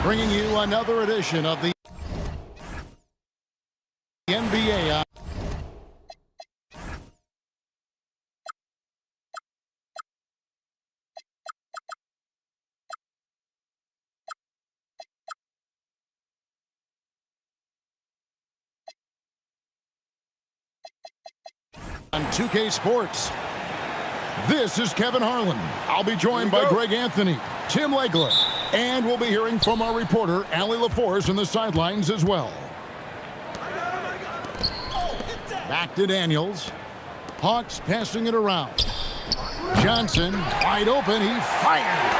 bringing you another edition of the NBA. On 2K Sports, this is Kevin Harlan. I'll be joined by Greg Anthony, Tim Legler, and we'll be hearing from our reporter, Allie LaForce, in the sidelines as well. Back to Daniels. Hawks passing it around. Johnson, wide open, he fires.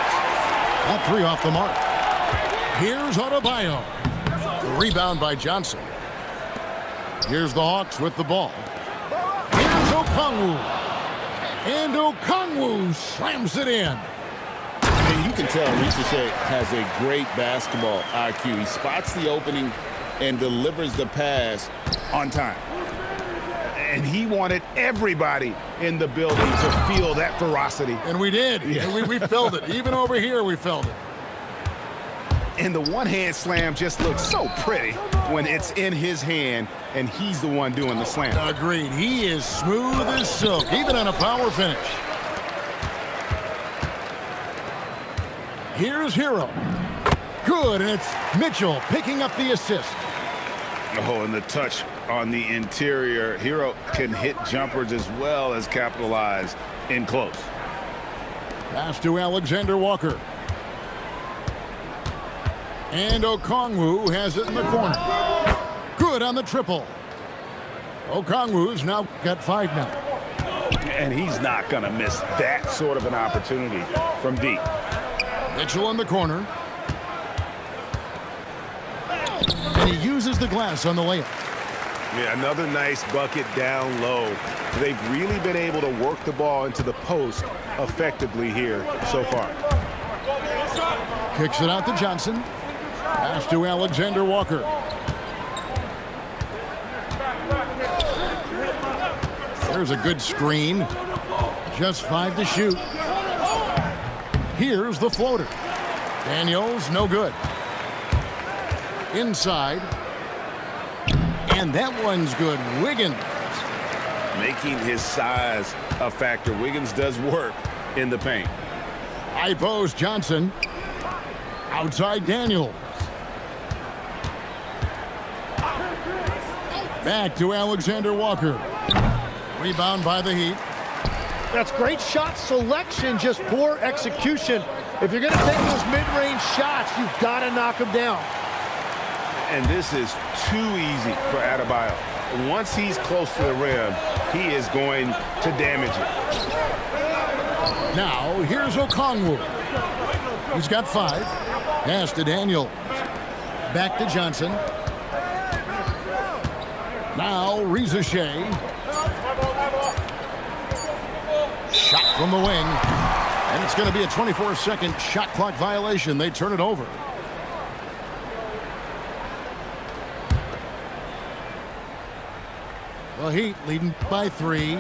That three off the mark. Here's Adebayo. The rebound by Johnson. Here's the Hawks with the ball. Here's Okongwu. And Okongwu slams it in. And you can tell H2H has a great basketball IQ. He spots the opening and delivers the pass on time. And he wanted everybody in the building to feel that ferocity. And we did. Yeah. We felt it. Even over here, we felt it. And the one-hand slam just looks so pretty when it's in his hand and he's the one doing the slam. Agreed. He is smooth as silk, even on a power finish. Here's Hero. Good, and it's Mitchell picking up the assist. Oh, and the touch on the interior. Hero can hit jumpers as well as capitalize in close. Pass to Alexander Walker. And Okongwu has it in the corner. Good on the triple. Okongwu's now got 5 now. And he's not going to miss that sort of an opportunity from deep. Mitchell in the corner. And he uses the glass on the layup. Yeah, another nice bucket down low. They've really been able to work the ball into the post effectively here so far. Kicks it out to Johnson. Pass to Alexander Walker. There's a good screen. Just 5 to shoot. Here's the floater. Daniels, no good. Inside. And that one's good. Wiggins. Making his size a factor. Wiggins does work in the paint. High post Johnson. Outside Daniels. Back to Alexander Walker. Rebound by the Heat. That's great shot selection, just poor execution. If you're going to take those mid-range shots, you've got to knock them down. And this is too easy for Adebayo. Once he's close to the rim, he is going to damage it. Now, here's Okongwu. He's got 5. Pass to Daniels. Back to Johnson. Now, Reza Shea. Shot from the wing. And it's going to be a 24-second shot clock violation. They turn it over. The Heat leading by 3.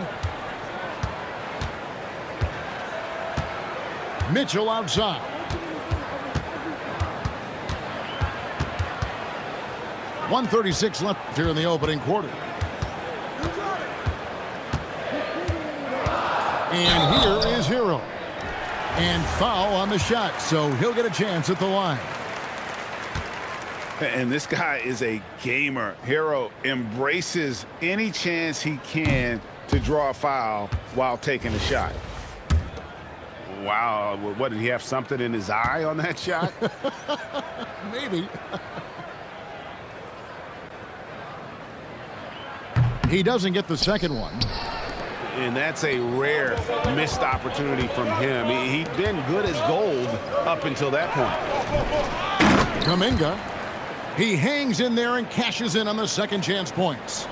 Mitchell outside. .136 left here in the opening quarter. And here is Hero. And foul on the shot, so he'll get a chance at the line. And this guy is a gamer. Hero embraces any chance he can to draw a foul while taking a shot. Wow, what, did he have something in his eye on that shot? Maybe. He doesn't get the second one. And that's a rare missed opportunity from him. He'd been good as gold up until that point. Kuminga. He hangs in there and cashes in on the second chance points.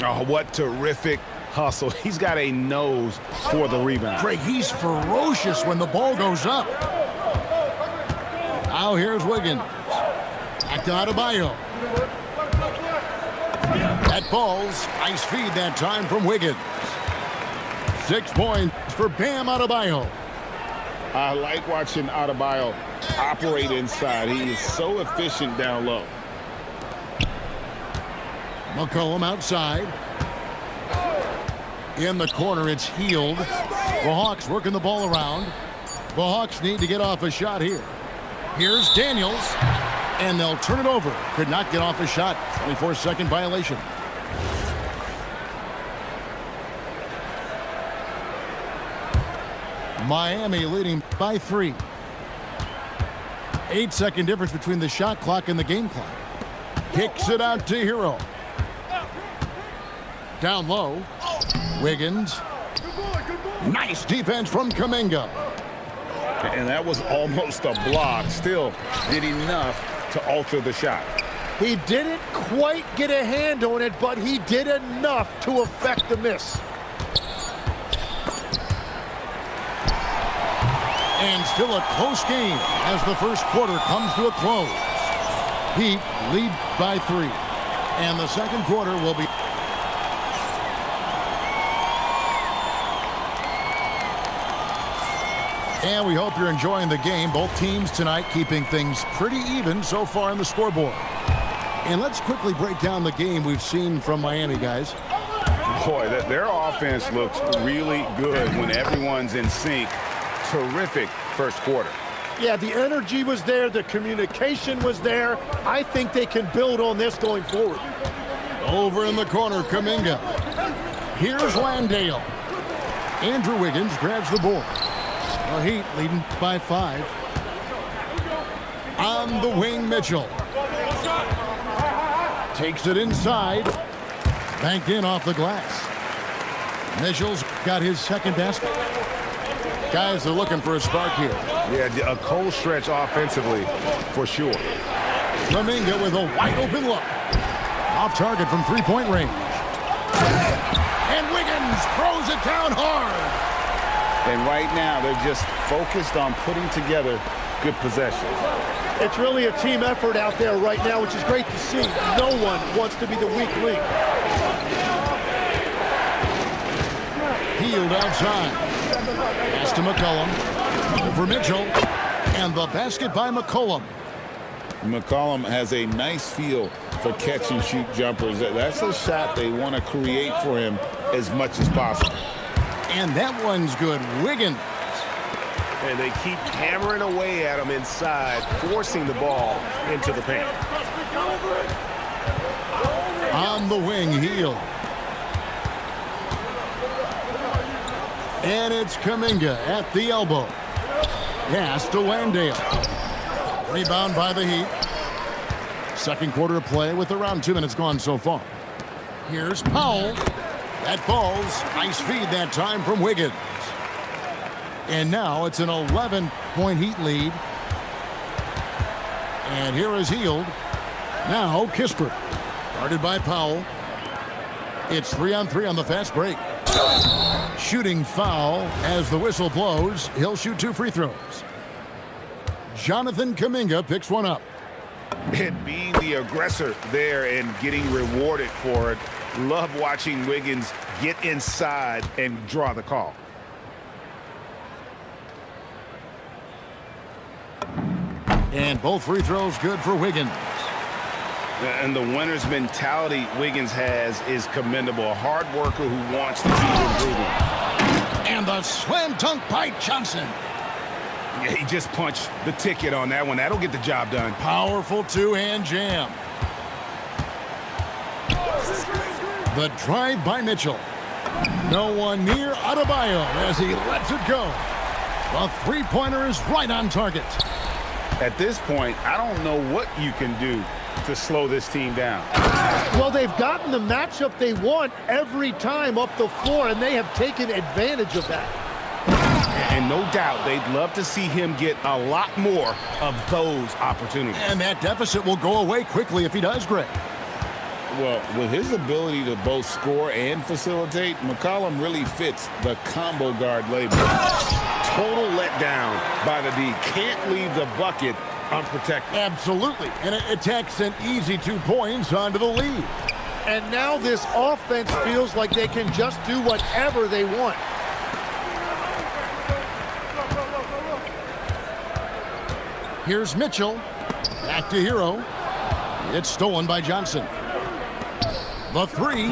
Oh, what terrific hustle. He's got a nose for the rebound. Greg, he's ferocious when the ball goes up. Now here's Wiggins. Back to Adebayo. That falls. Nice feed that time from Wiggins. 6 points for Bam Adebayo. I like watching Adebayo operate inside. He is so efficient down low. McCollum outside. In the corner, it's Healed. The Hawks working the ball around. The Hawks need to get off a shot here. Here's Daniels, and they'll turn it over. Could not get off a shot. 24-second violation. Miami leading by 3. 8-second difference between the shot clock and the game clock. Kicks it out to Hero. Down low. Wiggins. Nice defense from Kuminga. And that was almost a block. Still did enough to alter the shot. He didn't quite get a hand on it, but he did enough to affect the miss. And still a close game as the first quarter comes to a close. Heat lead by 3. And the second quarter will be... And we hope you're enjoying the game. Both teams tonight keeping things pretty even so far on the scoreboard. And let's quickly break down the game we've seen from Miami, guys. Boy, their offense looks really good when everyone's in sync. Terrific first quarter. Yeah, the energy was there. The communication was there. I think they can build on this going forward. Over in the corner, Kuminga. Here's Landale. Andrew Wiggins grabs the board. The Heat leading by 5. On the wing, Mitchell. Takes it inside. Banked in off the glass. Mitchell's got his second basket. Guys are looking for a spark here. Yeah, a cold stretch offensively for sure. Kuminga with a wide open look. Off target from three-point range. And Wiggins throws it down hard. And right now, they're just focused on putting together good possession. It's really a team effort out there right now, which is great to see. No one wants to be the weak link. Healed outside. Pass to McCollum. Over Mitchell. And the basket by McCollum. McCollum has a nice feel for catch-and-shoot jumpers. That's a shot they want to create for him as much as possible. And that one's good. Wiggins. And they keep hammering away at him inside, forcing the ball into the paint. On the wing, Healed. And it's Kuminga at the elbow. Pass to Landale. Rebound by the Heat. Second quarter of play with around 2 minutes gone so far. Here's Powell. That falls. Nice feed that time from Wiggins. And now it's an 11-point Heat lead. And here is Healed. Now Kispert. Guarded by Powell. It's 3-on-3 on the fast break. Shooting foul as the whistle blows. He'll shoot 2 free throws. Jonathan Kuminga picks one up. And being the aggressor there and getting rewarded for it. Love watching Wiggins get inside and draw the call. And both free throws good for Wiggins. And the winner's mentality Wiggins has is commendable. A hard worker who wants to keep improving. And the slam dunk by Johnson. Yeah, he just punched the ticket on that one. That'll get the job done. Powerful two-hand jam. The drive by Mitchell. No one near Adebayo as he lets it go. The three-pointer is right on target. At this point, I don't know what you can do to slow this team down. Well, they've gotten the matchup they want every time up the floor, and they have taken advantage of that. And no doubt, they'd love to see him get a lot more of those opportunities. And that deficit will go away quickly if he does, Greg. Well, with his ability to both score and facilitate, McCollum really fits the combo guard label. Total letdown by the D. Can't leave the bucket unprotected. Absolutely. And it takes an easy 2 points onto the lead. And now this offense feels like they can just do whatever they want. Here's Mitchell. Back to Hero. It's stolen by Johnson. The three.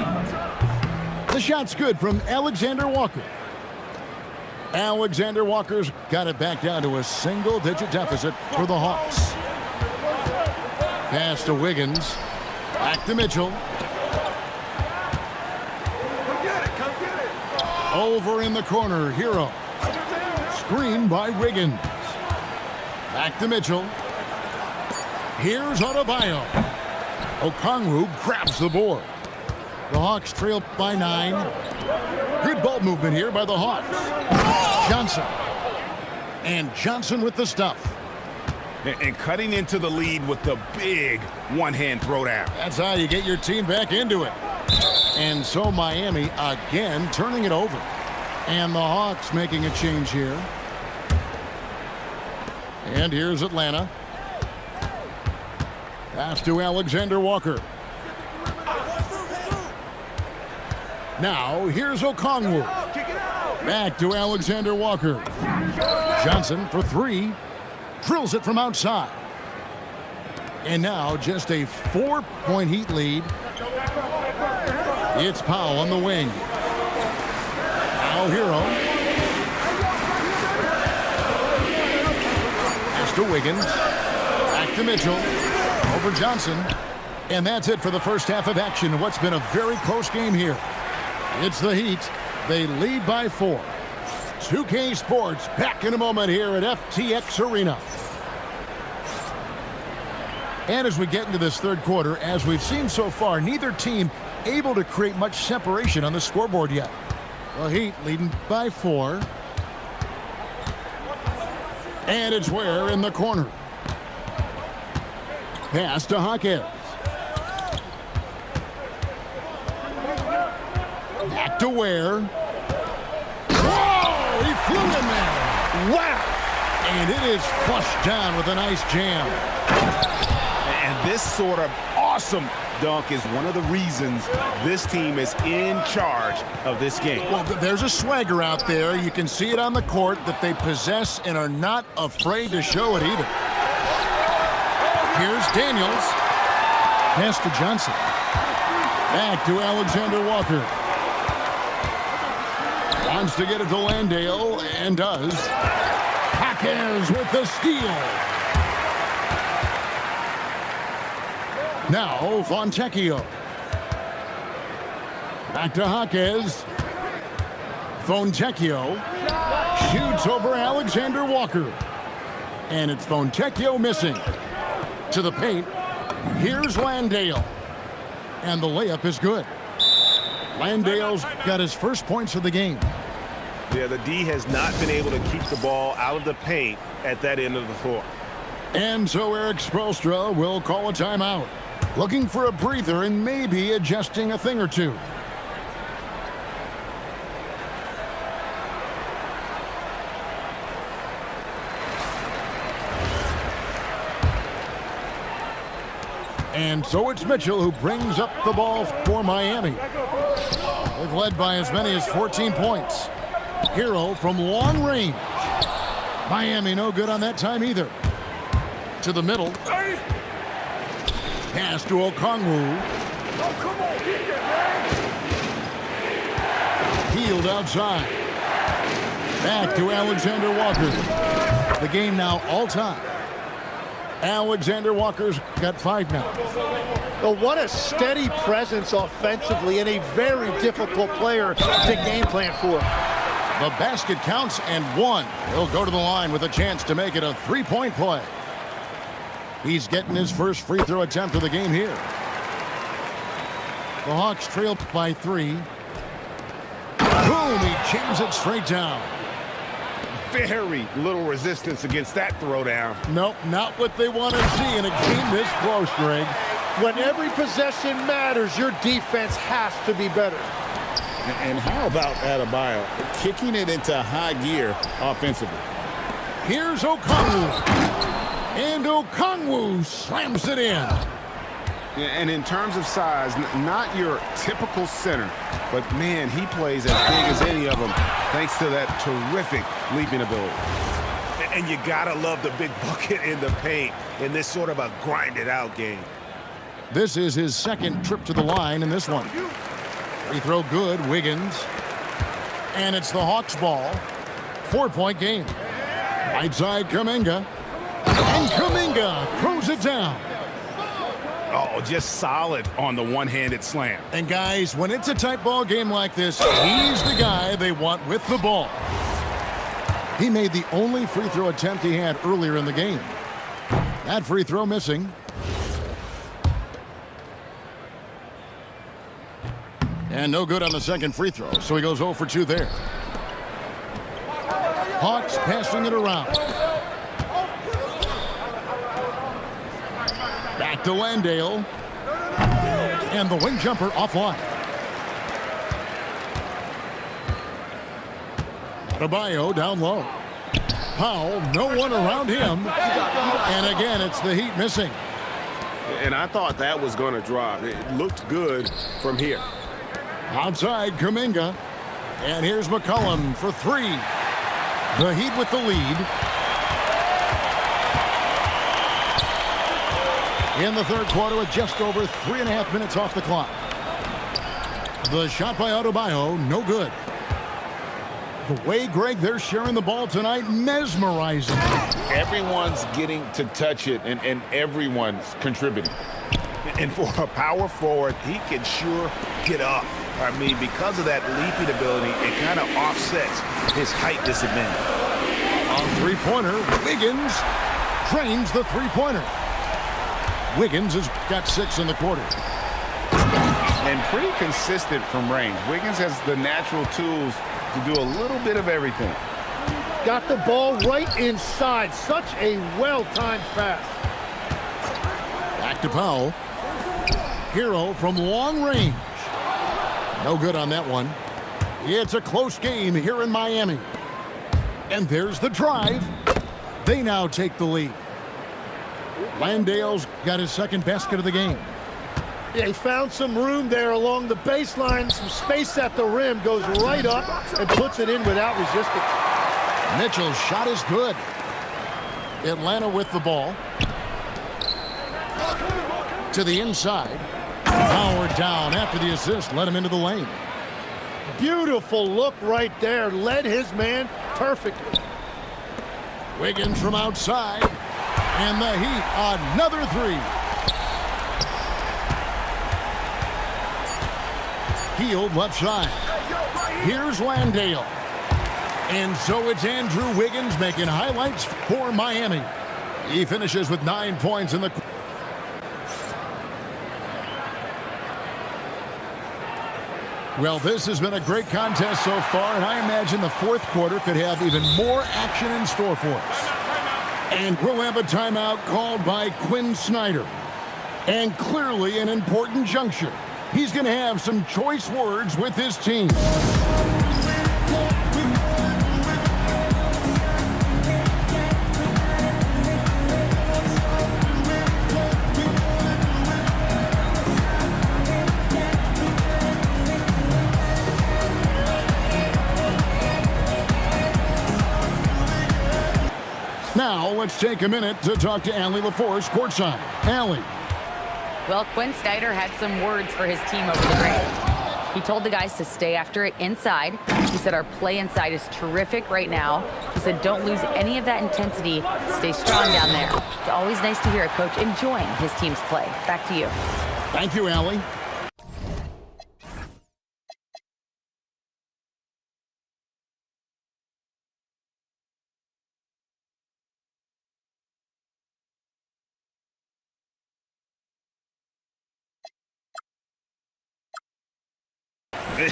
The shot's good from Alexander Walker. Alexander Walker's got it back down to a single-digit deficit for the Hawks. Pass to Wiggins. Back to Mitchell. Over in the corner, Hero. Screen by Wiggins. Back to Mitchell. Here's Adebayo. Okongwu grabs the board. The Hawks trail by 9. Good ball movement here by the Hawks. Johnson. And Johnson with the stuff. And cutting into the lead with the big one-hand throwdown. That's how you get your team back into it. And so Miami again turning it over. And the Hawks making a change here. And here's Atlanta. Pass to Alexander Walker. Now here's Okongwu. Back to Alexander Walker. Johnson for 3. Drills it from outside. And now just a 4-point Heat lead. It's Powell on the wing. Now Hero. Pass to Wiggins. Back to Mitchell. Over Johnson. And that's it for the first half of action. What's been a very close game here. It's the Heat. They lead by 4. 2K Sports back in a moment here at FTX Arena. And as we get into this third quarter, as we've seen so far, neither team able to create much separation on the scoreboard yet. The Heat leading by 4. And it's Ware in the corner. Pass to Hawkins. Back to Ware. Whoa! He flew in there. Wow! And it is flushed down with a nice jam. And this sort of awesome dunk is one of the reasons this team is in charge of this game. Well, there's a swagger out there. You can see it on the court that they possess and are not afraid to show it either. Here's Daniels. Pass to Johnson. Back to Alexander Walker. Wants to get it to Landale, and does. Hawkins with the steal. Now, Fontecchio. Back to Hawkins. Fontecchio shoots over Alexander Walker. And it's Fontecchio missing. To the paint. Here's Landale. And the layup is good. Landale's got his first points of the game. Yeah, the D has not been able to keep the ball out of the paint at that end of the floor. And so Eric Spoelstra will call a timeout. Looking for a breather and maybe adjusting a thing or two. And so it's Mitchell who brings up the ball for Miami. They've led by as many as 14 points. Hero from long range. Miami no good on that time either. To the middle. Pass to Okongwu. Peeled outside. Back to Alexander Walker. The game now all time. Alexander Walker's got 5 now. Well, what a steady presence offensively and a very difficult player to game plan for. The basket counts and 1. He'll go to the line with a chance to make it a 3-point play. He's getting his first free throw attempt of the game here. The Hawks trail by 3. Boom, he jams it straight down. Very little resistance against that throwdown. Nope, not what they want to see in a game this close, Greg. When every possession matters, your defense has to be better. And how about Adebayo kicking it into high gear offensively? Here's Okongwu. And Okongwu slams it in. And in terms of size, not your typical center, but man, he plays as big as any of them thanks to that terrific leaping ability. And you got to love the big bucket in the paint in this sort of a grinded-out game. This is his second trip to the line in this one. Free throw good, Wiggins. And it's the Hawks ball. 4-point game. Right side, Kuminga. And Kuminga throws it down. Oh, just solid on the one-handed slam. And guys, when it's a tight ball game like this, he's the guy they want with the ball. He made the only free throw attempt he had earlier in the game. That free throw missing. And no good on the second free throw, so he goes 0 for 2 there. Hawks passing it around. Back to Landale. And the wing jumper offline. Adebayo down low. Powell, no one around him. And again, it's the Heat missing. And I thought that was going to drop. It looked good from here. Outside, Kuminga. And here's McCollum for 3. The Heat with the lead. In the third quarter with just over 3.5 minutes off the clock. The shot by Adebayo, no good. The way, Greg, they're sharing the ball tonight, mesmerizing. Everyone's getting to touch it, and everyone's contributing. And for a power forward, he can sure get up. I mean, because of that leaping ability, it kind of offsets his height disadvantage. On three-pointer, Wiggins drains the three-pointer. Wiggins has got 6 in the quarter. And pretty consistent from range. Wiggins has the natural tools to do a little bit of everything. Got the ball right inside. Such a well-timed pass. Back to Powell. Hero from long range. No good on that one. It's a close game here in Miami. And there's the drive. They now take the lead. Landale's got his second basket of the game. Yeah, he found some room there along the baseline, some space at the rim, goes right up and puts it in without resistance. Mitchell's shot is good. Atlanta with the ball. To the inside. Howard down after the assist, led him into the lane. Beautiful look right there, led his man perfectly. Wiggins from outside. And the Heat, another 3. Healed left side. Here's Landale. And so it's Andrew Wiggins making highlights for Miami. He finishes with 9 points in the... Well, this has been a great contest so far, and I imagine the fourth quarter could have even more action in store for us. And we'll have a timeout called by Quinn Snyder. And clearly an important juncture. He's going to have some choice words with his team. Now, let's take a minute to talk to Allie LaForce courtside. Allie. Well, Quinn Snyder had some words for his team over the break. He told the guys to stay after it inside. He said our play inside is terrific right now. He said don't lose any of that intensity. Stay strong down there. It's always nice to hear a coach enjoying his team's play. Back to you. Thank you, Allie.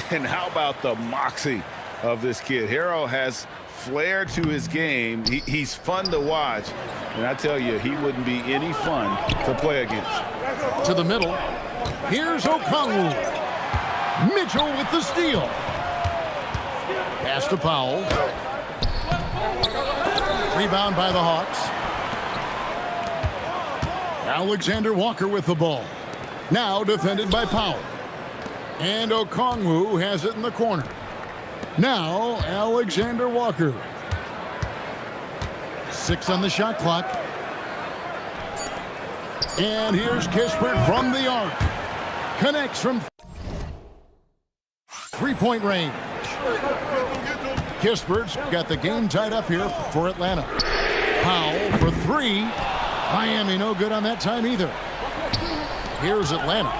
And how about the moxie of this kid? Hero has flair to his game. He's fun to watch. And I tell you, he wouldn't be any fun to play against. To the middle. Here's Okongwu. Mitchell with the steal. Pass to Powell. Rebound by the Hawks. Alexander Walker with the ball. Now defended by Powell. And Okongwu has it in the corner. Now, Alexander Walker. 6 on the shot clock. And here's Kispert from the arc. Connects from three-point range. Kispert's got the game tied up here for Atlanta. Powell for 3. Miami no good on that time either. Here's Atlanta.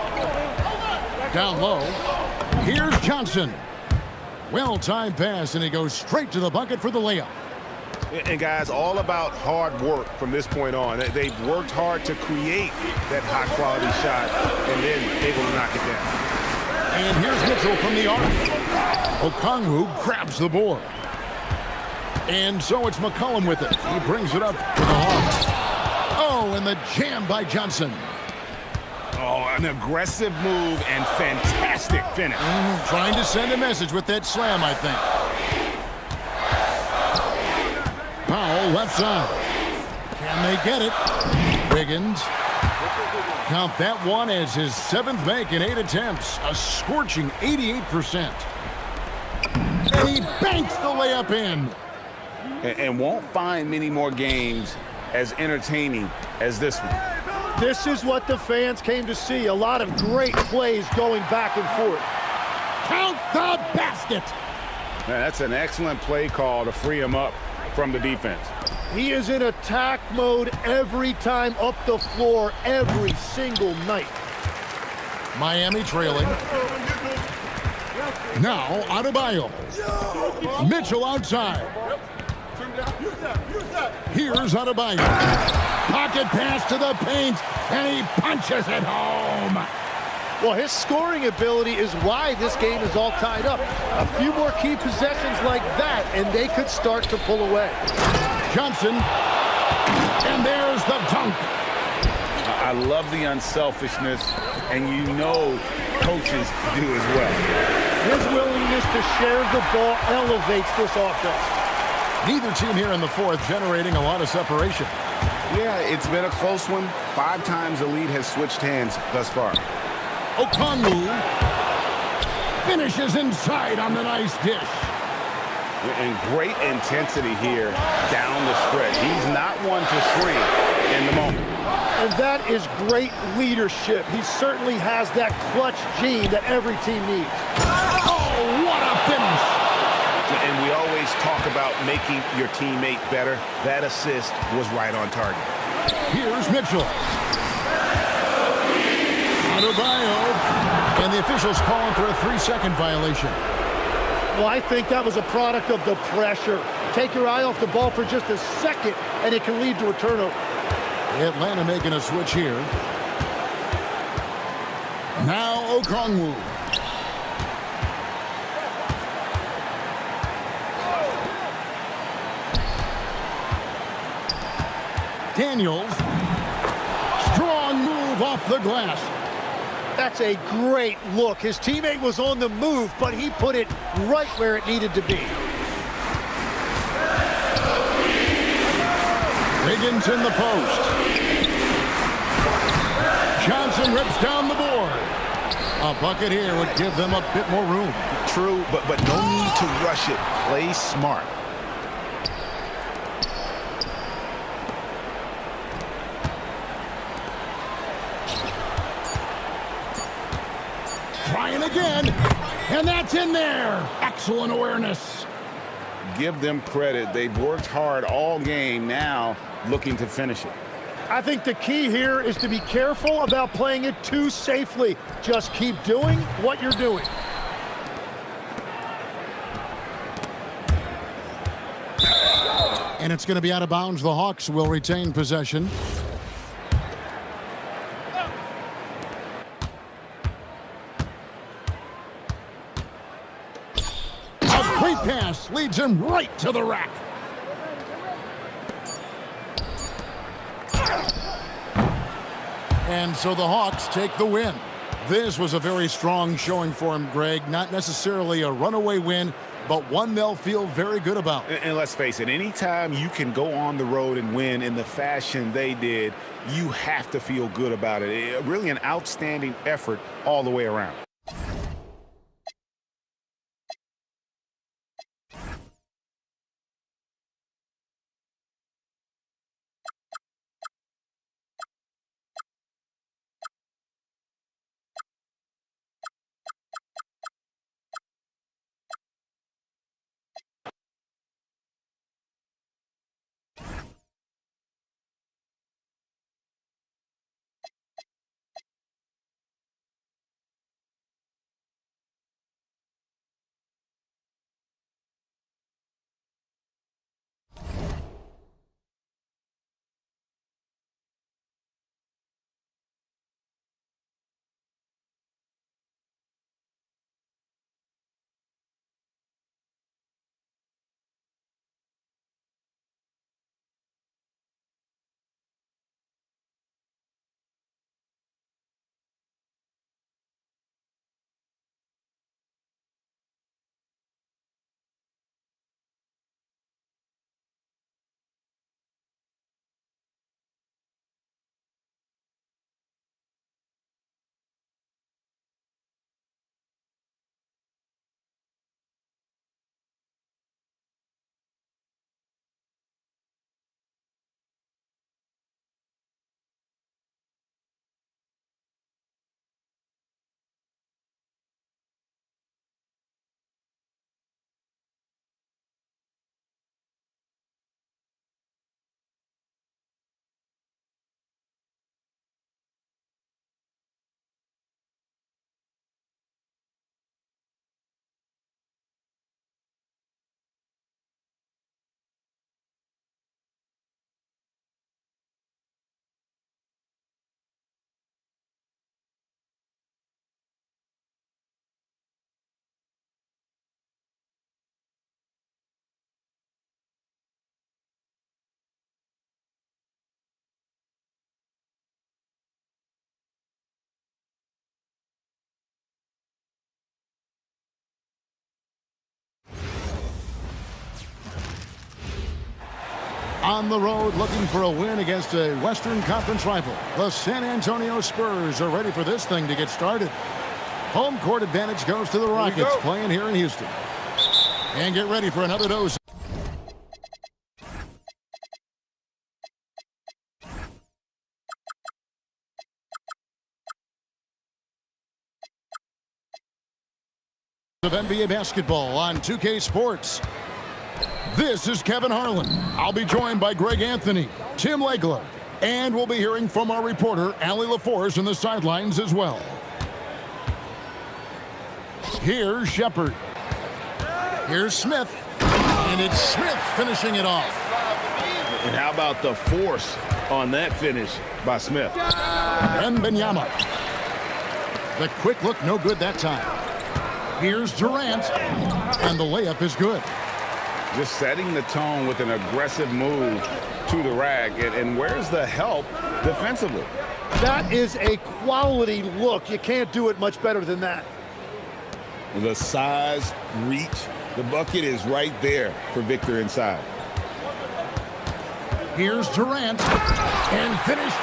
Down low. Here's Johnson. Well-timed pass, and he goes straight to the bucket for the layup. And guys, all about hard work from this point on. They've worked hard to create that high-quality shot and then able to knock it down. And here's Mitchell from the arc. Okongwu grabs the board. And so it's McCollum with it. He brings it up for the Hawks. Oh, and the jam by Johnson. Oh, an aggressive move and fantastic finish. Trying to send a message with that slam, I think. Powell left side. Can they get it? Wiggins. Count that one as his 7th make in 8 attempts. A scorching 88%. And he banks the layup in. And won't find many more games as entertaining as this one. This is what the fans came to see. A lot of great plays going back and forth. Count the basket. Man, that's an excellent play call to free him up from the defense. He is in attack mode every time up the floor, every single night. Miami trailing. Now Adebayo. Mitchell outside. Here's Adebayo. Pocket pass to the paint, and he punches it home. Well, his scoring ability is why this game is all tied up. A few more key possessions like that, and they could start to pull away. Johnson, and there's the dunk. I love the unselfishness, and you know coaches do as well. His willingness to share the ball elevates this offense. Neither team here in the 4th generating a lot of separation. Yeah, it's been a close one. 5 times the lead has switched hands thus far. Okongwu finishes inside on the nice dish. And great intensity here down the stretch. He's not one to shrink in the moment. And that is great leadership. He certainly has that clutch gene that every team needs. Oh, what a finish. And we always talk about making your teammate better. That assist was right on target. Here's Mitchell. Adebayo. And the officials calling for a 3-second violation. Well, I think that was a product of the pressure. Take your eye off the ball for just a second, and it can lead to a turnover. Atlanta making a switch here. Now Okongwu. Daniels. Strong move off the glass. That's a great look. His teammate was on the move, but he put it right where it needed to be. Wiggins in the post. Johnson rips down the board. A bucket here would give them a bit more room. True, but no need to rush it. Play smart. Trying again, and that's in there. Excellent awareness. Give them credit. They've worked hard all game, now looking to finish it. I think the key here is to be careful about playing it too safely. Just keep doing what you're doing. And it's going to be out of bounds. The Hawks will retain possession. A great pass leads him right to the rack. And so the Hawks take the win. This was a very strong showing for him, Greg. Not necessarily a runaway win, but one they'll feel very good about. And let's face it, anytime you can go on the road and win in the fashion they did, you have to feel good about it. Really an outstanding effort all the way around. On the road, looking for a win against a Western Conference rival. The San Antonio Spurs are ready for this thing to get started. Home court advantage goes to the Rockets, playing here in Houston. And get ready for another dose. Of NBA basketball on 2K Sports. This is Kevin Harlan. I'll be joined by Greg Anthony, Tim Legler, and we'll be hearing from our reporter, Allie LaForce, in the sidelines as well. Here's Shepard. Here's Smith. And it's Smith finishing it off. And how about the force on that finish by Smith? Wembanyama. The quick look, no good that time. Here's Durant. And the layup is good. Just setting the tone with an aggressive move to the rack. And where's the help defensively? That is a quality look. You can't do it much better than that. The size, reach, the bucket is right there for Victor inside. Here's Durant. And finished.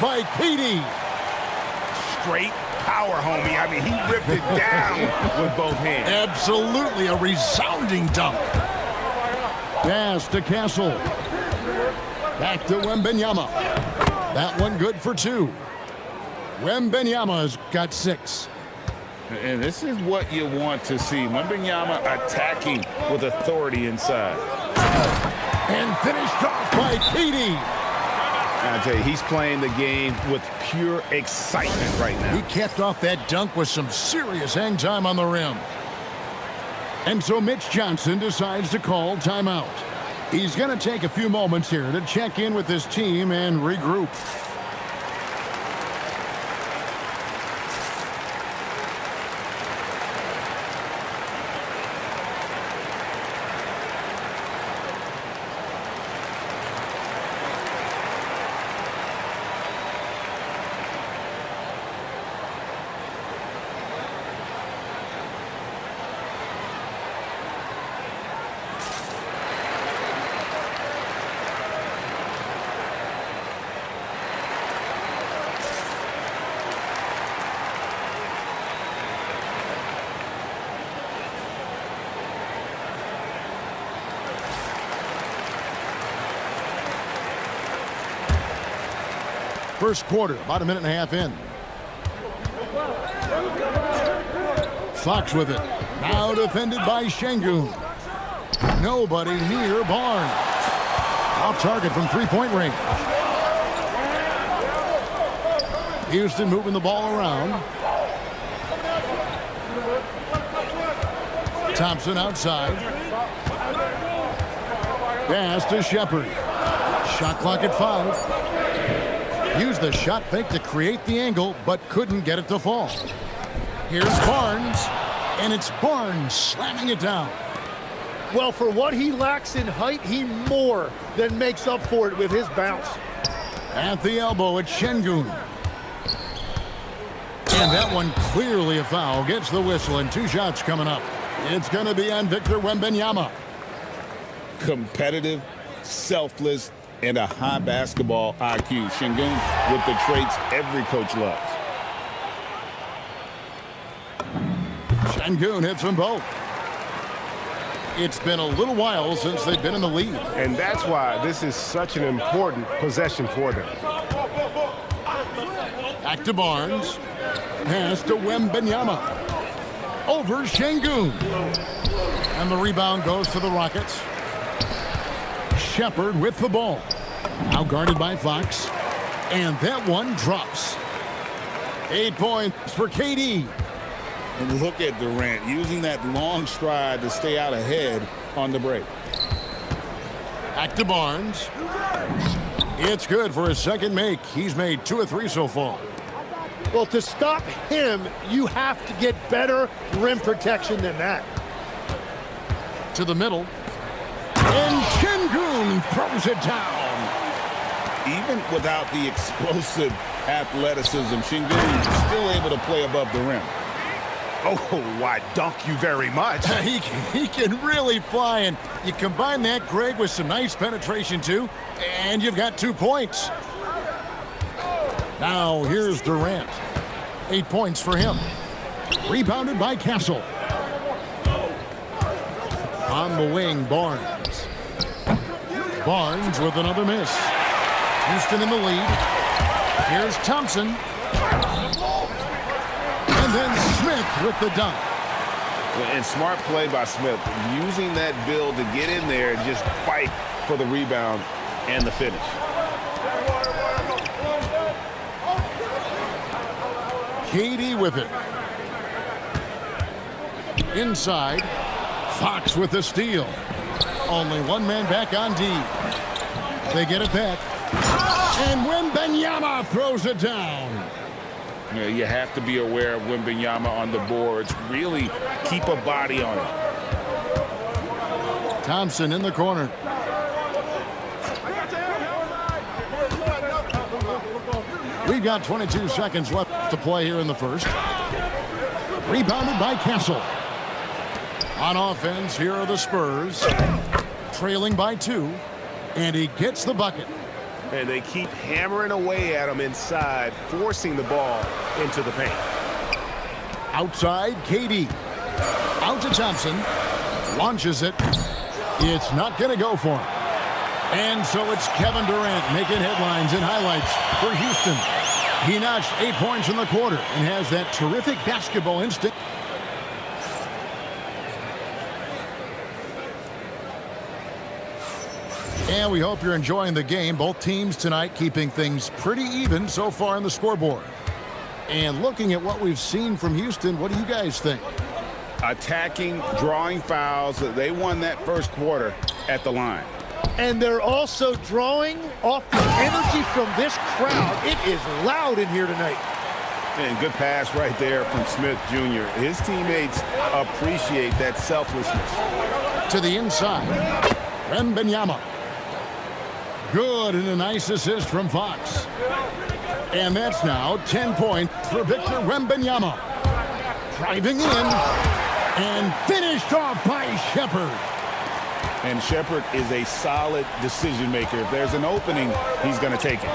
By Katie. Straight power, homie. I mean, he ripped it down with both hands. Absolutely a resounding dunk. Pass to Castle. Back to Wembanyama. That one good for two. Wembanyama's got 6. And this is what you want to see. Wembanyama attacking with authority inside. And finished off by Katie. I tell you, he's playing the game with pure excitement right now. He capped off that dunk with some serious hang time on the rim. And so Mitch Johnson decides to call timeout. He's going to take a few moments here to check in with his team and regroup. First quarter, about a minute and a half in. Fox with it. Now defended by Şengün. Nobody near Barnes. Off target from three-point range. Houston moving the ball around. Thompson outside. Pass to Shepard. Shot clock at 5. Used the shot fake to create the angle, but couldn't get it to fall. Here's Barnes, and it's Barnes slamming it down. Well, for what he lacks in height, he more than makes up for it with his bounce. At the elbow, it's Şengün. And that one clearly a foul. Gets the whistle, and 2 shots coming up. It's going to be on Victor Wembanyama. Competitive, selfless, and a high basketball IQ. Şengün with the traits every coach loves. Şengün hits them both. It's been a little while since they've been in the lead. And that's why this is such an important possession for them. Back to Barnes. Pass to Wembanyama. Over Şengün. And the rebound goes to the Rockets. Shepard with the ball. Now guarded by Fox. And that one drops. 8 points for KD. And look at Durant using that long stride to stay out ahead on the break. Back to Barnes. It's good for his second make. He's made 2 of 3 so far. Well, to stop him, you have to get better rim protection than that. To the middle. And Şengün throws it down. Even without the explosive athleticism, Şengün is still able to play above the rim. Oh, I dunk you very much. He can really fly, and you combine that, Greg, with some nice penetration, too, and you've got 2 points. Now, here's Durant. 8 points for him. Rebounded by Castle. On the wing, Barnes. Barnes with another miss. Houston in the lead. Here's Thompson. And then Smith with the dunk. And smart play by Smith, using that build to get in there and just fight for the rebound and the finish. KD with it. Inside. Fox with the steal. Only one man back on D. They get it back. And Wembanyama throws it down. You know, you have to be aware of Wembanyama on the boards. Really keep a body on it. Thompson in the corner. We've got 22 seconds left to play here in the first. Rebounded by Castle. On offense, here are the Spurs. Trailing by 2. And he gets the bucket. And they keep hammering away at him inside, forcing the ball into the paint. Outside, KD. Out to Thompson. Launches it. It's not going to go for him. And so it's Kevin Durant making headlines and highlights for Houston. He notched 8 points in the quarter and has that terrific basketball instinct. And we hope you're enjoying the game. Both teams tonight keeping things pretty even so far on the scoreboard. And looking at what we've seen from Houston, what do you guys think? Attacking, drawing fouls. They won that first quarter at the line. And they're also drawing off the energy from this crowd. It is loud in here tonight. And good pass right there from Smith Jr. His teammates appreciate that selflessness. To the inside. Wembanyama. Good, and a nice assist from Fox. And that's now 10 points for Victor Wembanyama. Driving in and finished off by Shepherd. And Shepherd is a solid decision maker. If there's an opening, he's going to take it.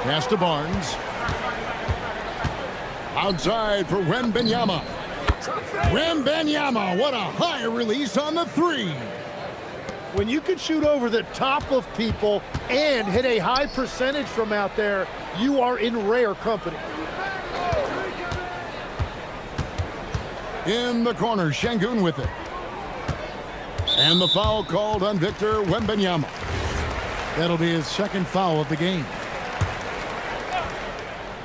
Pass to Barnes. Outside for Wembanyama. Wembanyama, what a high release on the 3. When you can shoot over the top of people and hit a high percentage from out there, you are in rare company. In the corner, Şengün with it. And the foul called on Victor Wembanyama. That'll be his second foul of the game.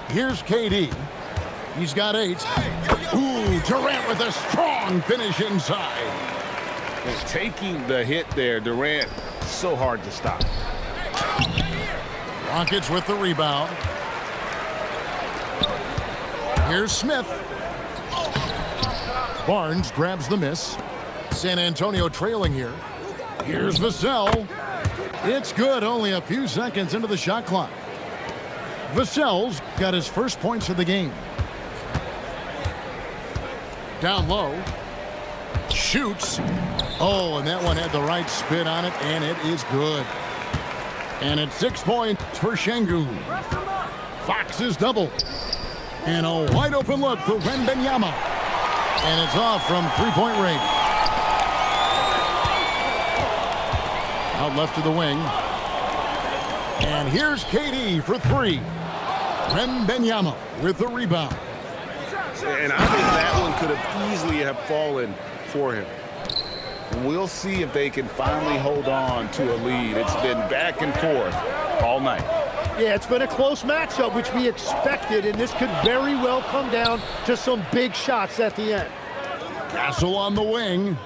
Here's KD. He's got 8. Ooh, Durant with a strong finish inside. And taking the hit there, Durant, so hard to stop. Rockets with the rebound. Here's Smith. Barnes grabs the miss. San Antonio trailing here. Here's Vassell. It's good, only a few seconds into the shot clock. Vassell's got his first points of the game. Down low. Shoots. Oh, and that one had the right spin on it, and it is good. And it's 6 points for Şengün. Fox is double. And a wide open look for Wembanyama. And it's off from three-point range. Out left to the wing. And here's KD for 3. Wembanyama with the rebound. And I think that one could have easily have fallen for him. We'll see if they can finally hold on to a lead. It's been back and forth all night. Yeah, it's been a close matchup, which we expected, and this could very well come down to some big shots at the end. Castle on the wing.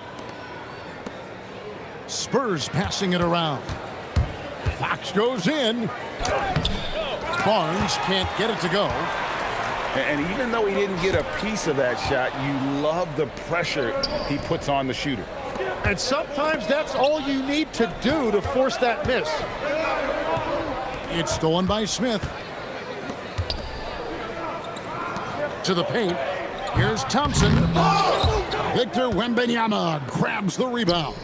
Spurs passing it around. Fox goes in. Barnes can't get it to go. And even though he didn't get a piece of that shot, you love the pressure he puts on the shooter. And sometimes that's all you need to do to force that miss. It's stolen by Smith. To the paint. Here's Thompson. Victor Wembanyama grabs the rebound.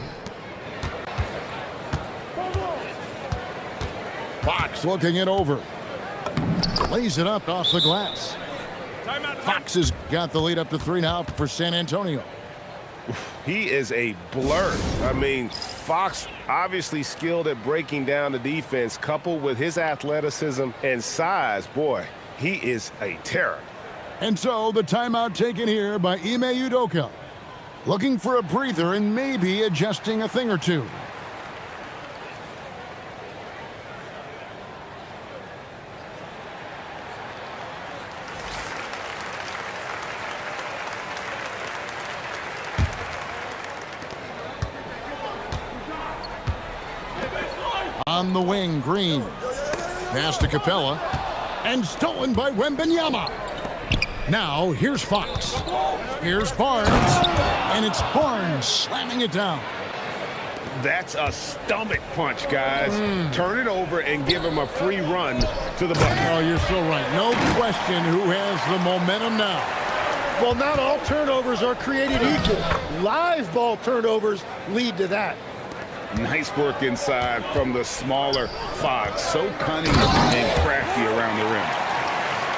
Fox looking it over. Lays it up off the glass. Fox has got the lead up to 3 now for San Antonio. He is a blur. I mean, Fox obviously skilled at breaking down the defense, coupled with his athleticism and size. Boy, he is a terror. And so the timeout taken here by Ime Udoka. Looking for a breather and maybe adjusting a thing or two. On the wing, Green. Pass to Capella. And stolen by Wembanyama. Now, here's Fox. Here's Barnes. And it's Barnes slamming it down. That's a stomach punch, guys. Turn it over and give him a free run to the bucket. Oh, you're so right. No question who has the momentum now. Well, not all turnovers are created equal. Live ball turnovers lead to that. Nice work inside from the smaller Fox. So cunning and crafty around the rim.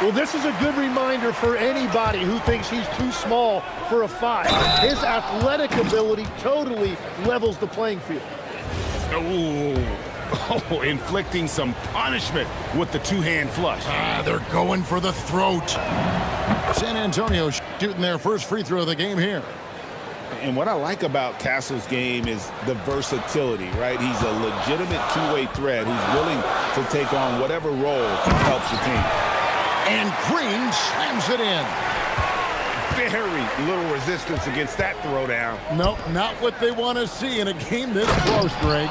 Well, this is a good reminder for anybody who thinks he's too small for a 5. His athletic ability totally levels the playing field. Oh, inflicting some punishment with the two-hand flush. They're going for the throat. San Antonio shooting their first free throw of the game here. And what I like about Castle's game is the versatility, right? He's a legitimate two-way threat who's willing to take on whatever role helps the team. And Green slams it in. Very little resistance against that throwdown. Nope, not what they want to see in a game this close, Greg.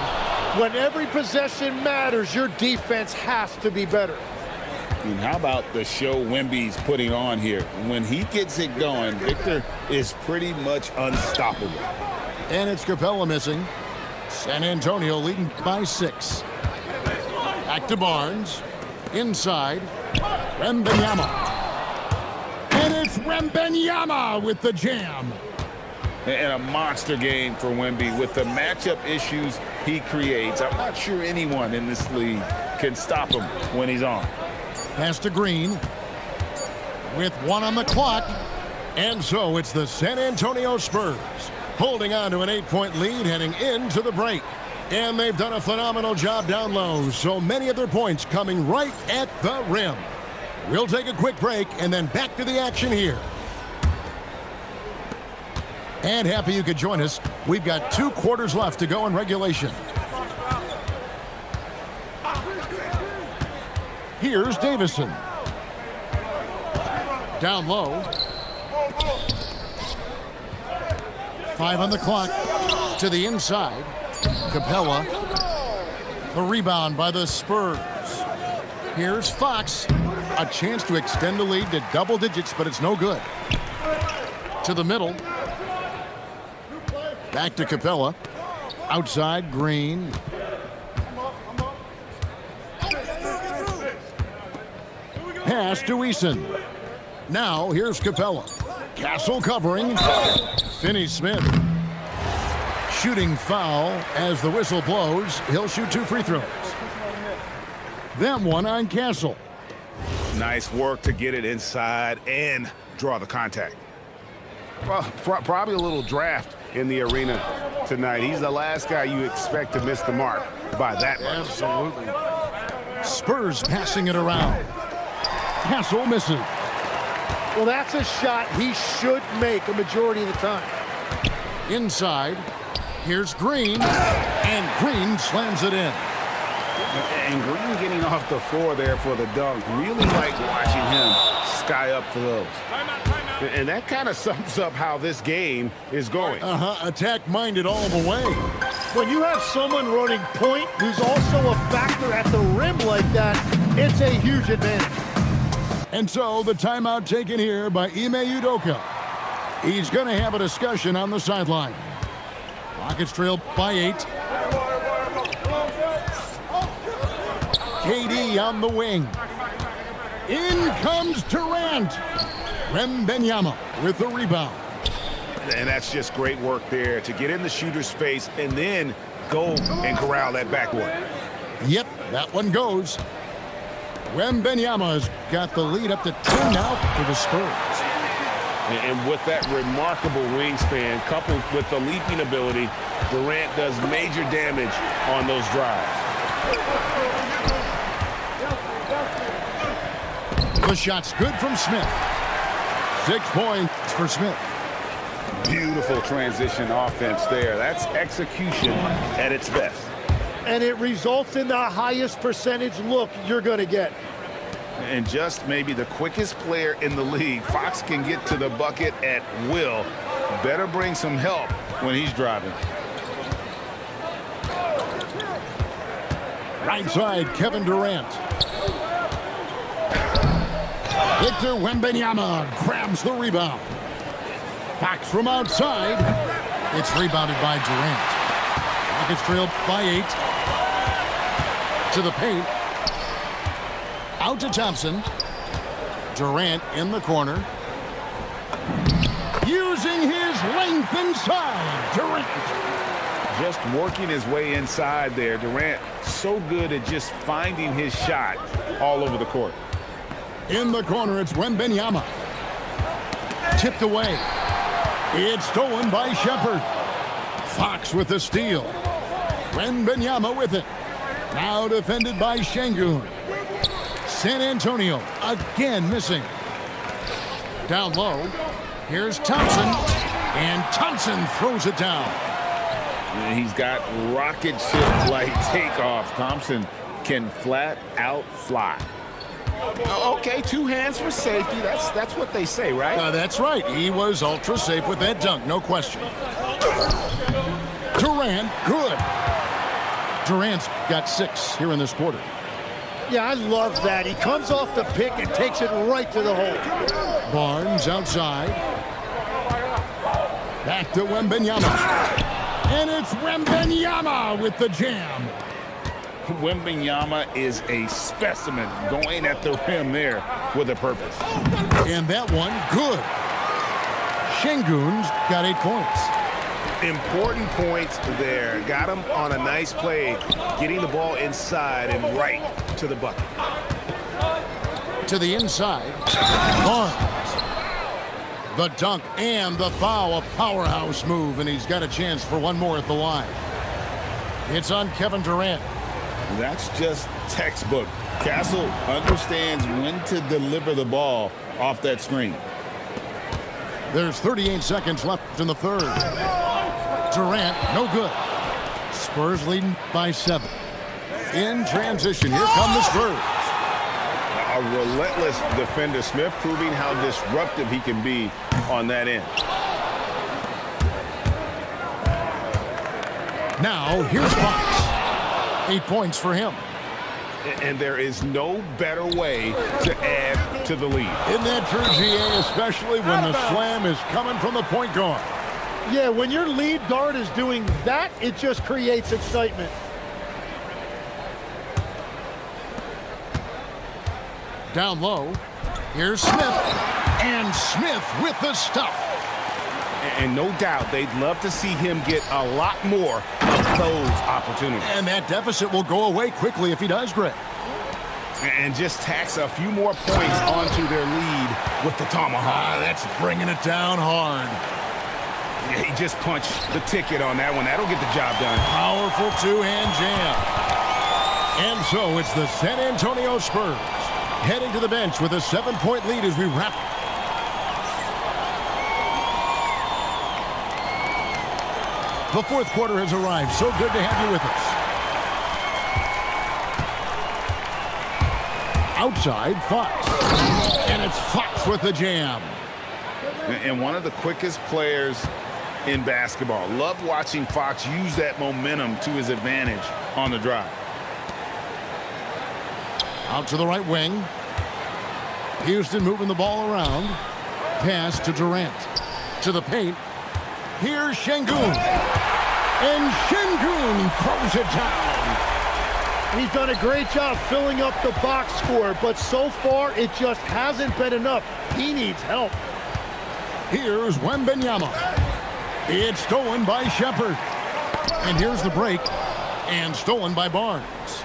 When every possession matters, your defense has to be better. And how about the show Wemby's putting on here? When he gets it going, Victor is pretty much unstoppable. And it's Capella missing. San Antonio leading by 6. Back to Barnes. Inside. Wembanyama. And it's Wembanyama with the jam. And a monster game for Wemby with the matchup issues he creates. I'm not sure anyone in this league can stop him when he's on. Pass to Green with 1 on the clock. And so it's the San Antonio Spurs holding on to an 8-point lead heading into the break. And they've done a phenomenal job down low. So many of their points coming right at the rim. We'll take a quick break and then back to the action here. And happy you could join us. We've got 2 quarters left to go in regulation. Here's Davison. Down low. 5 on the clock. To the inside. Capella. The rebound by the Spurs. Here's Fox. A chance to extend the lead to double digits, but it's no good. To the middle. Back to Capella. Outside, Green. Pass to Eason. Now, here's Capella. Castle covering. Finney-Smith. Shooting foul as the whistle blows. He'll shoot 2 free throws. Them 1 on Castle. Nice work to get it inside and draw the contact. Well, probably a little draft in the arena tonight. He's the last guy you expect to miss the mark by that much. Absolutely. Spurs passing it around. Castle misses. Well, that's a shot he should make a majority of the time. Inside. Here's Green. And Green slams it in. And Green getting off the floor there for the dunk. Really like watching him sky up for those. And that kind of sums up how this game is going. Attack-minded all the way. When you have someone running point who's also a factor at the rim like that, it's a huge advantage. And so the timeout taken here by Ime Udoka. He's going to have a discussion on the sideline. Rockets trail by 8. KD on the wing. In comes Durant. Wembanyama with the rebound. And that's just great work there to get in the shooter's face and then go and corral that backboard. Yep, that one goes. Wembanyama's got the lead up to 10 now for the Spurs. And with that remarkable wingspan, coupled with the leaping ability, Durant does major damage on those drives. The shot's good from Smith. 6 points for Smith. Beautiful transition offense there. That's execution at its best. And it results in the highest percentage look you're going to get. And just maybe the quickest player in the league. Fox can get to the bucket at will. Better bring some help when he's driving. Right side, Kevin Durant. Victor Wembanyama grabs the rebound. Fox from outside. It's rebounded by Durant. Rockets trail by 8. To the paint. Out to Thompson. Durant in the corner. Using his length inside. Durant. Just working his way inside there. Durant so good at just finding his shot all over the court. In the corner, it's Wembanyama. Tipped away. It's stolen by Shepherd. Fox with the steal. Wembanyama with it. Now defended by Şengün. San Antonio again missing. Down low. Here's Thompson. And Thompson throws it down. And he's got rocket ship-like takeoffs. Thompson can flat out fly. Okay, 2 hands for safety. That's what they say, right? That's right. He was ultra safe with that dunk, no question. Durant, good. Durant's got 6 here in this quarter. Yeah, I love that. He comes off the pick and takes it right to the hole. Barnes outside. Back to Wembanyama. And it's Wembanyama with the jam. Wembanyama is a specimen going at the rim there with a purpose. And that one, good. Şengün's got 8 points. Important points there. Got him on a nice play, getting the ball inside and right to the bucket. To the inside. Barnes. The dunk and the foul, a powerhouse move, and he's got a chance for one more at the line. It's on Kevin Durant. That's just textbook. Castle understands when to deliver the ball off that screen. There's 38 seconds left in the third. Durant, no good. Spurs leading by 7. In transition, here come the Spurs. A relentless defender. Smith proving how disruptive he can be on that end. Now, here's Fox. 8 points for him. And there is no better way to add to the lead. Isn't that true, GA, especially when the slam is coming from the point guard? Yeah, when your lead guard is doing that, it just creates excitement. Down low, here's Smith. And Smith with the stuff. And no doubt they'd love to see him get a lot more of those opportunities. And that deficit will go away quickly if he does, Greg. And just tacks a few more points onto their lead with the tomahawk. That's bringing it down hard. Yeah, he just punched the ticket on that one. That'll get the job done. Powerful 2-hand jam. And so it's the San Antonio Spurs heading to the bench with a 7-point lead as we wrap. The fourth quarter has arrived. So good to have you with us. Outside, Fox. And it's Fox with the jam. And one of the quickest players in basketball. Love watching Fox use that momentum to his advantage on the drive. Out to the right wing. Houston moving the ball around. Pass to Durant. To the paint. Here's Şengün. And Şengün throws it down. He's done a great job filling up the box score, but so far it just hasn't been enough. He needs help. Here's Wembanyama. It's stolen by Shepherd. And here's the break. And stolen by Barnes.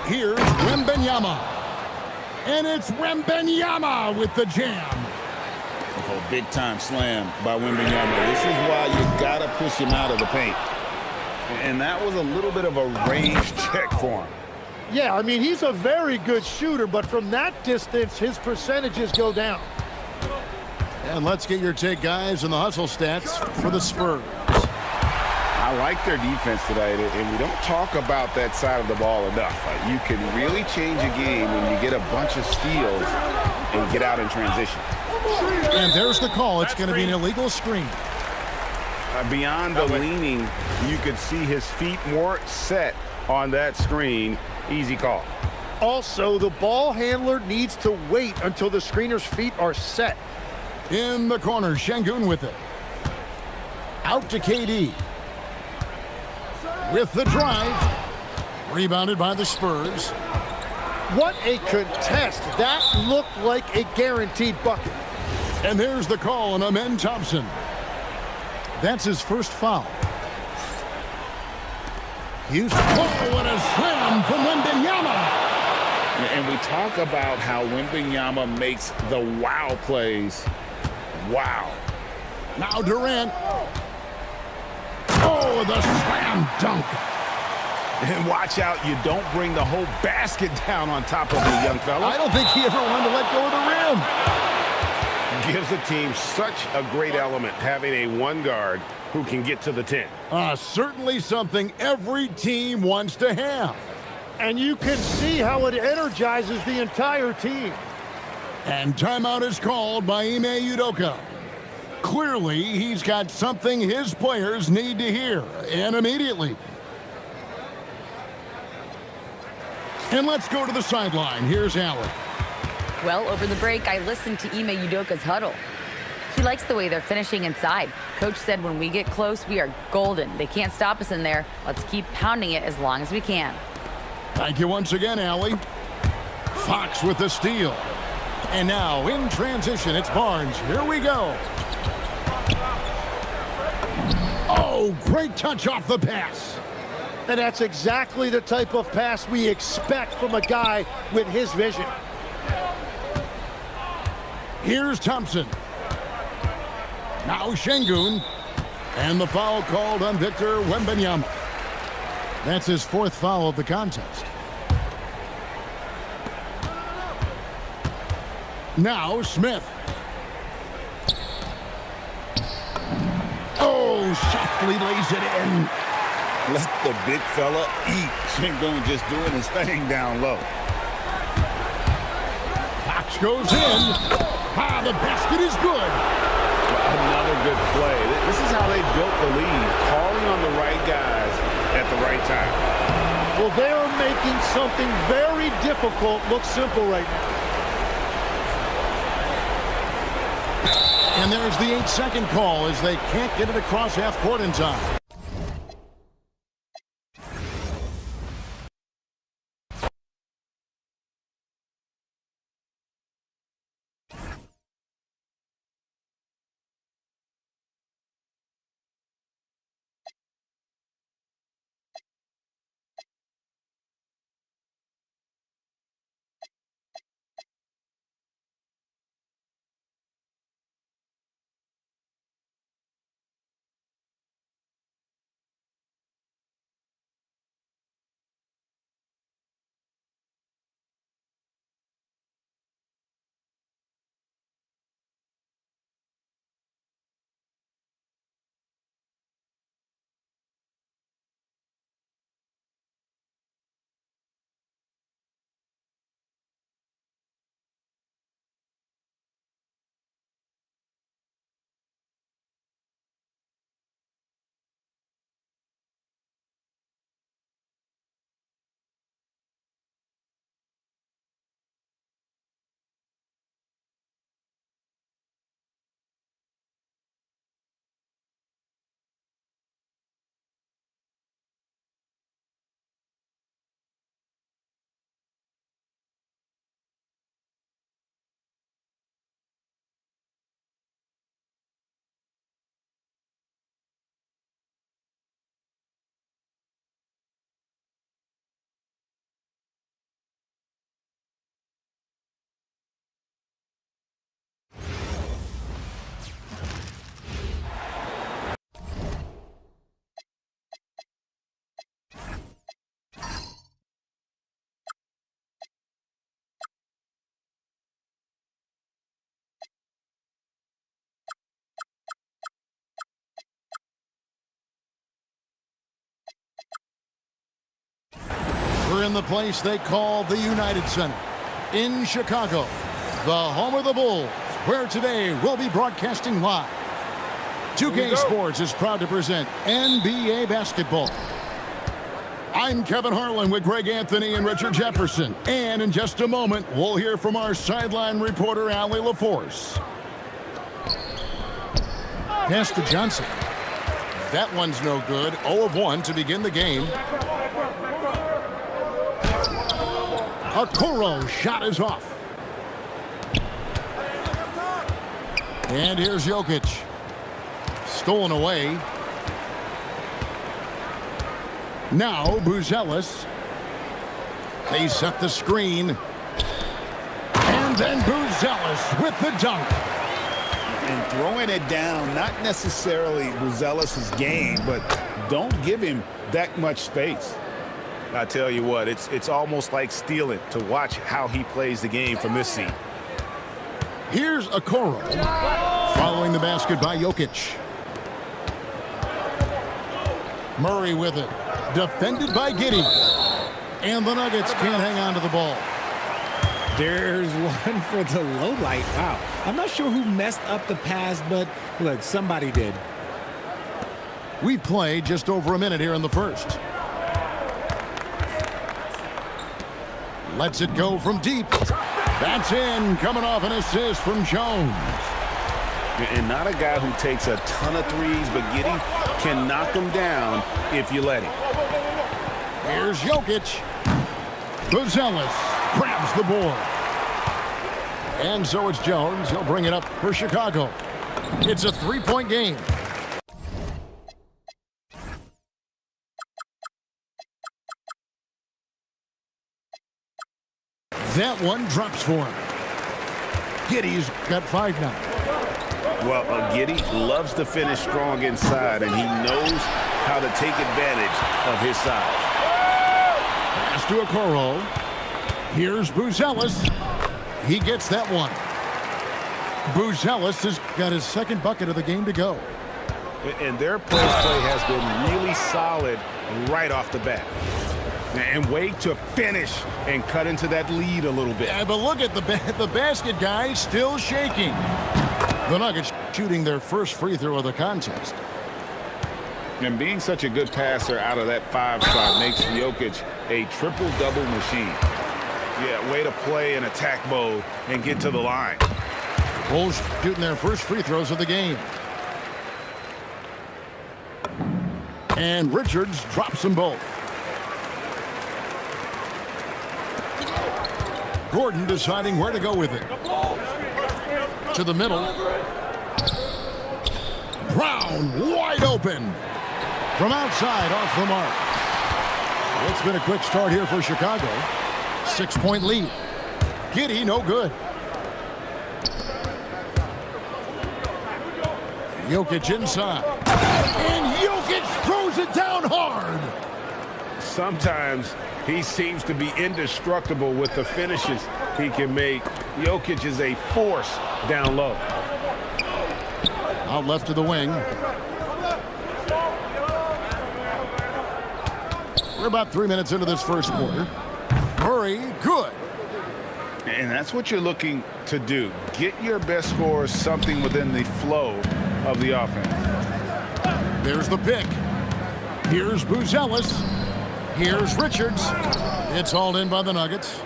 Here's Wembanyama. And it's Wembanyama with the jam. Oh, big-time slam by Wembanyama. This is why you got to push him out of the paint. And that was a little bit of a range check for him. Yeah, I mean, he's a very good shooter, but from that distance, his percentages go down. And let's get your take, guys, on the hustle stats for the Spurs. I like their defense tonight, and we don't talk about that side of the ball enough. You can really change a game when you get a bunch of steals and get out in transition. And there's the call. It's going to be an illegal screen. Beyond the leaning, you could see his feet more set on that screen. Easy call. Also, the ball handler needs to wait until the screener's feet are set. In the corner, Şengün with it. Out to KD. With the drive. Rebounded by the Spurs. What a contest. That looked like a guaranteed bucket. And there's the call on Amen Thompson. That's his first foul. Houston. Oh, what a slam from Wembanyama. And we talk about how Wembanyama makes the wow plays. Wow. Now Durant. Oh, the slam dunk. And watch out, you don't bring the whole basket down on top of the young fella. I don't think he ever wanted to let go of the rim. Gives the team such a great element having a one guard who can get to the 10. Certainly something every team wants to have. And you can see how it energizes the entire team. And timeout is called by Ime Udoka. Clearly, he's got something his players need to hear, and immediately. And let's go to the sideline. Here's Allen. Well, over the break, I listened to Ime Udoka's huddle. He likes the way they're finishing inside. Coach said when we get close, we are golden. They can't stop us in there. Let's keep pounding it as long as we can. Thank you once again, Allie. Fox with the steal. And now, in transition, it's Barnes. Here we go. Oh, great touch off the pass. And that's exactly the type of pass we expect from a guy with his vision. Here's Thompson. Now Şengün. And the foul called on Victor Wembanyama. That's his fourth foul of the contest. Now Smith. Oh, softly lays it in. Let the big fella eat. Şengün just doing his thing down low. Fox goes in. The basket is good. Another good play. This is how they built the lead, calling on the right guys at the right time. Well, they are making something very difficult look simple right now. And there's the 8-second call as they can't get it across half court in time. We're in the place they call the United Center in Chicago, the home of the Bulls, where today we'll be broadcasting live. 2K Sports is proud to present NBA basketball. I'm Kevin Harlan with Greg Anthony and Richard Jefferson. And in just a moment, we'll hear from our sideline reporter, Allie LaForce. Pass to Johnson. That one's no good. 0 of 1 to begin the game. Okoro shot is off. And here's Jokic. Stolen away. Now Buzelis. They set the screen. And then Buzelis with the dunk. And throwing it down, not necessarily Buzelis' game, but don't give him that much space. I tell you what, it's almost like stealing to watch how he plays the game from this seat. Here's Okoro. Following the basket by Jokic. Murray with it. Defended by Giddey. And the Nuggets can't hang on to the ball. There's one for the low light. Wow. I'm not sure who messed up the pass, but look, somebody did. We've played just over a minute here in the first. Lets it go from deep. That's in, coming off an assist from Jones. And not a guy who takes a ton of threes, but Giddey can knock them down if you let him. Here's Jokic. Buzelis grabs the board. And so it's Jones. He'll bring it up for Chicago. It's a three-point game. That one drops for him. Giddey's got 5 now. Well, Giddey loves to finish strong inside, and he knows how to take advantage of his size. Pass to Okoro. Here's Buzelis. He gets that one. Buzelis has got his second bucket of the game to go. And their post play has been really solid right off the bat. And wait to finish and cut into that lead a little bit. Yeah, but look at the basket guy still shaking. The Nuggets shooting their first free throw of the contest. And being such a good passer out of that 5 spot makes Jokic a triple-double machine. Yeah, way to play in attack mode and get to the line. Bulls shooting their first free throws of the game. And Richards drops them both. Gordon deciding where to go with it. To the middle. Brown wide open. From outside off the mark. It's been a quick start here for Chicago. 6-point lead. Giddey no good. Jokic inside. And Jokic throws it down hard. Sometimes he seems to be indestructible with the finishes he can make. Jokic is a force down low. Out left to the wing. We're about 3 minutes into this first quarter. Murray, good. And that's what you're looking to do. Get your best scorers something within the flow of the offense. There's the pick. Here's Buzelis. Here's Richards. It's hauled in by the Nuggets.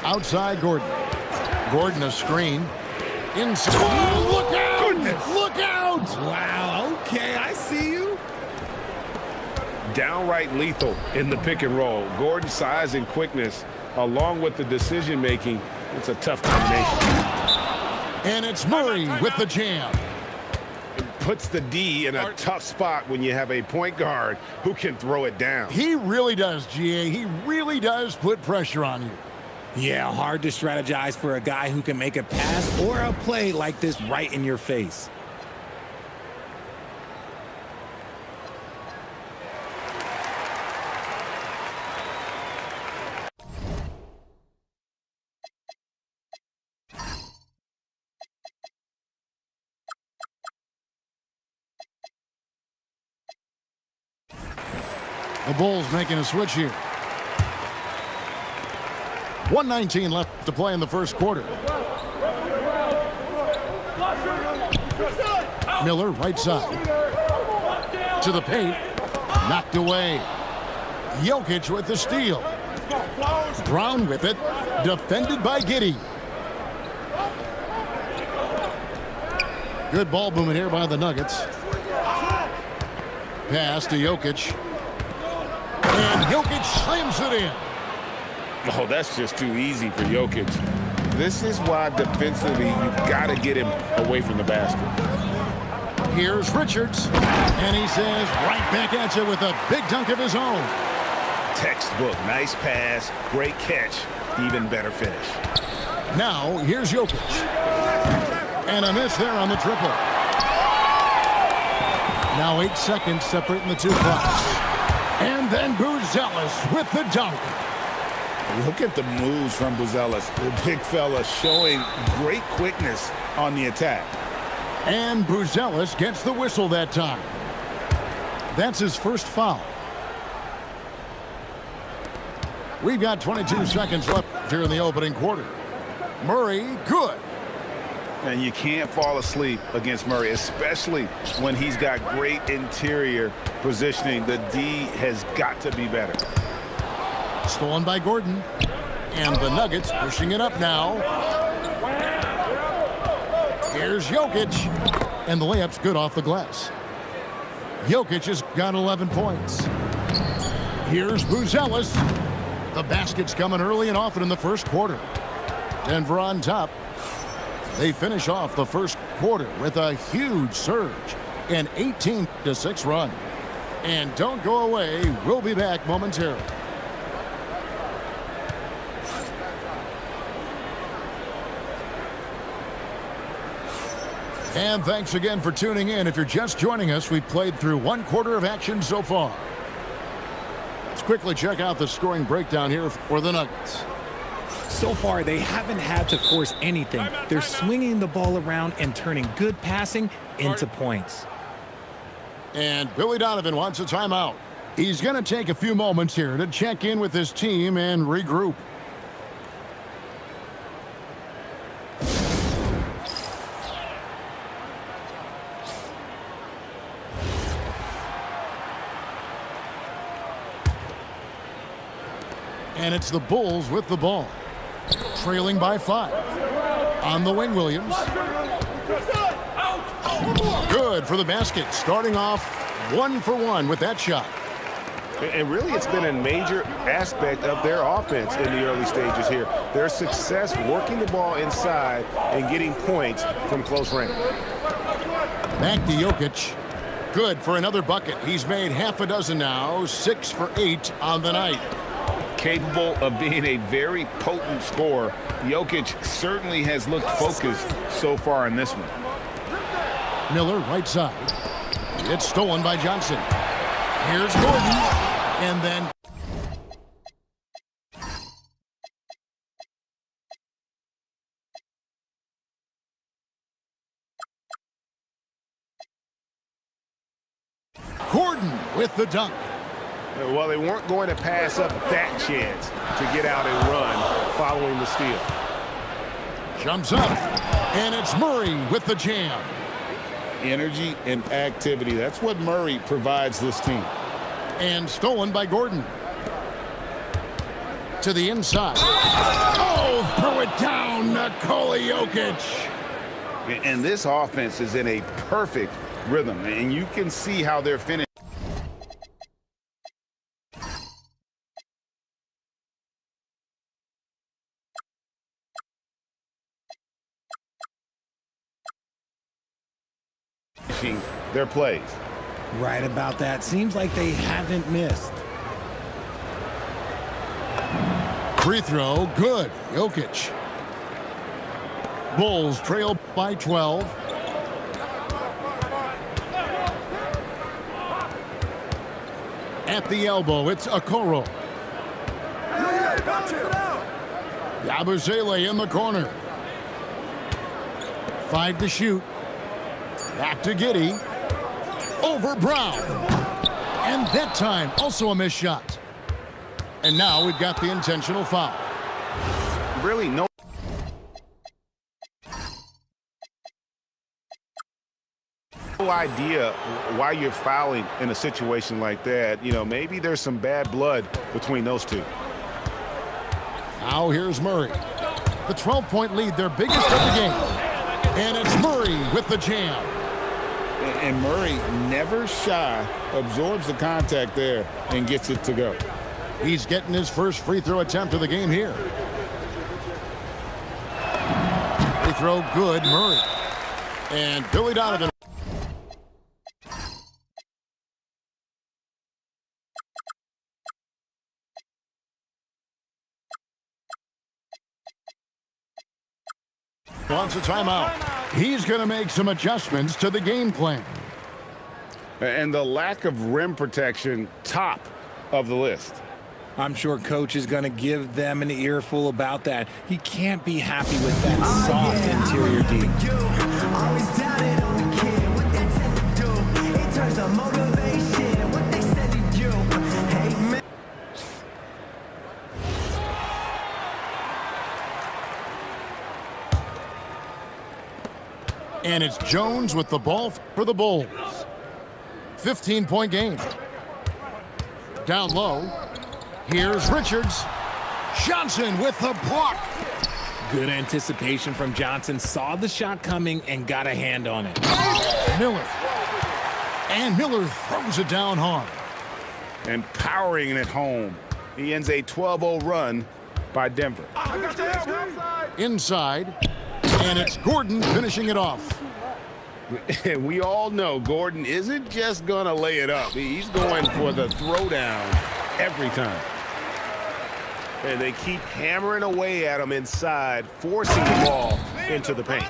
Outside Gordon. Gordon a screen. Inside. Oh, look out! Goodness. Look out! Wow, okay, I see you. Downright lethal in the pick and roll. Gordon's size and quickness, along with the decision making, it's a tough combination. And it's Murray with the jam. It puts the D in a tough spot when you have a point guard who can throw it down. He really does, GA. He really does put pressure on you. Yeah, hard to strategize for a guy who can make a pass or a play like this right in your face. The Bulls making a switch here. 1:19 left to play in the first quarter. Miller, right side. To the paint. Knocked away. Jokic with the steal. Brown with it. Defended by Giddey. Good ball movement here by the Nuggets. Pass to Jokic. And Jokic slams it in. Oh, that's just too easy for Jokic. This is why defensively you've got to get him away from the basket. Here's Richards. And he says right back at you with a big dunk of his own. Textbook. Nice pass. Great catch. Even better finish. Now, here's Jokic. And a miss there on the triple. Now 8 seconds separating the two clocks. And then Buzelis with the dunk. Look at the moves from Buzelis. The big fella showing great quickness on the attack. And Buzelis gets the whistle that time. That's his first foul. We've got 22 seconds left here in the opening quarter. Murray, good. And you can't fall asleep against Murray, especially when he's got great interior positioning. The D has got to be better. Stolen by Gordon. And the Nuggets pushing it up now. Here's Jokic. And the layup's good off the glass. Jokic has got 11 points. Here's Buzelis. The basket's coming early and often in the first quarter. Denver on top. They finish off the first quarter with a huge surge. An 18-6 run. And don't go away. We'll be back momentarily. And thanks again for tuning in. If you're just joining us, we've played through one quarter of action so far. Let's quickly check out the scoring breakdown here for the Nuggets. So far, they haven't had to force anything. They're swinging the ball around and turning good passing into points. And Billy Donovan wants a timeout. He's going to take a few moments here to check in with his team and regroup. And it's the Bulls with the ball. Trailing by 5. On the wing, Williams. Good for the basket. Starting off 1 for 1 with that shot. And really, it's been a major aspect of their offense in the early stages here. Their success working the ball inside and getting points from close range. Back to Jokic. Good for another bucket. He's made half a dozen now. 6 for 8 on the night. Capable of being a very potent scorer, Jokic certainly has looked focused so far in this one. Miller, right side. It's stolen by Johnson. Here's Gordon. And then Gordon with the dunk. Well, they weren't going to pass up that chance to get out and run following the steal. Jumps up, and it's Murray with the jam. Energy and activity, that's what Murray provides this team. And stolen by Gordon. To the inside. Oh, throw it down, Nikola Jokic. And this offense is in a perfect rhythm, and you can see how they're finishing. Their plays. Right about that. Seems like they haven't missed. Free throw, good. Jokic. Bulls trail by 12. At the elbow, it's Okoro. Yabusele in the corner. 5 to shoot. Back to Giddey. Over Brown. And that time, also a missed shot. And now we've got the intentional foul. Really no idea why you're fouling in a situation like that. You know, maybe there's some bad blood between those two. Now here's Murray. The 12-point lead, their biggest of the game. And it's Murray with the jam. And Murray, never shy, absorbs the contact there and gets it to go. He's getting his first free throw attempt of the game here. Free throw good, Murray. And Billy Donovan. Wants a timeout. He's going to make some adjustments to the game plan. And the lack of rim protection, top of the list. I'm sure coach is going to give them an earful about that. He can't be happy with that soft interior D. Always doubted on the kid, what they tend to do. It turns on motivation, what they said to you. Hey, man. And it's Jones with the ball for the Bulls. 15-point game. Down low. Here's Richards. Johnson with the block. Good anticipation from Johnson. Saw the shot coming and got a hand on it. Miller. And Miller throws it down hard. And powering it home. He ends a 12-0 run by Denver. Inside. And it's Gordon finishing it off. And we all know Gordon isn't just going to lay it up. He's going for the throwdown every time. And they keep hammering away at him inside, forcing the ball into the paint.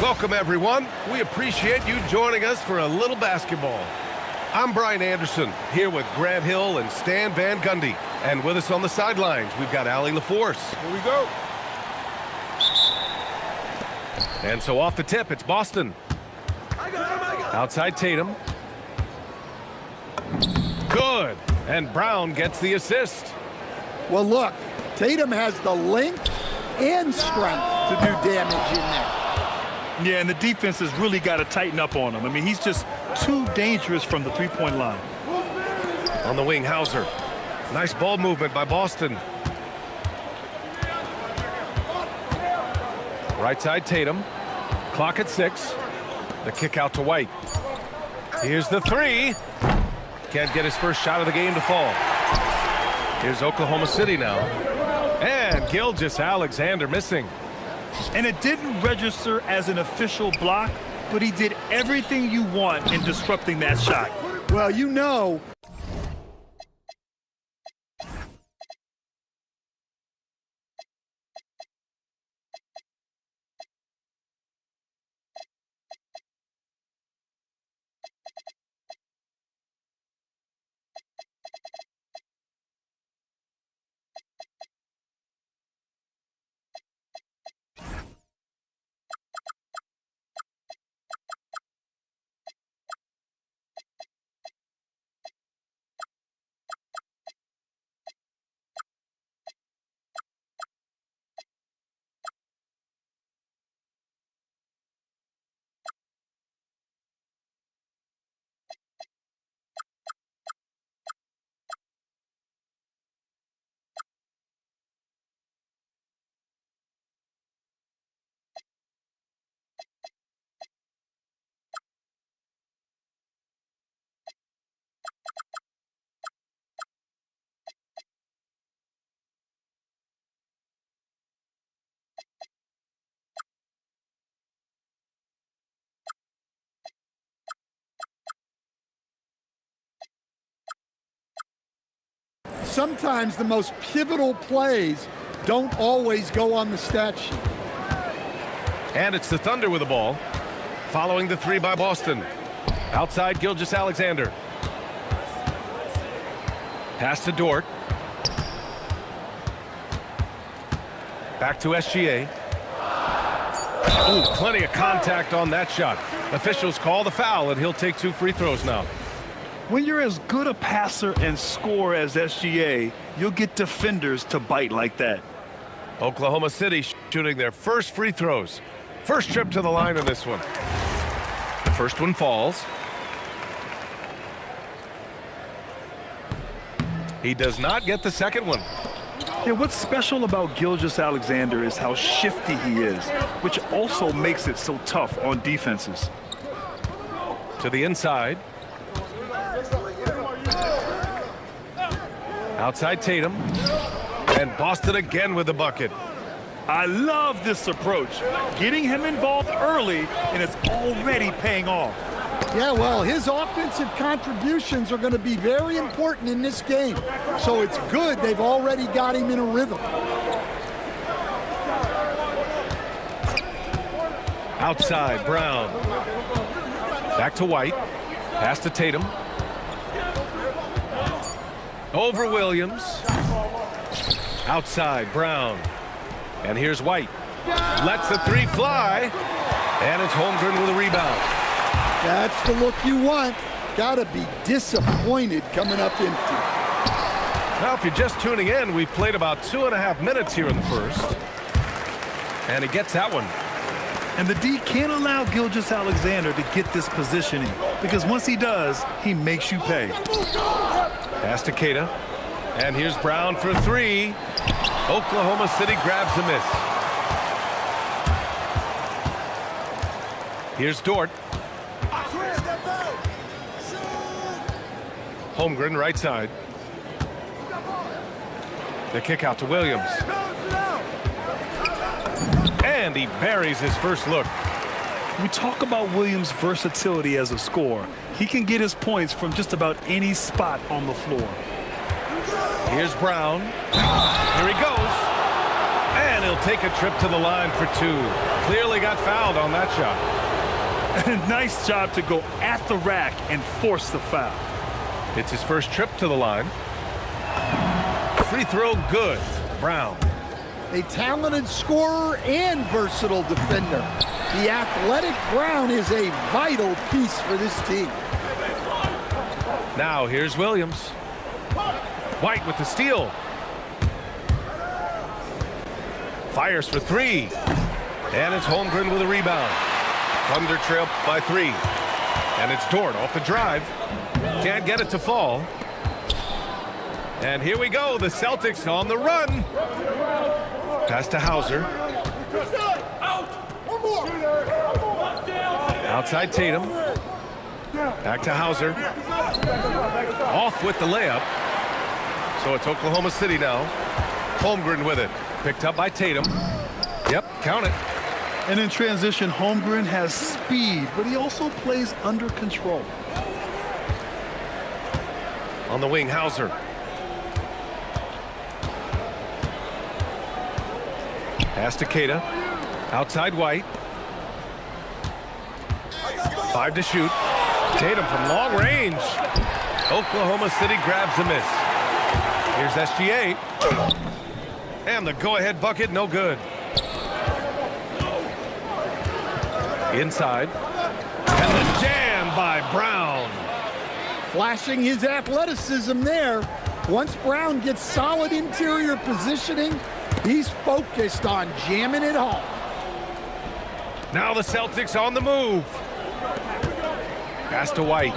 Welcome, everyone. We appreciate you joining us for a little basketball. I'm Brian Anderson, here with Grant Hill and Stan Van Gundy. And with us on the sidelines, we've got Allie LaForce. Here we go. And so off the tip, it's Boston. Outside Tatum. Good. And Brown gets the assist. Well, look, Tatum has the length and strength to do damage in there. Yeah, and the defense has really got to tighten up on him. I mean, he's just too dangerous from the three-point line. On the wing, Hauser. Nice ball movement by Boston. Right side Tatum. Clock at 6. The kick out to White. Here's the three. Can't get his first shot of the game to fall. Here's Oklahoma City now. And Gilgeous-Alexander missing. And it didn't register as an official block, but he did everything you want in disrupting that shot. Well, you know. Sometimes the most pivotal plays don't always go on the stat sheet. And it's the Thunder with the ball. Following the three by Boston. Outside Gilgeous-Alexander. Pass to Dort. Back to SGA. Ooh, plenty of contact on that shot. Officials call the foul, and he'll take 2 free throws now. When you're as good a passer and scorer as SGA, you'll get defenders to bite like that. Oklahoma City shooting their first free throws. First trip to the line in this one. The first one falls. He does not get the second one. Yeah, what's special about Gilgeous-Alexander is how shifty he is, which also makes it so tough on defenses. To the inside. Outside Tatum. And Boston again with the bucket. I love this approach. Getting him involved early, and it's already paying off. Yeah, well, his offensive contributions are going to be very important in this game. So it's good they've already got him in a rhythm. Outside, Brown. Back to White. Pass to Tatum. Over Williams. Outside, Brown. And here's White. Lets the three fly. And it's Holmgren with a rebound. That's the look you want. Gotta be disappointed coming up empty. Now, if you're just tuning in, we've played about 2.5 minutes here in the first. And he gets that one. And the D can't allow Gilgeous-Alexander to get this positioning, because once he does, he makes you pay. Pass to Keita. And here's Brown for three. Oklahoma City grabs the miss. Here's Dort. Holmgren right side. The kick out to Williams. And he buries his first look. We talk about Williams' versatility as a scorer. He can get his points from just about any spot on the floor. Here's Brown. Here he goes. And he'll take a trip to the line for two. Clearly got fouled on that shot. Nice job to go at the rack and force the foul. It's his first trip to the line. Free throw good. Brown. A talented scorer and versatile defender. The athletic Brown is a vital piece for this team. Now here's Williams. White with the steal. Fires for three. And it's Holmgren with a rebound. Thunder trail by 3. And it's Dort off the drive. Can't get it to fall. And here we go. The Celtics on the run. Pass to Hauser. Outside Tatum. Back to Hauser. Off with the layup. So it's Oklahoma City now. Holmgren with it. Picked up by Tatum. Yep, count it. And in transition, Holmgren has speed, but he also plays under control. On the wing, Hauser. Pass to Queta. Outside White. 5 to shoot. Tatum from long range. Oklahoma City grabs the miss. Here's SGA. And the go-ahead bucket, no good. Inside. And the jam by Brown. Flashing his athleticism there. Once Brown gets solid interior positioning, he's focused on jamming it home. Now the Celtics on the move. Pass to White.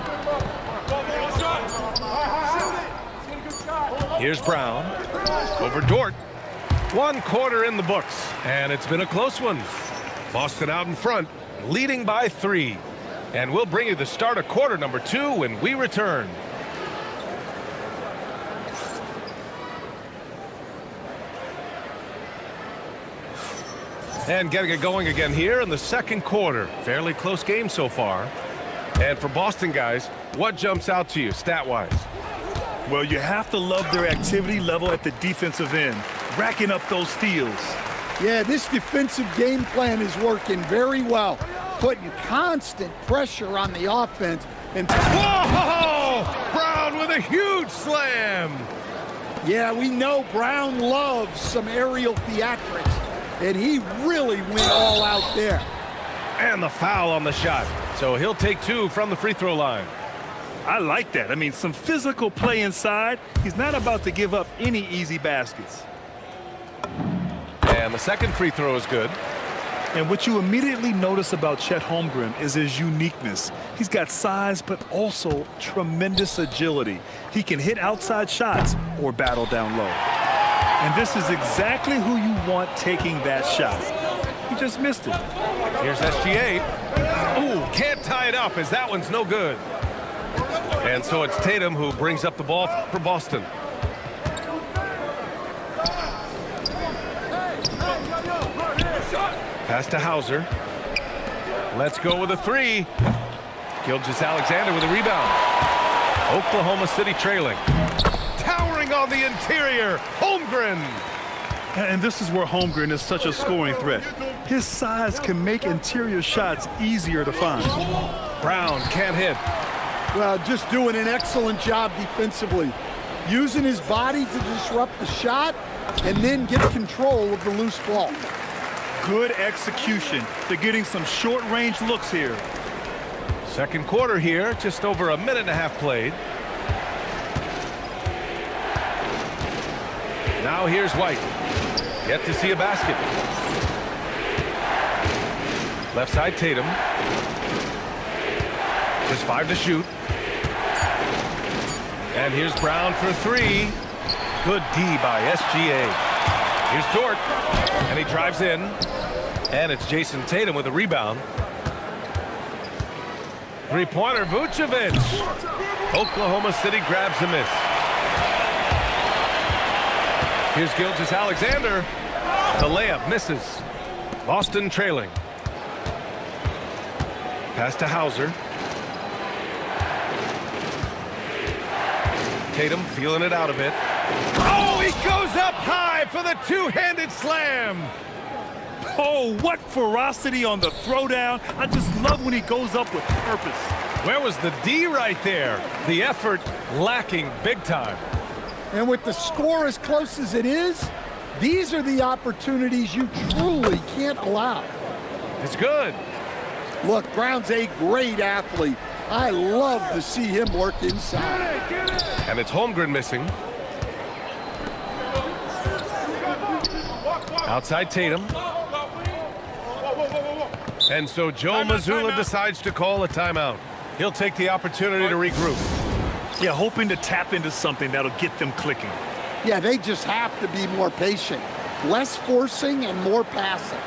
Here's Brown. Over Dort. 1 quarter in the books. And it's been a close one. Boston out in front, leading by 3. And we'll bring you the start of quarter number 2 when we return. And getting it going again here in the second quarter. Fairly close game so far. And for Boston guys, what jumps out to you stat-wise? Well, you have to love their activity level at the defensive end, racking up those steals. Yeah, this defensive game plan is working very well, putting constant pressure on the offense. And whoa! Brown with a huge slam. Yeah, we know Brown loves some aerial theatrics, and he really went all out there. And the foul on the shot. So he'll take 2 from the free throw line. I like that. I mean, some physical play inside. He's not about to give up any easy baskets. And the second free throw is good. And what you immediately notice about Chet Holmgren is his uniqueness. He's got size, but also tremendous agility. He can hit outside shots or battle down low. And this is exactly who you want taking that shot. He just missed it. Here's SGA. Ooh, can't tie it up as that one's no good. And so it's Tatum who brings up the ball for Boston. Pass to Hauser. Let's go with a 3. Gilgeous-Alexander with a rebound. Oklahoma City trailing. Towering on the interior, Holmgren. And this is where Holmgren is such a scoring threat. His size can make interior shots easier to find. Brown can't hit. Well, just doing an excellent job defensively. Using his body to disrupt the shot and then get control of the loose ball. Good execution. They're getting some short-range looks here. Second quarter here, just over a minute and a half played. Now here's White. Yet to see a basket. Left side Tatum. Just 5 to shoot. And here's Brown for 3. Good D by SGA. Here's Dort. And he drives in. And it's Jason Tatum with a rebound. Three-pointer Vucevic. Oklahoma City grabs the miss. Here's Gilgeous-Alexander. The layup misses. Boston trailing. Pass to Hauser. Tatum feeling it out a bit. Oh, he goes up high for the two-handed slam. Oh, what ferocity on the throwdown. I just love when he goes up with purpose. Where was the D right there? The effort lacking big time. And with the score as close as it is, these are the opportunities you truly can't allow. It's good. Look, Brown's a great athlete. I love to see him work inside. And it's Holmgren missing. Outside Tatum. And so Joe Mazzulla decides to call a timeout. He'll take the opportunity to regroup. Yeah, hoping to tap into something that'll get them clicking. Yeah, they just have to be more patient. Less forcing and more passing.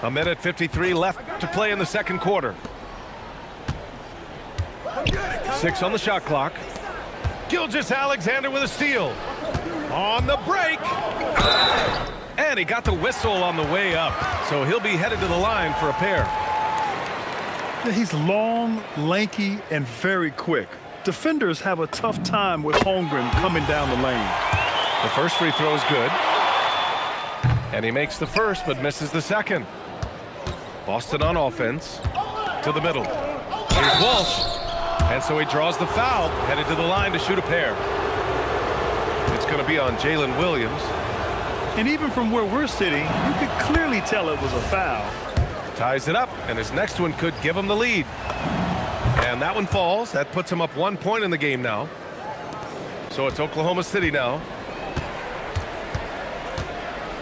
A minute 53 left to play in the second quarter. 6 on the shot clock. Gilgeous-Alexander with a steal. On the break. And he got the whistle on the way up. So he'll be headed to the line for a pair. He's long, lanky, and very quick. Defenders have a tough time with Holmgren coming down the lane. The first free throw is good. And he makes the first but misses the second. Boston on offense. To the middle. Here's Walsh. And so he draws the foul, headed to the line to shoot a pair. It's going to be on Jalen Williams. And even from where we're sitting, you could clearly tell it was a foul. Ties it up, and his next one could give him the lead. And that one falls. That puts him up 1 point in the game now. So it's Oklahoma City now.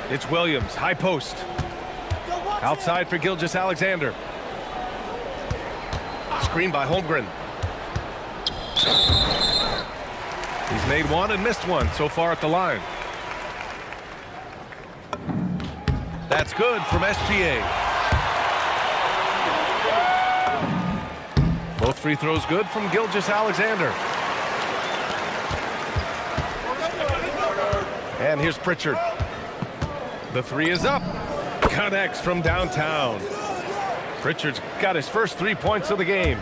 It's Williams, high post. Outside for Gilgeous-Alexander. Screen by Holmgren. He's made one and missed one so far at the line. That's good from SGA. Both free throws good from Gilgeous-Alexander. And here's Pritchard. The three is up. Connects from downtown. Pritchard's got his first 3 points of the game.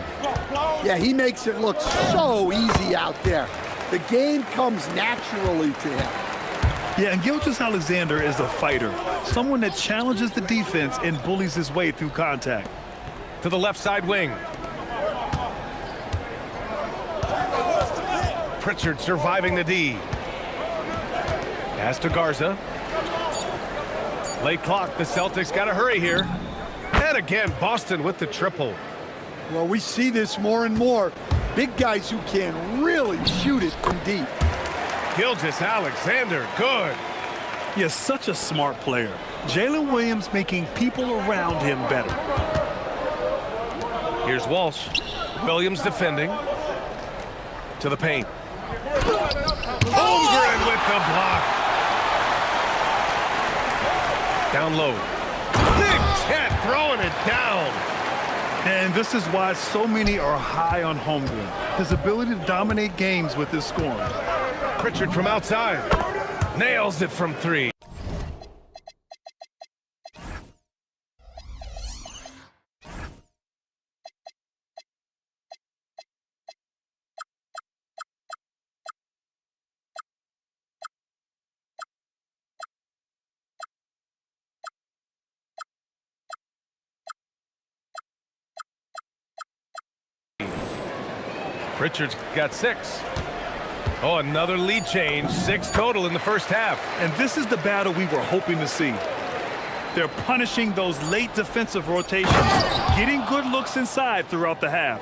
Yeah, he makes it look so easy out there. The game comes naturally to him. Yeah, and Gilgeous-Alexander is a fighter, someone that challenges the defense and bullies his way through contact. To the left side wing. Pritchard surviving the D. Pass to Garza. Late clock, the Celtics got to hurry here. And again, Boston with the triple. Well, we see this more and more. Big guys who can really shoot it from deep. Gilgeous-Alexander, good. He is such a smart player. Jalen Williams making people around him better. Here's Walsh. Williams defending. To the paint. Holmgren with the block. Down low. Big Cat throwing it down. And this is why so many are high on Holmgren. His ability to dominate games with his scoring. Pritchard from outside. Nails it from three. Pritchard's got 6. Oh, another lead change. 6 total in the first half. And this is the battle we were hoping to see. They're punishing those late defensive rotations, getting good looks inside throughout the half.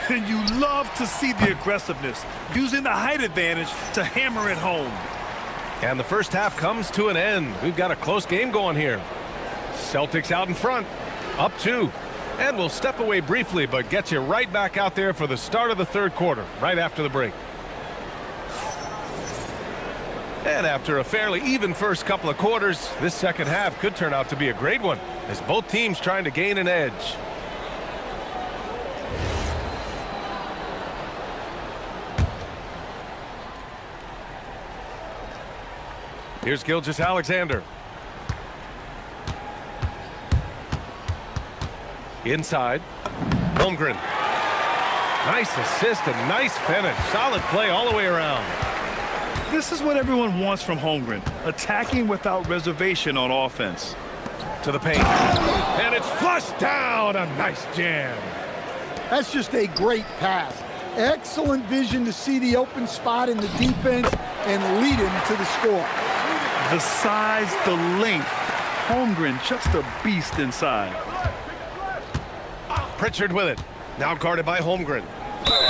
And you love to see the aggressiveness, using the height advantage to hammer it home. And the first half comes to an end. We've got a close game going here. Celtics out in front, up 2. And we'll step away briefly, but get you right back out there for the start of the third quarter, right after the break. And after a fairly even first couple of quarters, this second half could turn out to be a great one, as both teams trying to gain an edge. Here's Gilgeous-Alexander. Inside. Holmgren. Nice assist and nice finish. Solid play all the way around. This is what everyone wants from Holmgren, attacking without reservation on offense. To the paint. And it's flushed down. A nice jam. That's just a great pass. Excellent vision to see the open spot in the defense and lead him to the score. The size, the length. Holmgren just a beast inside. Pritchard with it. Now guarded by Holmgren.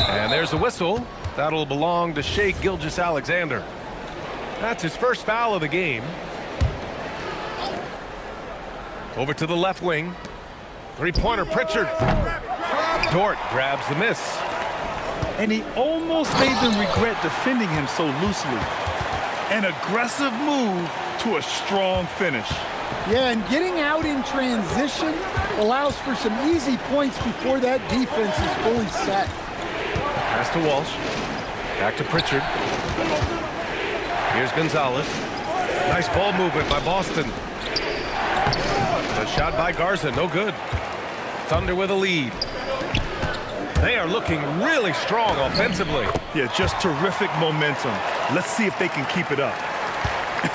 And there's a whistle. That'll belong to Shai Gilgeous-Alexander. That's his first foul of the game. Over to the left wing. Three-pointer Pritchard. Dort grabs the miss. And he almost made them regret defending him so loosely. An aggressive move to a strong finish. Yeah, and getting out in transition allows for some easy points before that defense is fully set. Pass to Walsh. Back to Pritchard. Here's Gonzalez. Nice ball movement by Boston. A shot by Garza, no good. Thunder with a lead. They are looking really strong offensively. Yeah, just terrific momentum. Let's see if they can keep it up.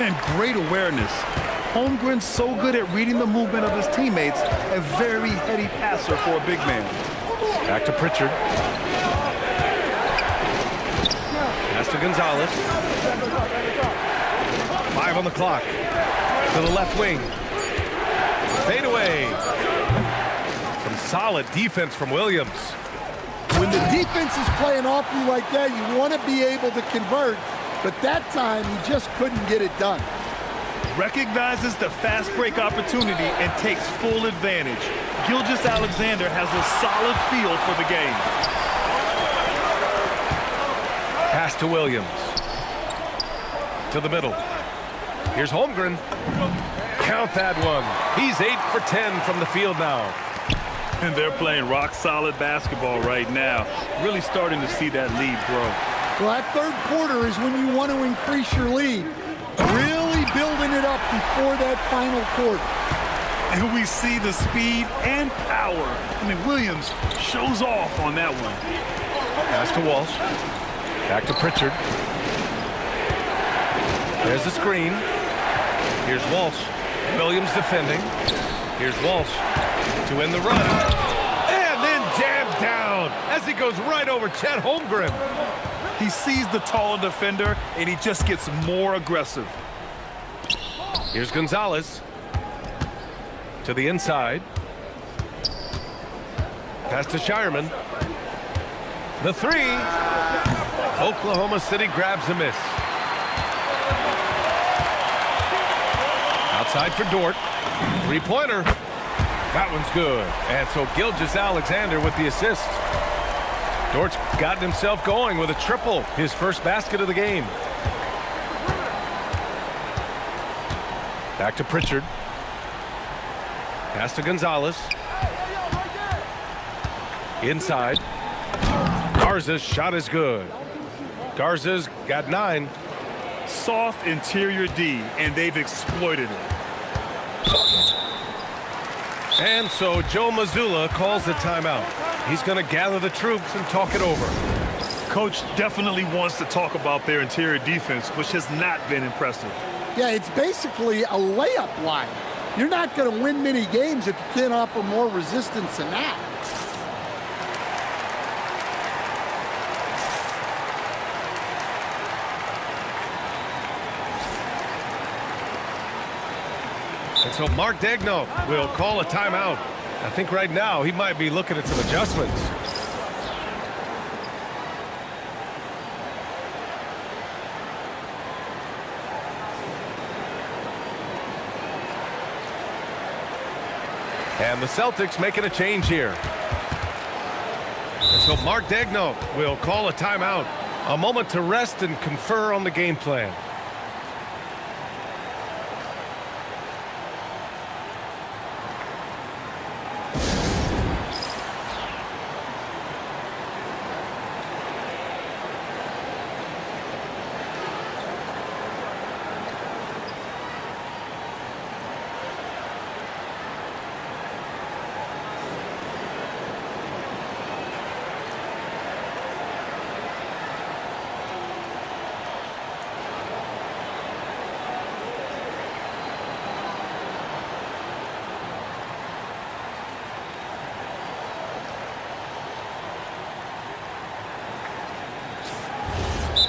And great awareness. Holmgren's so good at reading the movement of his teammates, a very heady passer for a big man. Back to Pritchard. Pass to Gonzalez. 5 on the clock. To the left wing. Fade away. Some solid defense from Williams. When the defense is playing off you like that, you want to be able to convert, but that time he just couldn't get it done. Recognizes the fast break opportunity and takes full advantage. Gilgeous-Alexander has a solid feel for the game. Pass to Williams. To the middle. Here's Holmgren. Count that one. He's 8 for 10 from the field now. And they're playing rock-solid basketball right now. Really starting to see that lead grow. Well, that third quarter is when you want to increase your lead. Really building it up before that final quarter. And we see the speed and power. I mean, Williams shows off on that one. Pass to Walsh. Back to Pritchard. There's the screen. Here's Walsh. Williams defending. Here's Walsh to end the run. And then jammed down as he goes right over Chet Holmgren. He sees the taller defender, and he just gets more aggressive. Here's Gonzalez. To the inside. Pass to Shireman. The three. Oklahoma City grabs a miss. Outside for Dort. Three-pointer. That one's good. And so Gilgeous-Alexander with the assist. Dort's gotten himself going with a triple, his first basket of the game. Back to Pritchard. Pass to Gonzalez. Inside. Garza's shot is good. Garza's got 9. Soft interior D, and they've exploited it. And so Joe Mazzulla calls the timeout. He's going to gather the troops and talk it over. Coach definitely wants to talk about their interior defense, which has not been impressive. Yeah, it's basically a layup line. You're not going to win many games if you can't offer more resistance than that. And so Mark Daigneault will call a timeout. I think right now he might be looking at some adjustments. And the Celtics making a change here. And so Mark Daigneault will call a timeout. A moment to rest and confer on the game plan.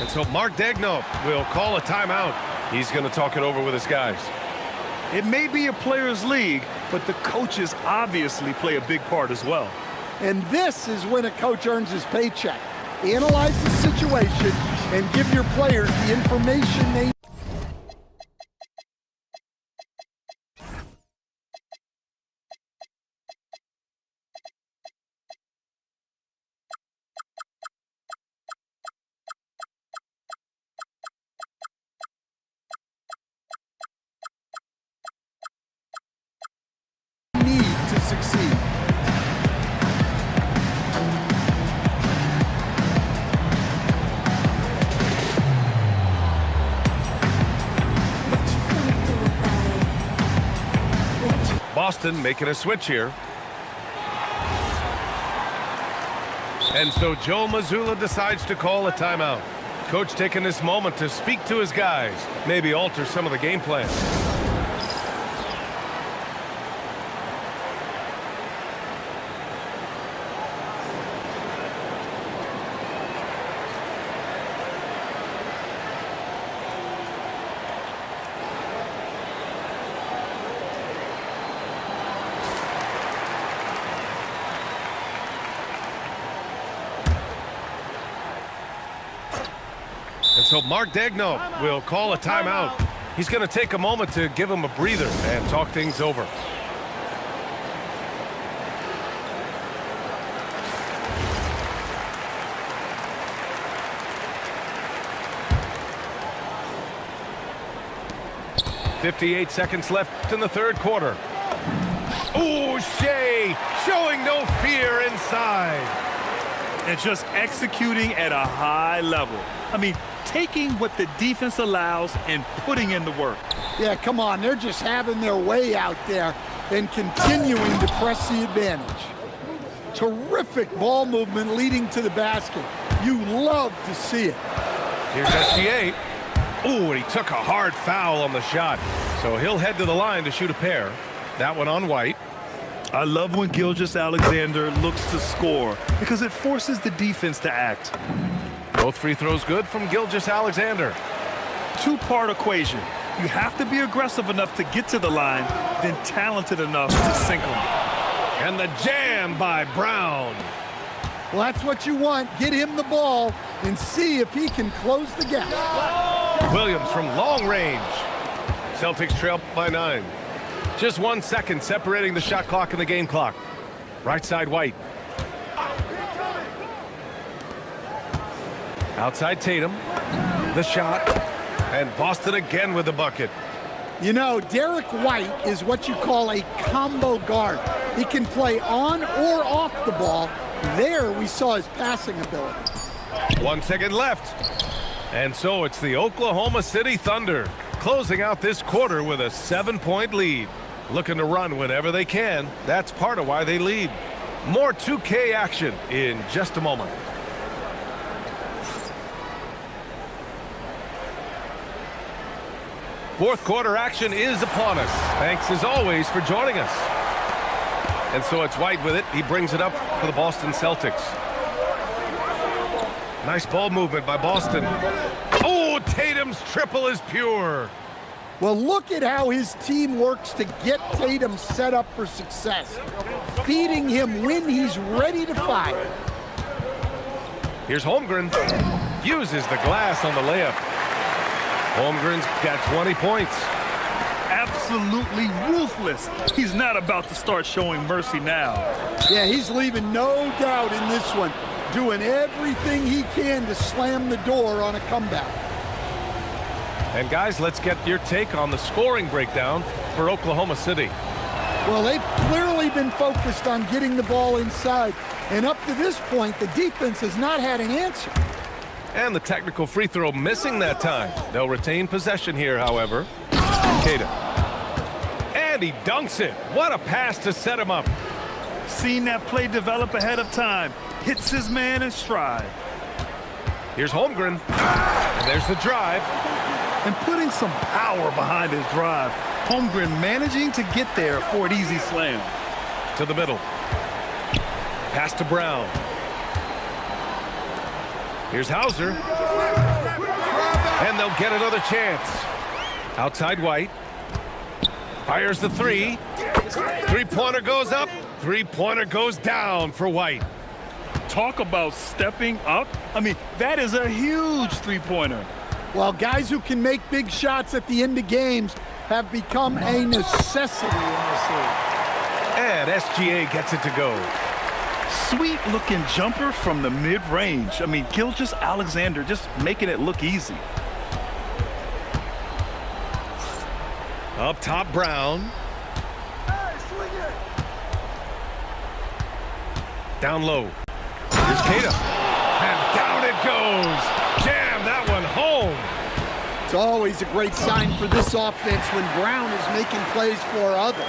And so Mark Daigneault will call a timeout. He's going to talk it over with his guys. It may be a players' league, but the coaches obviously play a big part as well. And this is when a coach earns his paycheck. Analyze the situation and give your players the information they Boston making a switch here. And so Joe Mazzulla decides to call a timeout. Coach taking this moment to speak to his guys, maybe alter some of the game plan. And so Mark Degno will call a timeout. He's going to take a moment to give him a breather and talk things over. .58 seconds left in the third quarter. Ooh, Shea showing no fear inside. And just executing at a high level. I mean, taking what the defense allows and putting in the work. Yeah, come on. They're just having their way out there and continuing to press the advantage. Terrific ball movement leading to the basket. You love to see it. Here's SGA. Ooh, and he took a hard foul on the shot. So he'll head to the line to shoot a pair. That one on White. I love when Gilgeous-Alexander looks to score because it forces the defense to act. Both free throws good from Gilgeous-Alexander. Two-part equation. You have to be aggressive enough to get to the line, then talented enough to sink them. And the jam by Brown. Well, that's what you want. Get him the ball and see if he can close the gap. Williams from long range. Celtics trail by 9. Just 1 second separating the shot clock and the game clock. Right side White. Outside Tatum. The shot. And Boston again with the bucket. You know, Derek White is what you call a combo guard. He can play on or off the ball. There we saw his passing ability. 1 second left. And so it's the Oklahoma City Thunder closing out this quarter with a 7-point lead. Looking to run whenever they can. That's part of why they lead. More 2K action in just a moment. Fourth quarter action is upon us. Thanks as always for joining us. And so it's White with it. He brings it up for the Boston Celtics. Nice ball movement by Boston. Oh, Tatum's triple is pure. Well, look at how his team works to get Tatum set up for success. Feeding him when he's ready to fire. Here's Holmgren. Uses the glass on the layup. Holmgren's got 20 points. Absolutely ruthless. He's not about to start showing mercy now. Yeah, he's leaving no doubt in this one. Doing everything he can to slam the door on a comeback. And guys, let's get your take on the scoring breakdown for Oklahoma City. Well, they've clearly been focused on getting the ball inside. And up to this point, the defense has not had an answer. And the technical free throw missing that time. They'll retain possession here, however. Cada. And he dunks it. What a pass to set him up. Seen that play develop ahead of time. Hits his man in stride. Here's Holmgren. And there's the drive. And putting some power behind his drive. Holmgren managing to get there for an easy slam. To the middle. Pass to Brown. Here's Hauser. And they'll get another chance. Outside White. Fires the three. Three-pointer goes up. Three-pointer goes down for White. Talk about stepping up. I mean, that is a huge three-pointer. Well, guys who can make big shots at the end of games have become a necessity in this league. And SGA gets it to go. Sweet-looking jumper from the mid-range. I mean, Gilgeous-Alexander just making it look easy. Up top, Brown. Down low. Here's Cada. And down it goes. Jam that one home. It's always a great sign for this offense when Brown is making plays for others.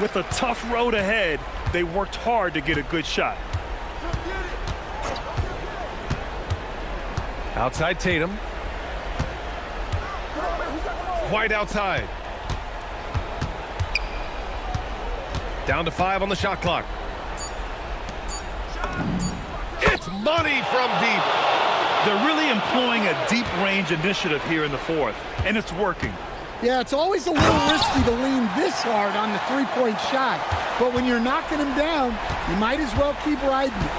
With a tough road ahead, they worked hard to get a good shot. Outside Tatum. White outside. Down to 5 on the shot clock. It's money from deep. They're really employing a deep range initiative here in the fourth, and it's working. Yeah, it's always a little risky to lean this hard on the three-point shot. But when you're knocking him down, you might as well keep riding it.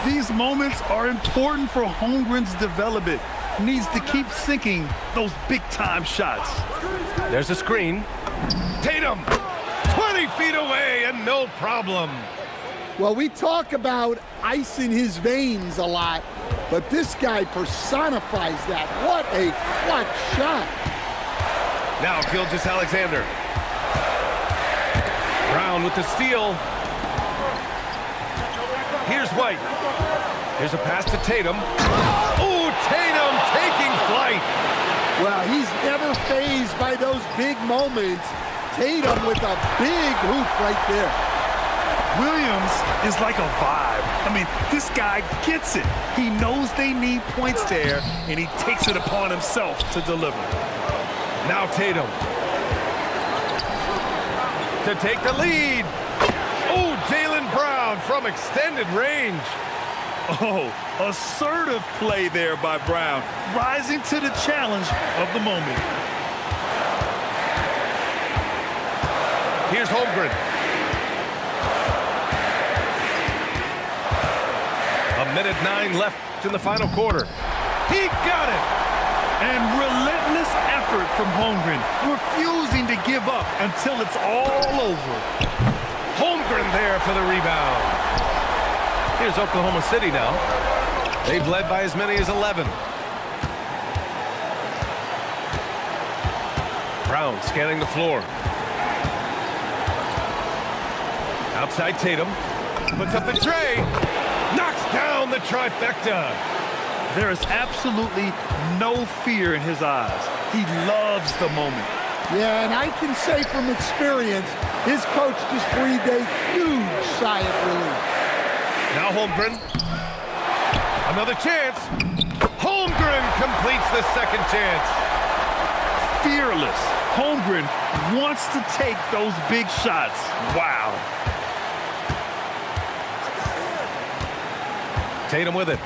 These moments are important for Holmgren's development. Needs to keep sinking those big-time shots. There's a screen. Tatum, 20 feet away and no problem. Well, we talk about ice in his veins a lot, but this guy personifies that. What a clutch shot. Now Gilgeous-Alexander. Brown with the steal. Here's White. Here's a pass to Tatum. Ooh, Tatum taking flight. Well, he's never fazed by those big moments. Tatum with a big hoop right there. Williams is like a vibe. I mean, this guy gets it. He knows they need points there, and he takes it upon himself to deliver. Now Tatum. To take the lead. Oh, Jaylen Brown from extended range. Oh, assertive play there by Brown, rising to the challenge of the moment. Here's Holmgren. A minute 9 left in the final quarter. He got it! And relentless effort from Holmgren, refusing to give up until it's all over. Holmgren there for the rebound. Here's Oklahoma City now. They've led by as many as 11. Brown scanning the floor. Outside Tatum. Puts up the tray. Knocks down the trifecta. There is absolutely no fear in his eyes. He loves the moment. Yeah, and I can say from experience, his coach just breathed a huge sigh of relief. Now Holmgren. Another chance. Holmgren completes the second chance. Fearless. Holmgren wants to take those big shots. Wow. Tatum with it.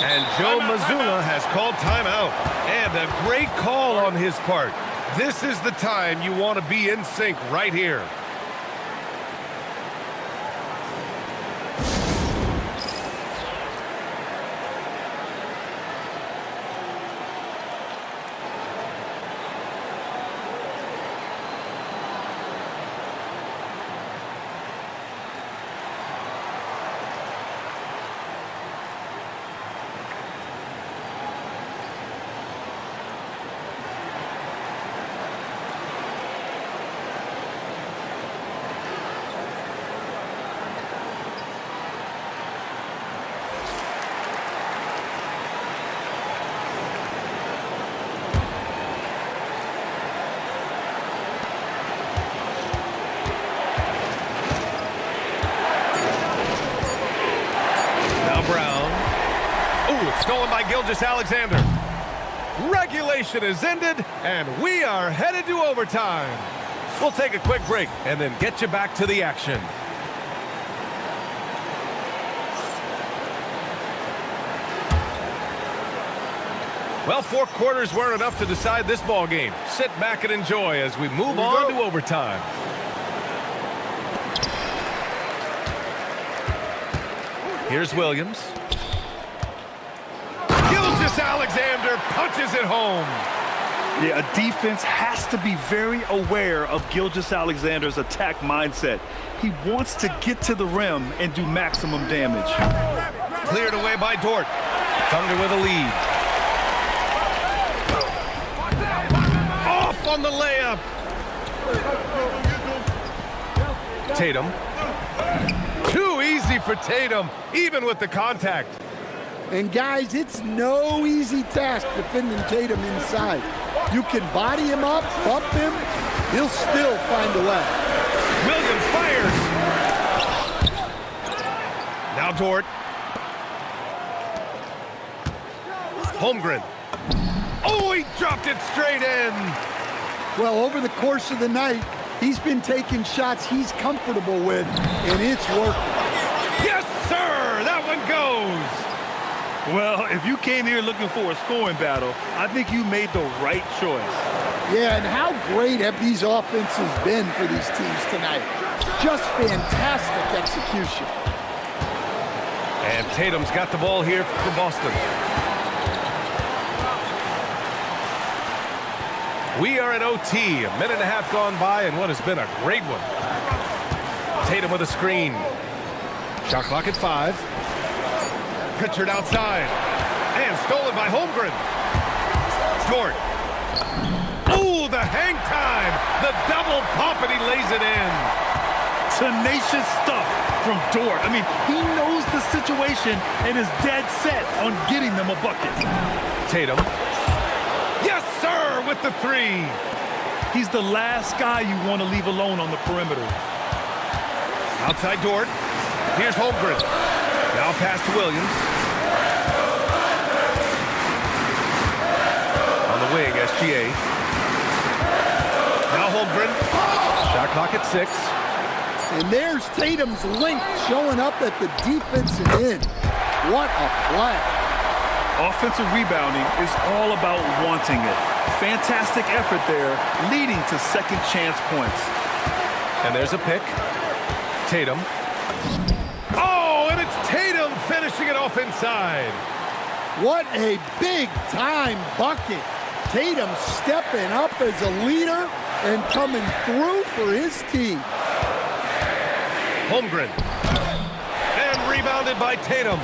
And Joe Mazzulla has called timeout. And a great call on his part. This is the time you want to be in sync right here. Stolen by Gilgeous-Alexander. Regulation is ended, and we are headed to overtime. We'll take a quick break and then get you back to the action. Well, 4 quarters weren't enough to decide this ball game. Sit back and enjoy as we move on to overtime. Here's Williams. Gilgeous-Alexander punches it home. Yeah, a defense has to be very aware of Gilgeous-Alexander's attack mindset. He wants to get to the rim and do maximum damage. Cleared away by Dort. Thunder with a lead. Off on the layup. Tatum. Too easy for Tatum, even with the contact. And guys, it's no easy task defending Tatum inside. You can body him up, bump him, he'll still find a way. Williams fires. Now Dort. Holmgren. Oh, he dropped it straight in. Well, over the course of the night, he's been taking shots he's comfortable with, and it's working. Yes, sir! That one goes. Well, if you came here looking for a scoring battle, I think you made the right choice. Yeah, and how great have these offenses been for these teams tonight? Just fantastic execution. And Tatum's got the ball here for Boston. We are in OT, a minute and a half gone by, and what has been a great one. Tatum with a screen. Shot clock at 5. Pritchard outside. And stolen by Holmgren. Dort. Oh, the hang time. The double pop, and he lays it in. Tenacious stuff from Dort. I mean, he knows the situation and is dead set on getting them a bucket. Tatum. Yes, sir, with the 3. He's the last guy you want to leave alone on the perimeter. Outside Dort. Here's Holmgren. Now pass to Williams. On the wing, SGA. Now Holmgren. Shot clock at 6. And there's Tatum's length showing up at the defensive end. What a play. Offensive rebounding is all about wanting it. Fantastic effort there, leading to second chance points. And there's a pick. Tatum. Oh, and it's Tatum finishing it off inside. What a big-time bucket. Tatum stepping up as a leader and coming through for his team. Holmgren. And rebounded by Tatum.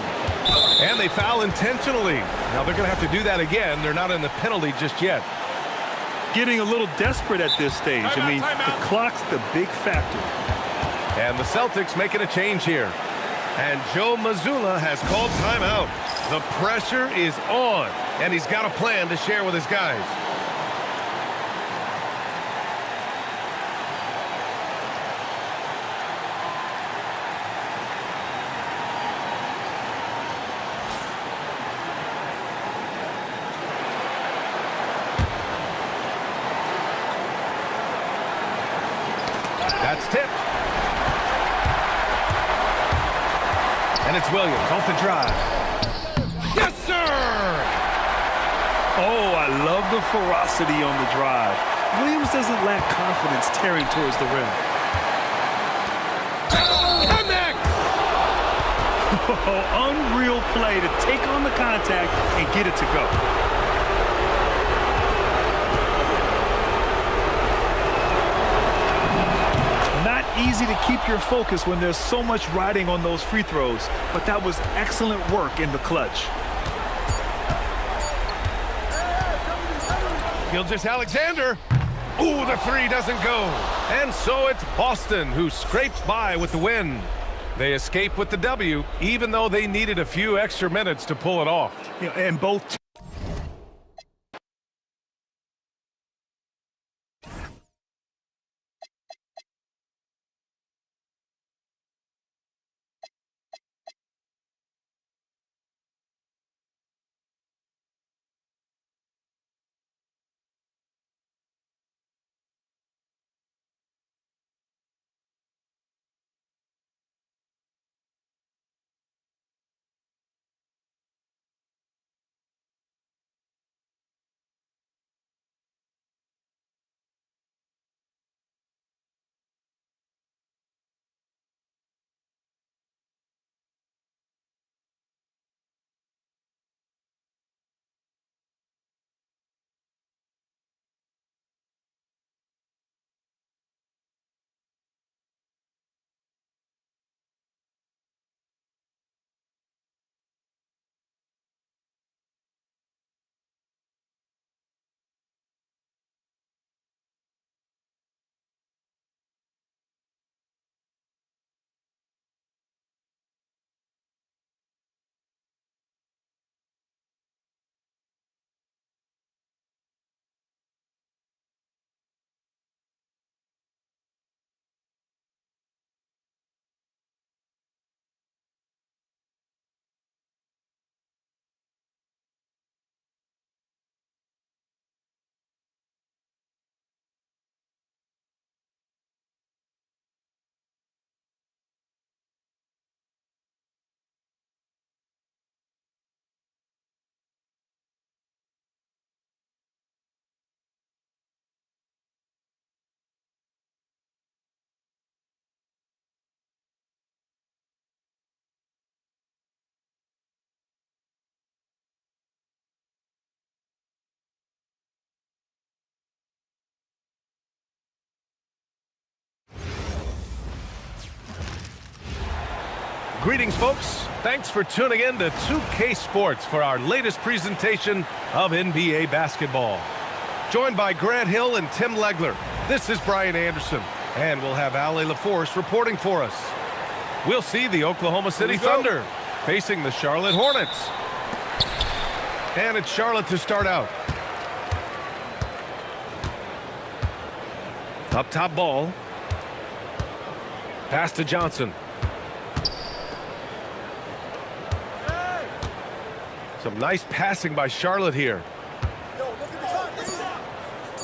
And they foul intentionally. Now they're going to have to do that again. They're not in the penalty just yet. Getting a little desperate at this stage. I mean, the clock's the big factor. And the Celtics making a change here. And Joe Mazzulla has called timeout. The pressure is on, and he's got a plan to share with his guys. That's tipped. And it's Williams off the drive. Yes, sir! Oh, I love the ferocity on the drive. Williams doesn't lack confidence tearing towards the rim. Connect! Oh, unreal play to take on the contact and get it to go. Not easy to keep your focus when there's so much riding on those free throws, but that was excellent work in the clutch. Gilgeous-Alexander. Ooh, the 3 doesn't go. And so it's Boston who scrapes by with the win. They escape with the W, even though they needed a few extra minutes to pull it off. And both Greetings, folks. Thanks for tuning in to 2K Sports for our latest presentation of NBA basketball. Joined by Grant Hill and Tim Legler, this is Brian Anderson, and we'll have Ali LaForce reporting for us. We'll see the Oklahoma City Thunder facing the Charlotte Hornets. And it's Charlotte to start out. Up top ball. Pass to Johnson. Some nice passing by Charlotte here.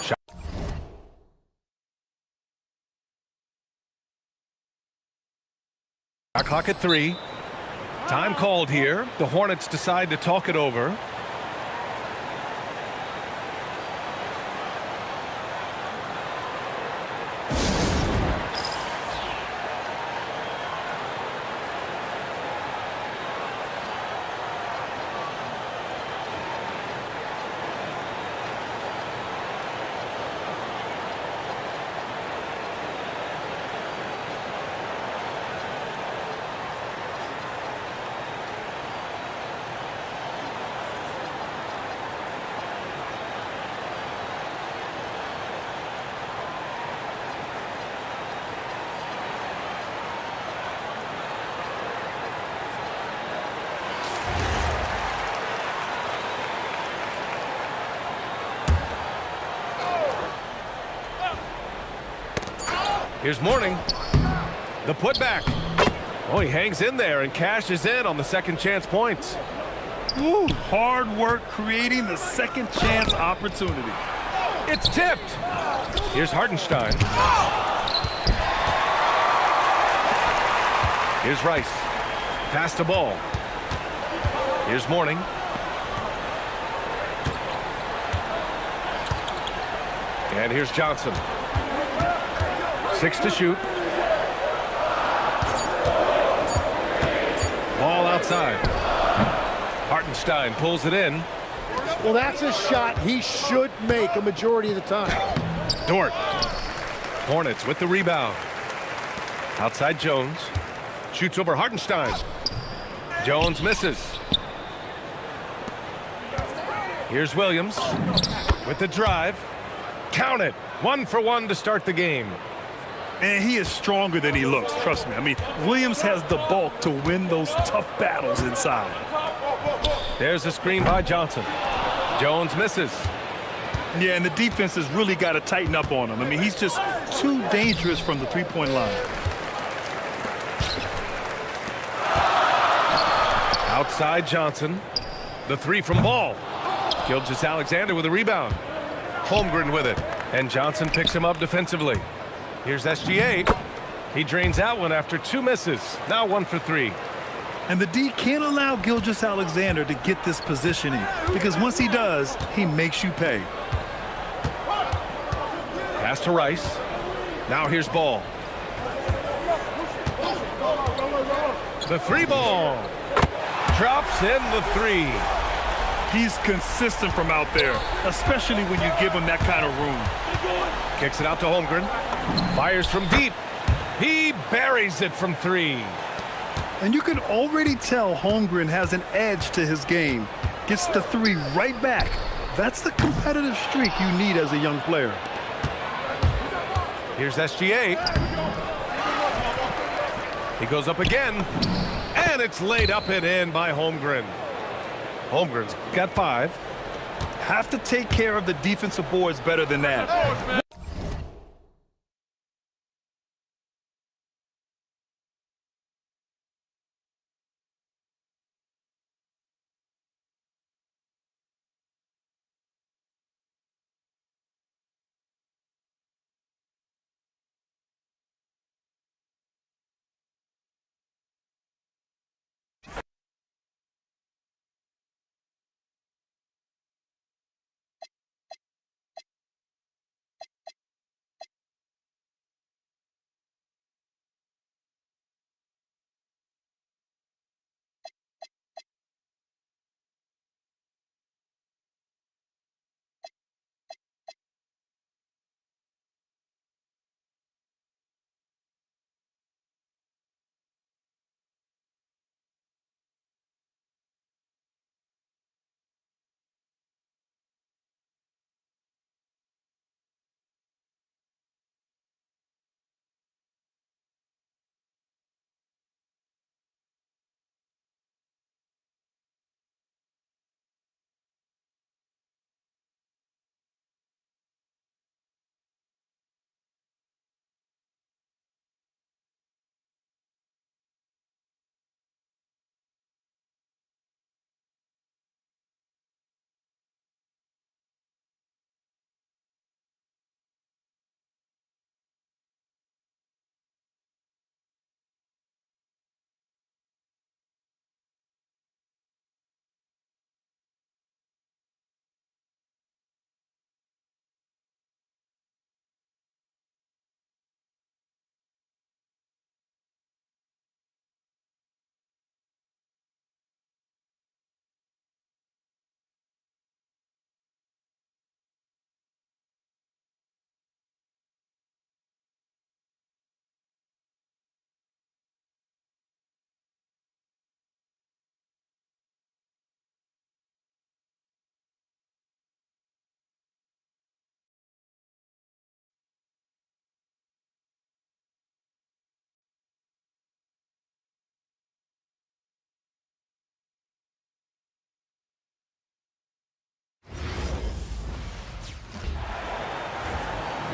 Shot clock at 3. Time called here. The Hornets decide to talk it over. Here's Mourning. The putback. Oh, he hangs in there and cashes in on the second chance points. Ooh, hard work creating the second chance opportunity. It's tipped. Here's Hartenstein. Here's Rice. Pass the ball. Here's Mourning. And here's Johnson. 6 to shoot. Ball outside. Hartenstein pulls it in. Well, that's a shot he should make a majority of the time. Dort. Hornets with the rebound. Outside Jones. Shoots over Hartenstein. Jones misses. Here's Williams with the drive. Count it. 1 for 1 to start the game. And he is stronger than he looks, trust me. I mean, Williams has the bulk to win those tough battles inside. There's a screen by Johnson. Jones misses. Yeah, and the defense has really got to tighten up on him. I mean, he's just too dangerous from the three-point line. Outside Johnson. The 3 from Ball. Gilgeous-Alexander with a rebound. Holmgren with it. And Johnson picks him up defensively. Here's SGA. He drains that one after 2 misses. Now 1 for 3. And the D can't allow Gilgeous-Alexander to get this positioning because once he does, he makes you pay. Pass to Rice. Now here's Ball. The 3 ball. Drops in the 3. He's consistent from out there, especially when you give him that kind of room. Kicks it out to Holmgren. Fires from deep. He buries it from 3. And you can already tell Holmgren has an edge to his game. Gets the 3 right back. That's the competitive streak you need as a young player. Here's SGA. He goes up again. And it's laid up and in by Holmgren. Holmgren's got 5. Have to take care of the defensive boards better than that.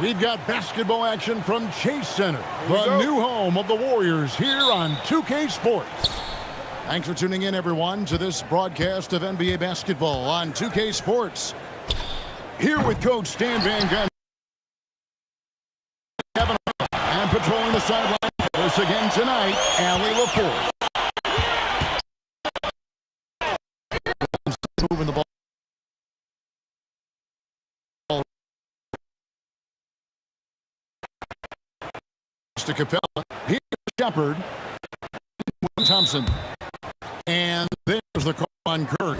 We've got basketball action from Chase Center, the new home of the Warriors here on 2K Sports. Thanks for tuning in, everyone, to this broadcast of NBA basketball on 2K Sports. Here with Coach Stan Van Gundy. And patrolling the sideline for us again tonight, Allie LaForce. Moving the ball. To Capella. Here's Shepard. Thompson. And there's the call on Curry.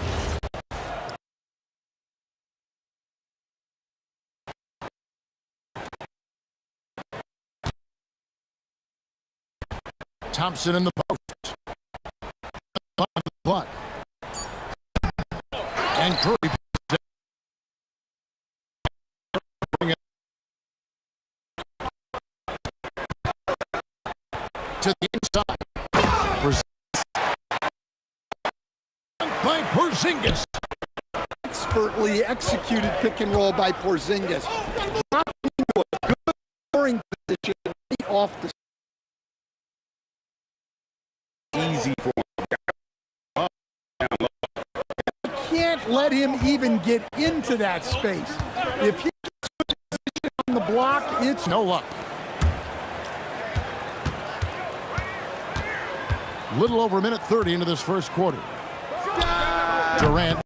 Thompson in the post. Clock. And Curry. To the inside. By Porzingis. Expertly executed pick and roll by Porzingis. Dropping into a good scoring position right off the Easy for him. Can't let him even get into that space. If he gets good position on the block, it's no luck. Little over a minute 30 into this first quarter. Durant.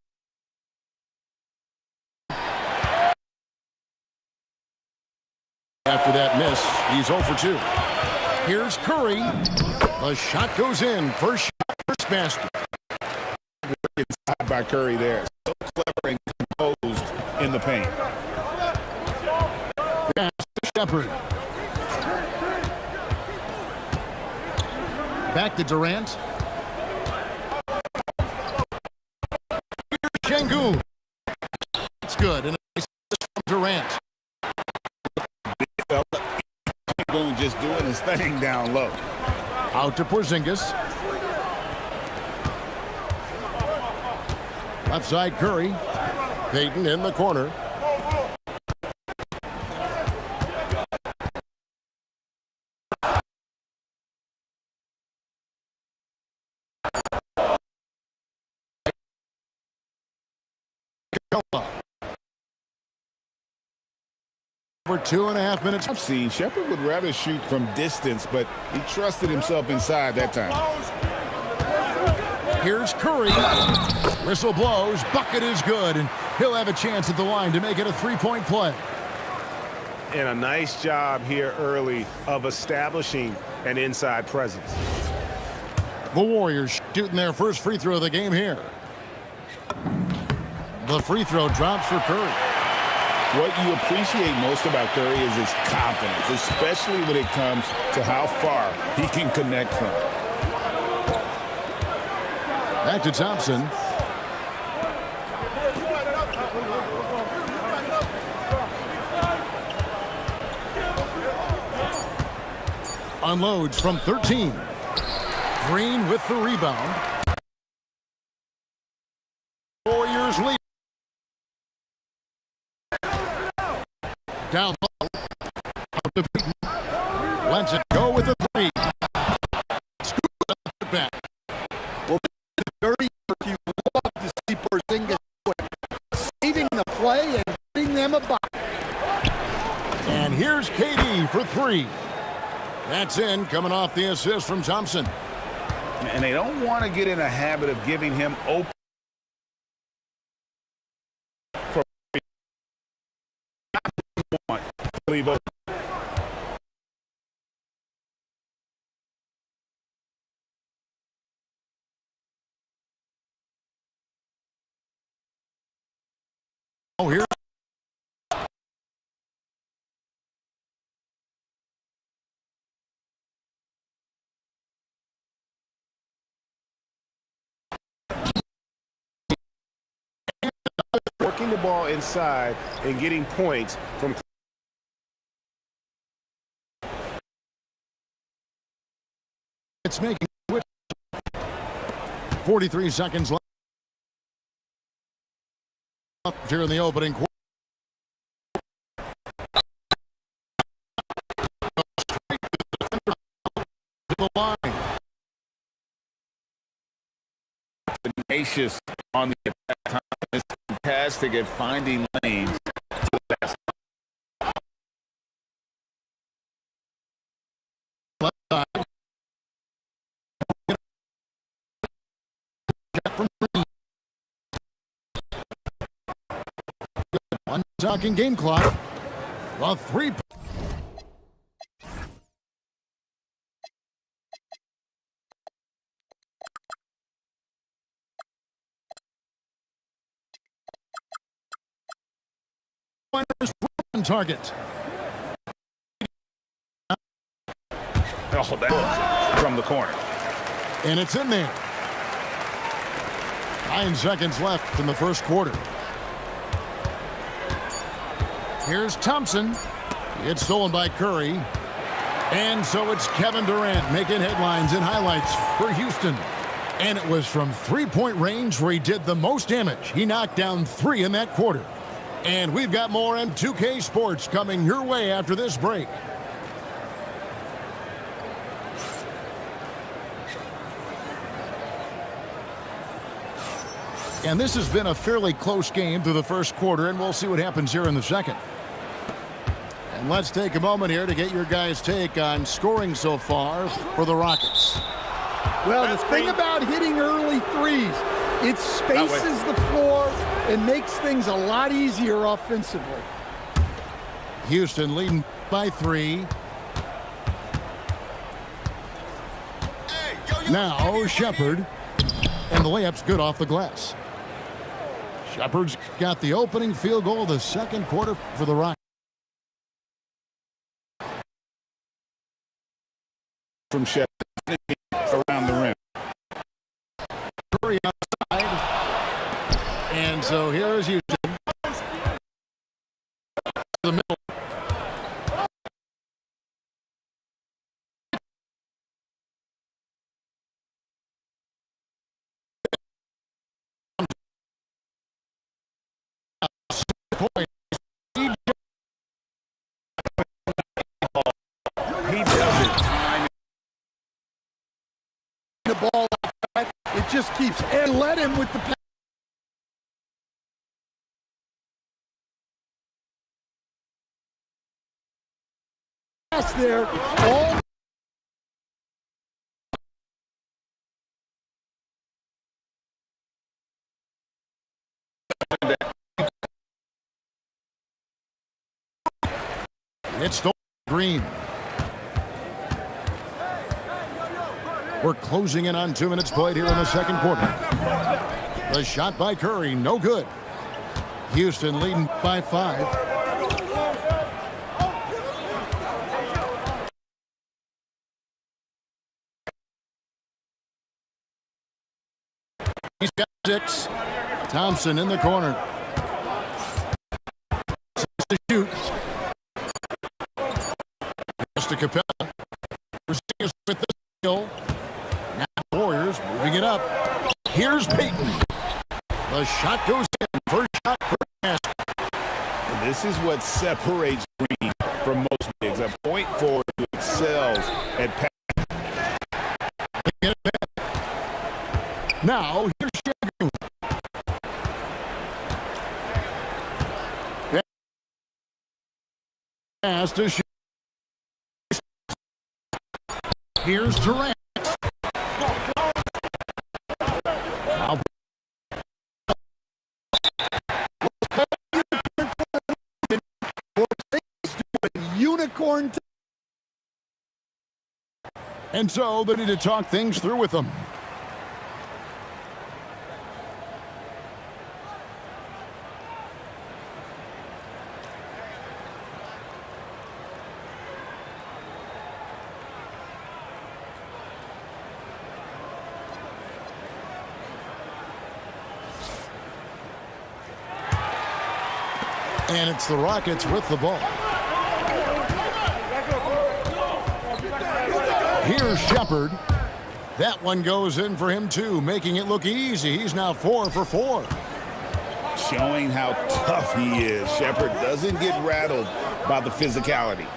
After that miss, he's 0 for 2. Here's Curry. The shot goes in. First shot, first basket. Inside by Curry there. So clever and composed in the paint. Pass to Shepard. Back to Durant. Here's Şengün. It's good. And a nice assist from Durant. Şengün just doing his thing down low. Out to Porzingis. Left side Curry. Payton in the corner. For 2.5 minutes. I've seen Shepard would rather shoot from distance, but he trusted himself inside that time. Here's Curry. Whistle blows. Bucket is good, and he'll have a chance at the line to make it a three-point play. And a nice job here early of establishing an inside presence. The Warriors shooting their first free throw of the game here. The free throw drops for Curry. What you appreciate most about Curry is his confidence, especially when it comes to how far he can connect from. Back to Thompson. Unloads from 13. Green with the rebound. Warriors lead. Down low. Out to Payton. Lets it go with a three. Scoop it up back. well, dirty work you love to see Porzingis doing. Saving the play and getting them a bucket. And here's KD for three. That's in, coming off the assist from Thompson. And they don't want to get in a habit of giving him open. Leave open. Oh, here. Working the ball inside and getting points from. It's making 43 seconds left here in the opening quarter. tenacious on the attack time. Is fantastic at finding lanes to the basket. Left side. From three. One talking game clock. The 3. Target. Oh, that from the corner. And it's in there. 9 seconds left in the first quarter. Here's Thompson. It's stolen by Curry. And so it's Kevin Durant making headlines and highlights for Houston. And it was from three-point range where he did the most damage. He knocked down 3 in that quarter. And we've got more M2K Sports coming your way after this break. And this has been a fairly close game through the first quarter, and we'll see what happens here in the second. And let's take a moment here to get your guys' take on scoring so far for the Rockets. Well, the thing about hitting early threes, it spaces the floor and makes things a lot easier offensively. Houston leading by 3. Now Shepard, and the layup's good off the glass. Shepard's got the opening field goal of the second quarter for the Rockets. From Shepard around the rim. Curry outside. And so here's Houston. The middle. He does it time. The ball, it just keeps, and let him with the pass there. All It's stolen. Green. We're closing in on 2 minutes played here in the second quarter. The shot by Curry, no good. Houston leading by 5. He's got 6. Thompson in the corner. To shoot. Pass to Capella. With the steal. Now Warriors moving it up. Here's Payton. The shot goes in. First shot for basket. And this is what separates Green from most bigs. A point forward who excels at passing. Now here's Shagun. Pass to shoot. Here's Durant. Now unicorn. And so they need to talk things through with them. And it's the Rockets with the ball. Here's Shepard. That one goes in for him too, making it look easy. He's now 4 for 4. Showing how tough he is. Shepard doesn't get rattled by the physicality.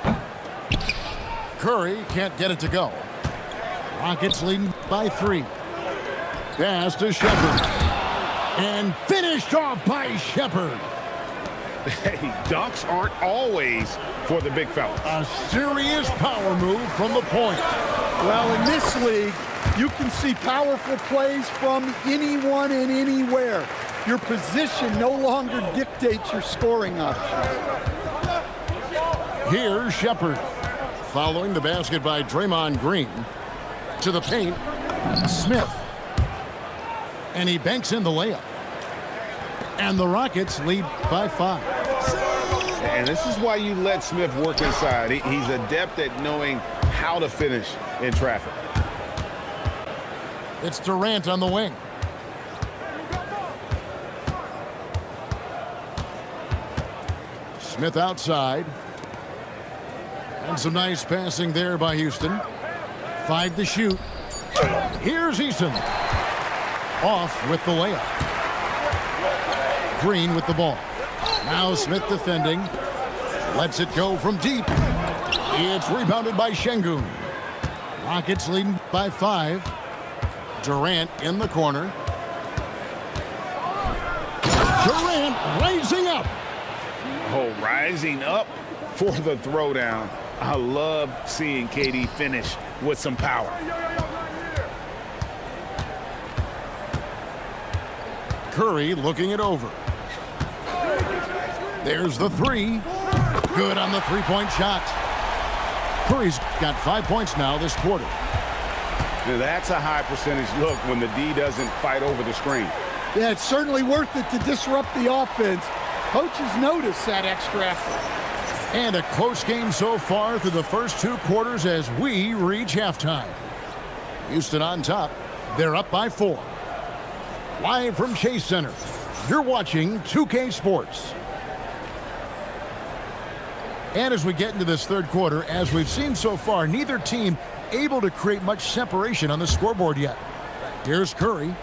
Curry can't get it to go. Rockets leading by 3. Pass to Shepard. And finished off by Shepard. Hey, dunks aren't always for the big fella. A serious power move from the point. Well, in this league, you can see powerful plays from anyone and anywhere. Your position no longer dictates your scoring options. Here's Shepard. Following the basket by Draymond Green. To the paint, Smith. And he banks in the layup. And the Rockets lead by 5. And this is why you let Smith work inside. He's adept at knowing how to finish in traffic. It's Durant on the wing. Smith outside. And some nice passing there by Houston. 5 to shoot. Here's Eason. Off with the layup. Green with the ball. Now Smith defending. Lets it go from deep. It's rebounded by Şengün. Rockets leading by 5. Durant in the corner. Durant rising up. Oh, rising up for the throwdown. I love seeing KD finish with some power. Curry looking it over. There's the 3. Good on the three-point shot. Curry's got 5 points now this quarter. Now that's a high percentage look when the D doesn't fight over the screen. Yeah, it's certainly worth it to disrupt the offense. Coaches notice that extra effort. And a close game so far through the first 2 quarters as we reach halftime. Houston on top. They're up by 4. Live from Chase Center, you're watching 2K Sports. And as we get into this third quarter, as we've seen so far, neither team able to create much separation on the scoreboard yet. Here's Curry.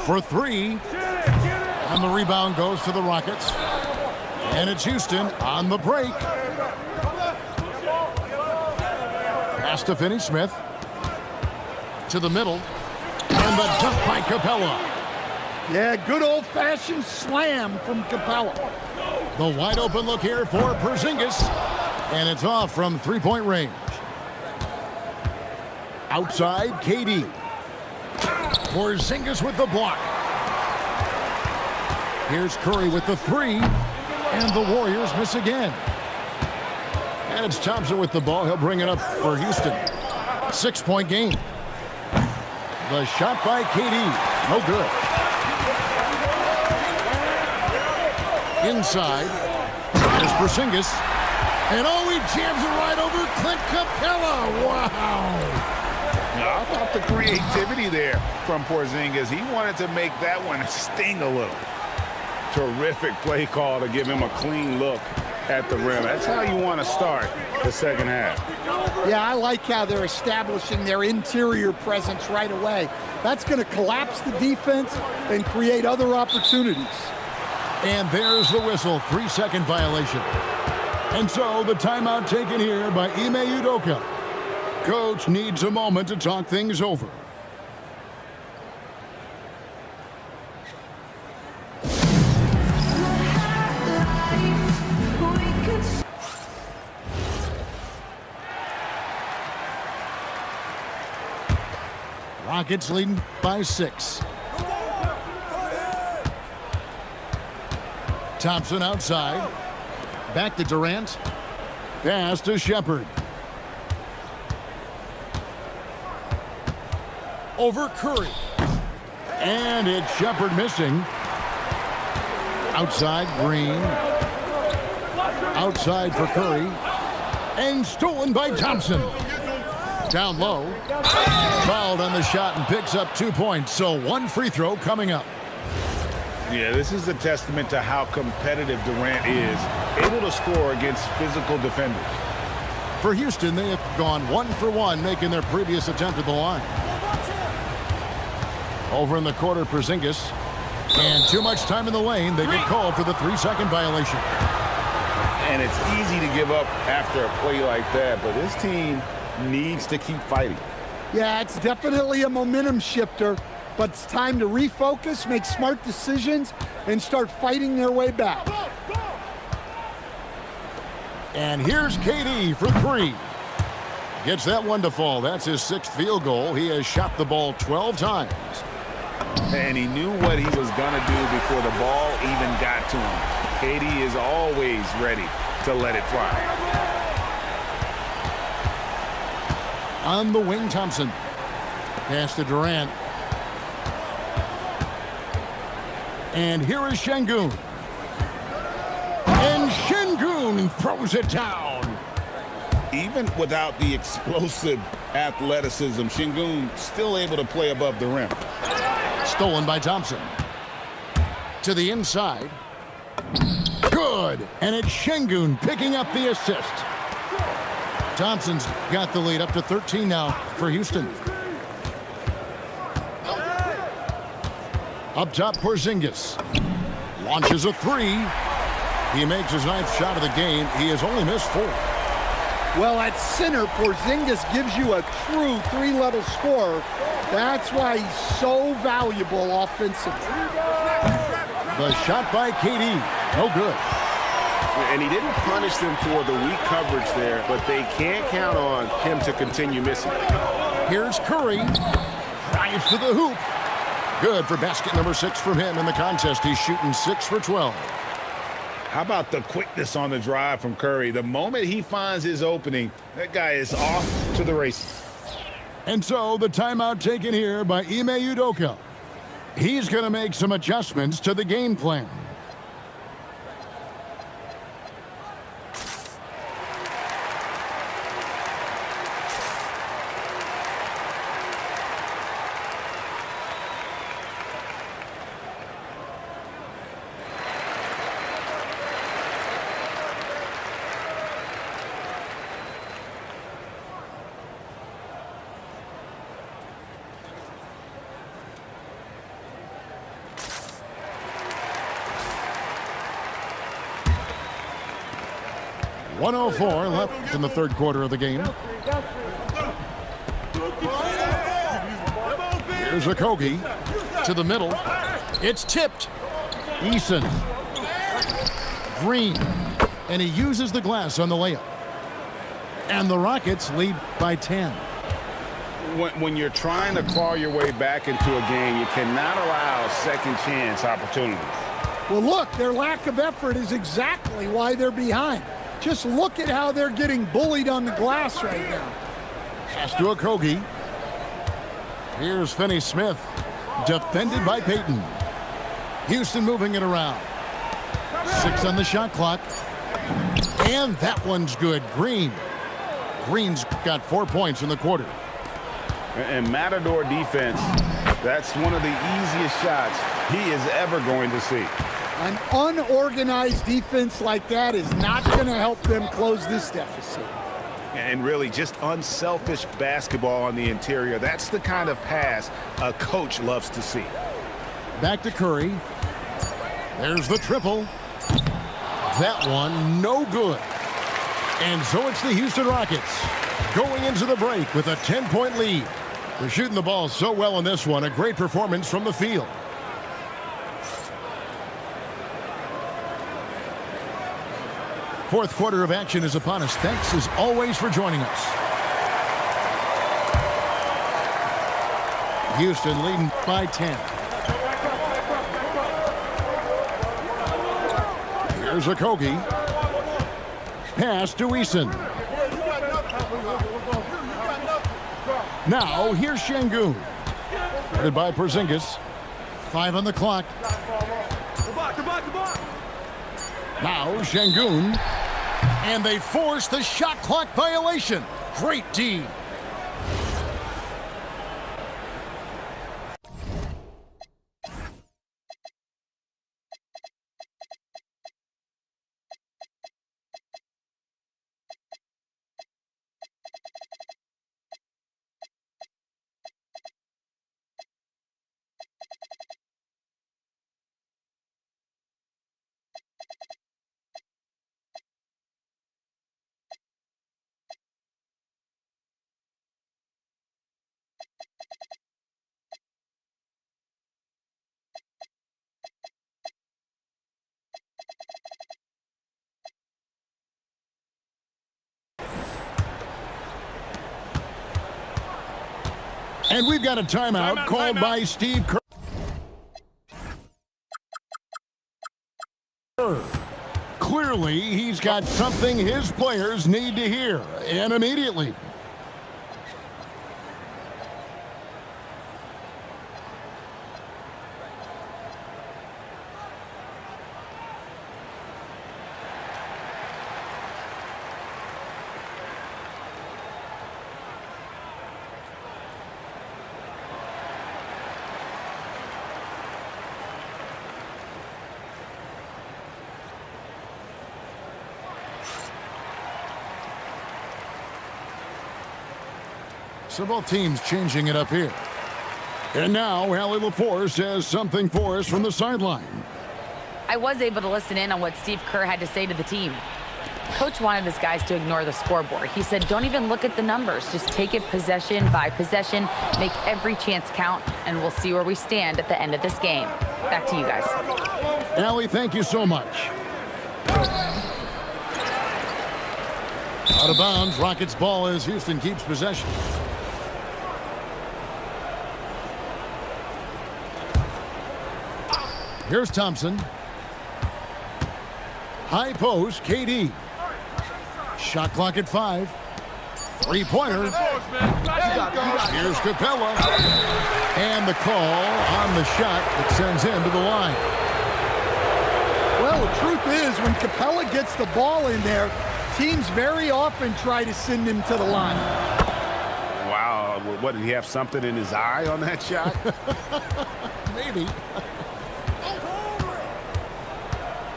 For 3. And the rebound goes to the Rockets. And it's Houston on the break. Pass to Finney-Smith. To the middle. And the dunk by Capella. Yeah, good old-fashioned slam from Capella. The wide open look here for Porzingis. And it's off from three-point range. Outside, KD. Porzingis with the block. Here's Curry with the 3. And the Warriors miss again. And it's Thompson with the ball. He'll bring it up for Houston. 6-point game. The shot by KD. No good. Inside. There's Porzingis. And oh, he jams it right over Clint Capella. Wow. How about the creativity there from Porzingis? He wanted to make that one sting a little. Terrific play call to give him a clean look at the rim. That's how you want to start the second half. Yeah, I like how they're establishing their interior presence right away. That's going to collapse the defense and create other opportunities. And there's the whistle, 3-second violation. And so the timeout taken here by Ime Udoka. Coach needs a moment to talk things over. Rockets leading by 6. Thompson outside. Back to Durant. Pass to Shepard. Over Curry. And it's Shepard missing. Outside, Green. Outside for Curry. And stolen by Thompson. Down low. Fouled on the shot and picks up 2 points. So 1 free throw coming up. Yeah, this is a testament to how competitive Durant is, able to score against physical defenders. For Houston, they have gone 1 for 1, making their previous attempt at the line. Over in the quarter, Porzingis. And too much time in the lane. They get called for the 3-second violation. And it's easy to give up after a play like that, but this team needs to keep fighting. Yeah, it's definitely a momentum shifter, but it's time to refocus, make smart decisions, and start fighting their way back. And here's KD for three. Gets that one to fall. That's his 6th field goal. He has shot the ball 12 times. And he knew what he was going to do before the ball even got to him. KD is always ready to let it fly. On the wing, Thompson. Pass to Durant. And here is Şengün. And Şengün throws it down. Even without the explosive athleticism, Şengün still able to play above the rim. Stolen by Thompson. To the inside. Good. And it's Şengün picking up the assist. Thompson's got the lead up to 13 now for Houston. Up top, Porzingis. Launches a three. He makes his 9th shot of the game. He has only missed 4. Well, at center, Porzingis gives you a true 3-level scorer. That's why he's so valuable offensively. The shot by KD. No good. And he didn't punish them for the weak coverage there, but they can't count on him to continue missing. Here's Curry. Drives to the hoop. Good for basket number 6 from him in the contest. He's shooting 6 for 12. How about the quickness on the drive from Curry? The moment he finds his opening, that guy is off to the races. And so the timeout taken here by Ime Udoka. He's going to make some adjustments to the game plan. .104 left in the 3rd quarter of the game. Here's Okogie to the middle. It's tipped. Eason. Green. And he uses the glass on the layup. And the Rockets lead by 10. When you're trying to claw your way back into a game, you cannot allow second chance opportunities. Well, look, their lack of effort is exactly why they're behind. Just look at how they're getting bullied on the glass right now. Pass to Okogie. Here's Finney-Smith. Defended by Payton. Houston moving it around. 6 on the shot clock. And that one's good. Green. Green's got 4 points in the quarter. And Matador defense, that's one of the easiest shots he is ever going to see. An unorganized defense like that is not going to help them close this deficit. And really just unselfish basketball on the interior. That's the kind of pass a coach loves to see. Back to Curry. There's the triple. That one, no good. And so it's the Houston Rockets going into the break with a 10-point lead. They're shooting the ball so well in this one. A great performance from the field. Fourth quarter of action is upon us. Thanks as always for joining us. Houston leading by 10. Here's Okogie. Pass to Eason. Now here's Şengün. Guarded by Porzingis. 5 on the clock. Now Şengün. And they force the shot clock violation. Great D. And we've got a timeout called by Steve Kerr. Clearly, he's got something his players need to hear, and immediately. So both teams changing it up here. And now Allie LaForce has something for us from the sideline. I was able to listen in on what Steve Kerr had to say to the team. Coach wanted his guys to ignore the scoreboard. He said, don't even look at the numbers. Just take it possession by possession, make every chance count, and we'll see where we stand at the end of this game. Back to you guys. Allie, thank you so much. Out of bounds, Rockets ball as Houston keeps possession. Here's Thompson. High post, KD. Shot clock at 5. Three-pointer. Here's Capella. And the call on the shot that sends him to the line. Well, the truth is, when Capella gets the ball in there, teams very often try to send him to the line. Wow, what, did he have something in his eye on that shot? Maybe.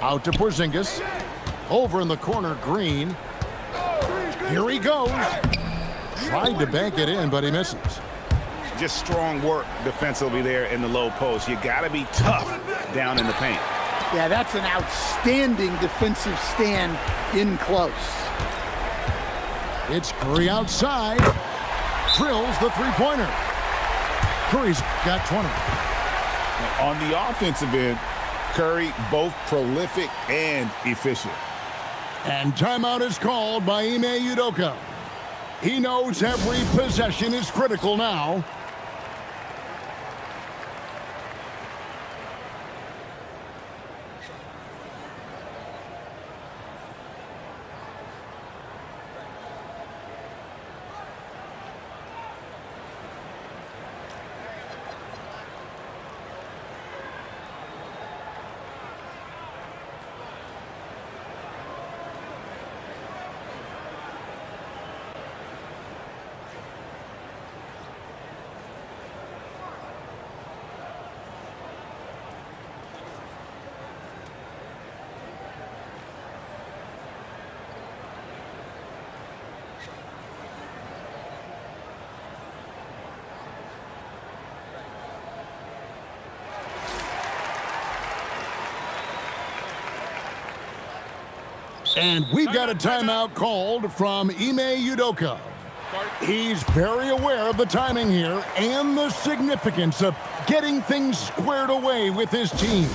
Out to Porzingis. Over in the corner, Green. Here he goes. Tried to bank it in, but he misses. Just strong work defensively there in the low post. You got to be tough down in the paint. Yeah, that's an outstanding defensive stand in close. It's Curry outside. Drills the three-pointer. Curry's got 20. On the offensive end, Curry both prolific and efficient. And timeout is called by Ime Udoka. He knows every possession is critical now. And we've got a timeout called from Ime Udoka. He's very aware of the timing here and the significance of getting things squared away with his team.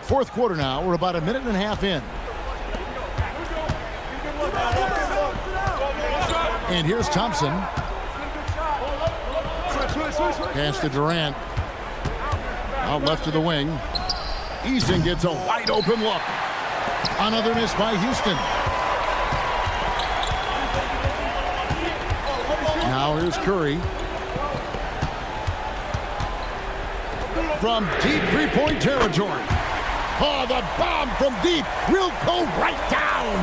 Fourth quarter now. We're about a minute and a half in. And here's Thompson. Pass to Durant. Out left to the wing. Eason gets a wide open look. Another miss by Houston. Now here's Curry. From deep three-point territory. Oh, the bomb from deep will go right down.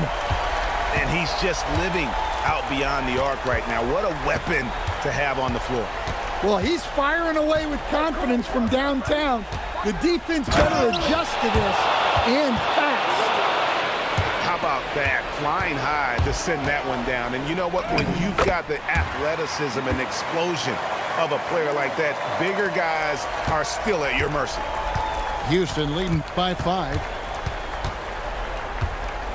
And he's just living out beyond the arc right now. What a weapon to have on the floor. Well, he's firing away with confidence from downtown. The defense better adjust to this, and fast. How about that? Flying high to send that one down. And you know what? When you've got the athleticism and explosion of a player like that, bigger guys are still at your mercy. Houston leading by 5.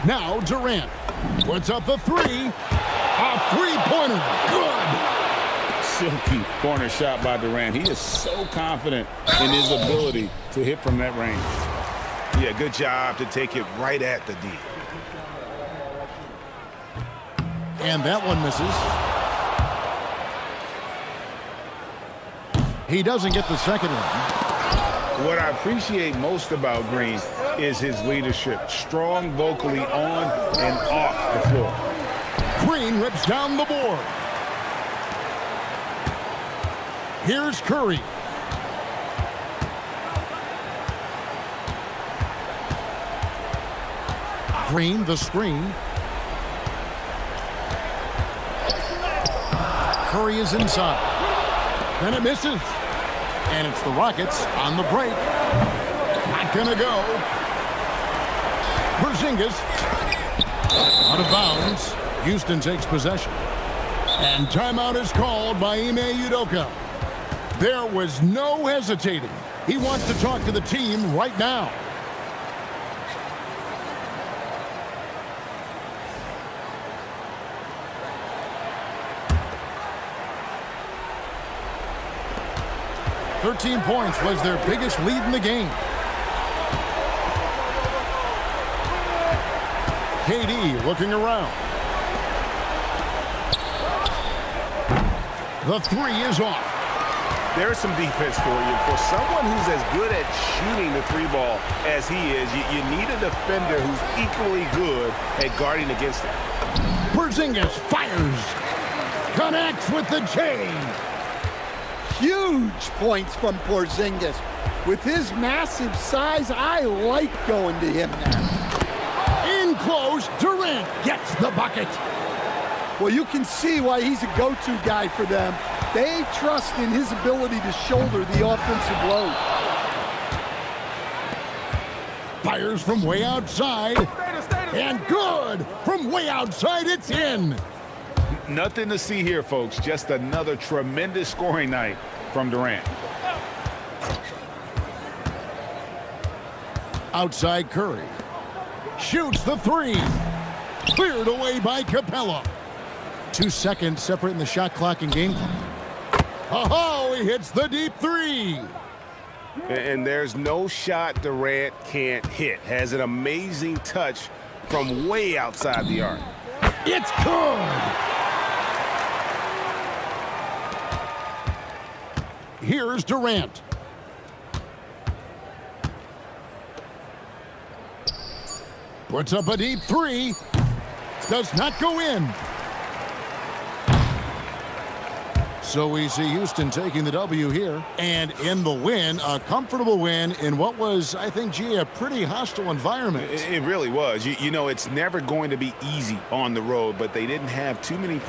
Now Durant puts up the 3. A three-pointer. Good. Silky corner shot by Durant. He is so confident in his ability to hit from that range. Yeah, good job to take it right at the D. And that one misses. He doesn't get the second one. What I appreciate most about Green is his leadership. Strong vocally on and off the floor. Green rips down the board. Here's Curry. Green, the screen. Curry is inside. And it misses. And it's the Rockets on the break. Not gonna go. Porzingis. Out of bounds. Houston takes possession. And timeout is called by Ime Udoka. There was no hesitating. He wants to talk to the team right now. "13 points was their biggest lead in the game. KD looking around. The three is off. There's some defense for you. For someone who's as good at shooting the three ball as he is, you need a defender who's equally good at guarding against it. Porzingis fires. Connects with the chain. Huge points from Porzingis. With his massive size, I like going to him there. In close, Durant gets the bucket. Well, you can see why he's a go-to guy for them. They trust in his ability to shoulder the offensive load. Fires from way outside. And good! From way outside, it's in. Nothing to see here, folks. Just another tremendous scoring night from Durant. Outside Curry. Shoots the three. Cleared away by Capella. 2 seconds separating the shot clock and game clock. Oh, he hits the deep three. And there's no shot Durant can't hit. Has an amazing touch from way outside the arc. It's good. Here's Durant. Puts up a deep three. Does not go in. So we see Houston taking the W here. And in the win, a comfortable win in what was, I think, G, a pretty hostile environment. It really was. You know, it's never going to be easy on the road, but they didn't have too many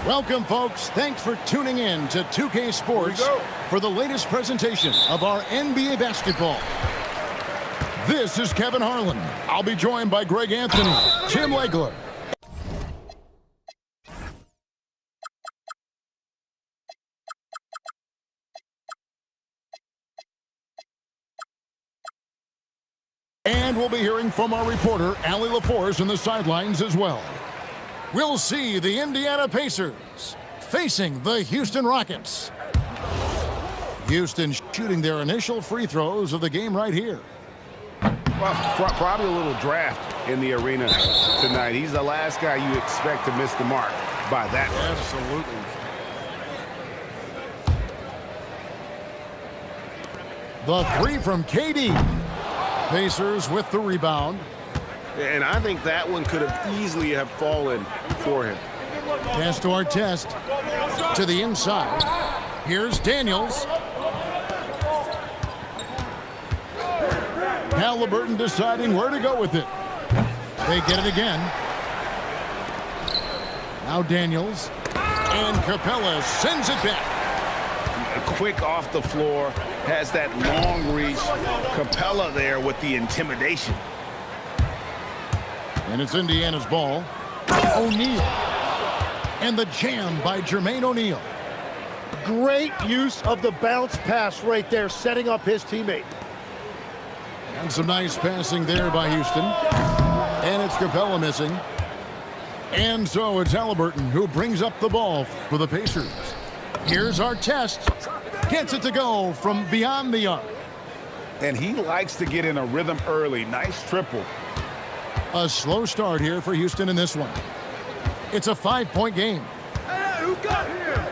Welcome, folks. Thanks for tuning in to 2K Sports for the latest presentation of our NBA basketball. This is Kevin Harlan. I'll be joined by Greg Anthony, Tim Legler. And we'll be hearing from our reporter, Allie LaForce, on the sidelines as well. We'll see the Indiana Pacers facing the Houston Rockets. Houston shooting their initial free throws of the game right here. Well, probably a little draft in the arena tonight. He's the last guy you expect to miss the mark by that much. Absolutely. The three from KD. Pacers with the rebound. And I think that one could have easily have fallen for him. Pass to Artest. To the inside. Here's Daniels. Halliburton deciding where to go with it. They get it again. Now Daniels. And Capella sends it back. Quick off the floor. Has that long reach. Capella there with the intimidation. And it's Indiana's ball. O'Neal. And the jam by Jermaine O'Neal. Great use of the bounce pass right there, setting up his teammate. And some nice passing there by Houston. And it's Capella missing. And so it's Halliburton who brings up the ball for the Pacers. Here's Artest. Gets it to go from beyond the arc. And he likes to get in a rhythm early. Nice triple. A slow start here for Houston in this one. It's a 5-point game. Hey, who got here?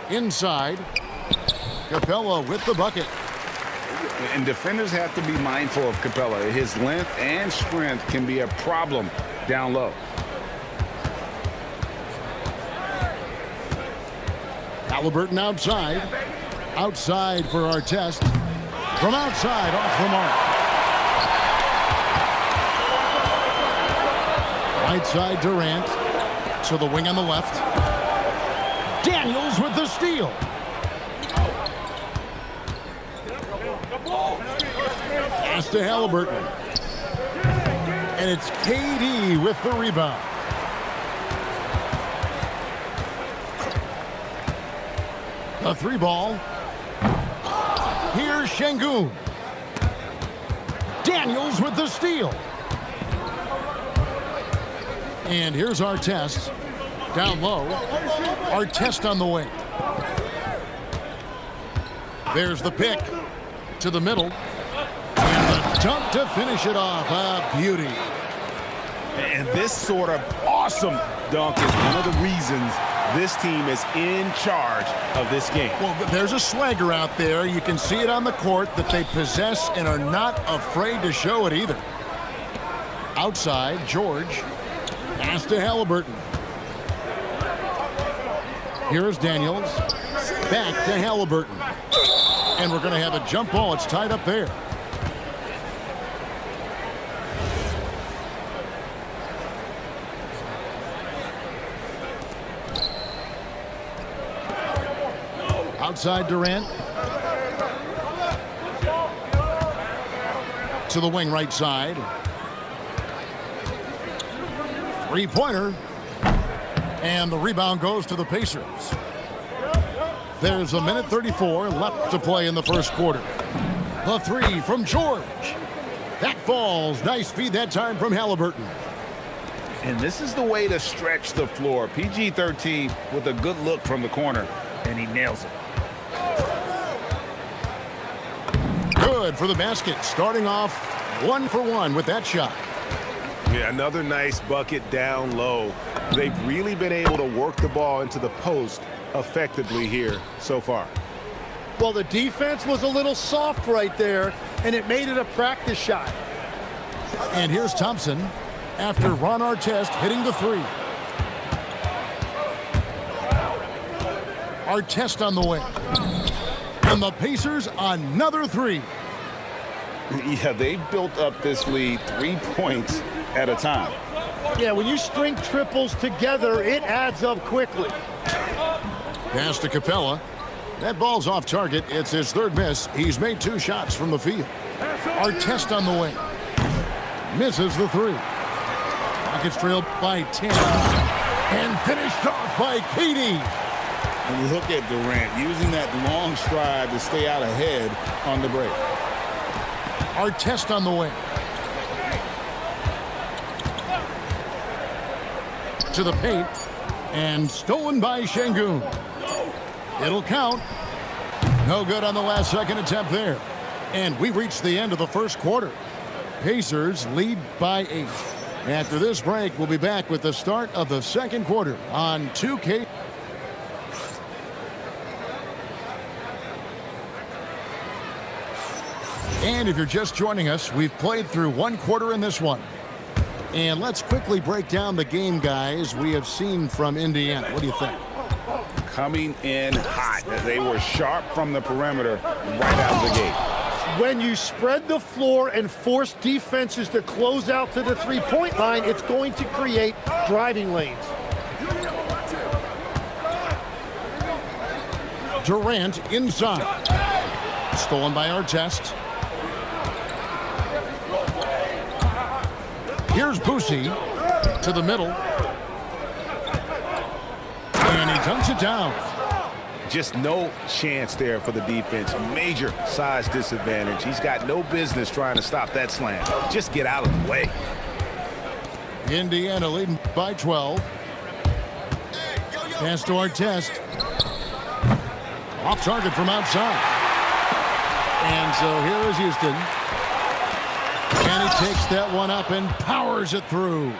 Inside. Capella with the bucket. And defenders have to be mindful of Capella. His length and strength can be a problem down low. Halliburton outside. Outside for Artest. From outside, off the mark. Right side, Durant. To the wing on the left. Daniels with the steal. Pass to Halliburton. And it's KD with the rebound. The three ball. Here's Şengün. Daniels with the steal. And here's Artest. Down low. Artest on the wing. There's the pick. To the middle. And the dunk to finish it off. A beauty. And this sort of awesome dunk is one of the reasons this team is in charge of this game. Well, there's a swagger out there. You can see it on the court that they possess and are not afraid to show it either. Outside, George. Pass to Halliburton. Here's Daniels. Back to Halliburton. And we're going to have a jump ball. It's tied up there. Outside Durant. To the wing right side. Three-pointer. And the rebound goes to the Pacers. There's a minute 34 left to play in the first quarter. The three from George. That falls. Nice feed that time from Halliburton. And this is the way to stretch the floor. PG-13 with a good look from the corner, and he nails it. Good for the basket. Starting off 1 for 1 with that shot. Yeah, another nice bucket down low. They've really been able to work the ball into the post effectively here so far. Well, the defense was a little soft right there, and it made it a practice shot. And here's Thompson after Ron Artest hitting the three. Artest on the wing. And the Pacers another three. Yeah, they've built up this lead 3 points at a time. Yeah, when you string triples together, it adds up quickly. Pass to Capella. That ball's off target. It's his third miss. He's made 2 shots from the field. Artest on the wing. Misses the 3. Rockets trailed by 10. And finished off by Katie. And look at Durant using that long stride to stay out ahead on the break. Artest on the wing. To the paint. And stolen by Şengün. It'll count. No good on the last second attempt there. And we've reached the end of the first quarter. Pacers lead by 8. After this break, we'll be back with the start of the second quarter on 2K. And if you're just joining us, we've played through 1 quarter in this one. And let's quickly break down the game, guys, we have seen from Indiana. What do you think? Coming in hot. They were sharp from the perimeter right out of the gate. When you spread the floor and force defenses to close out to the three-point line, it's going to create driving lanes. Durant inside. Stolen by Artest. Here's Boosie to the middle. And he dunks it down. Just no chance there for the defense. Major size disadvantage. He's got no business trying to stop that slam. Just get out of the way. Indiana leading by 12. Pass to Artest. Off target from outside. And so here is Houston. And he takes that one up and powers it through.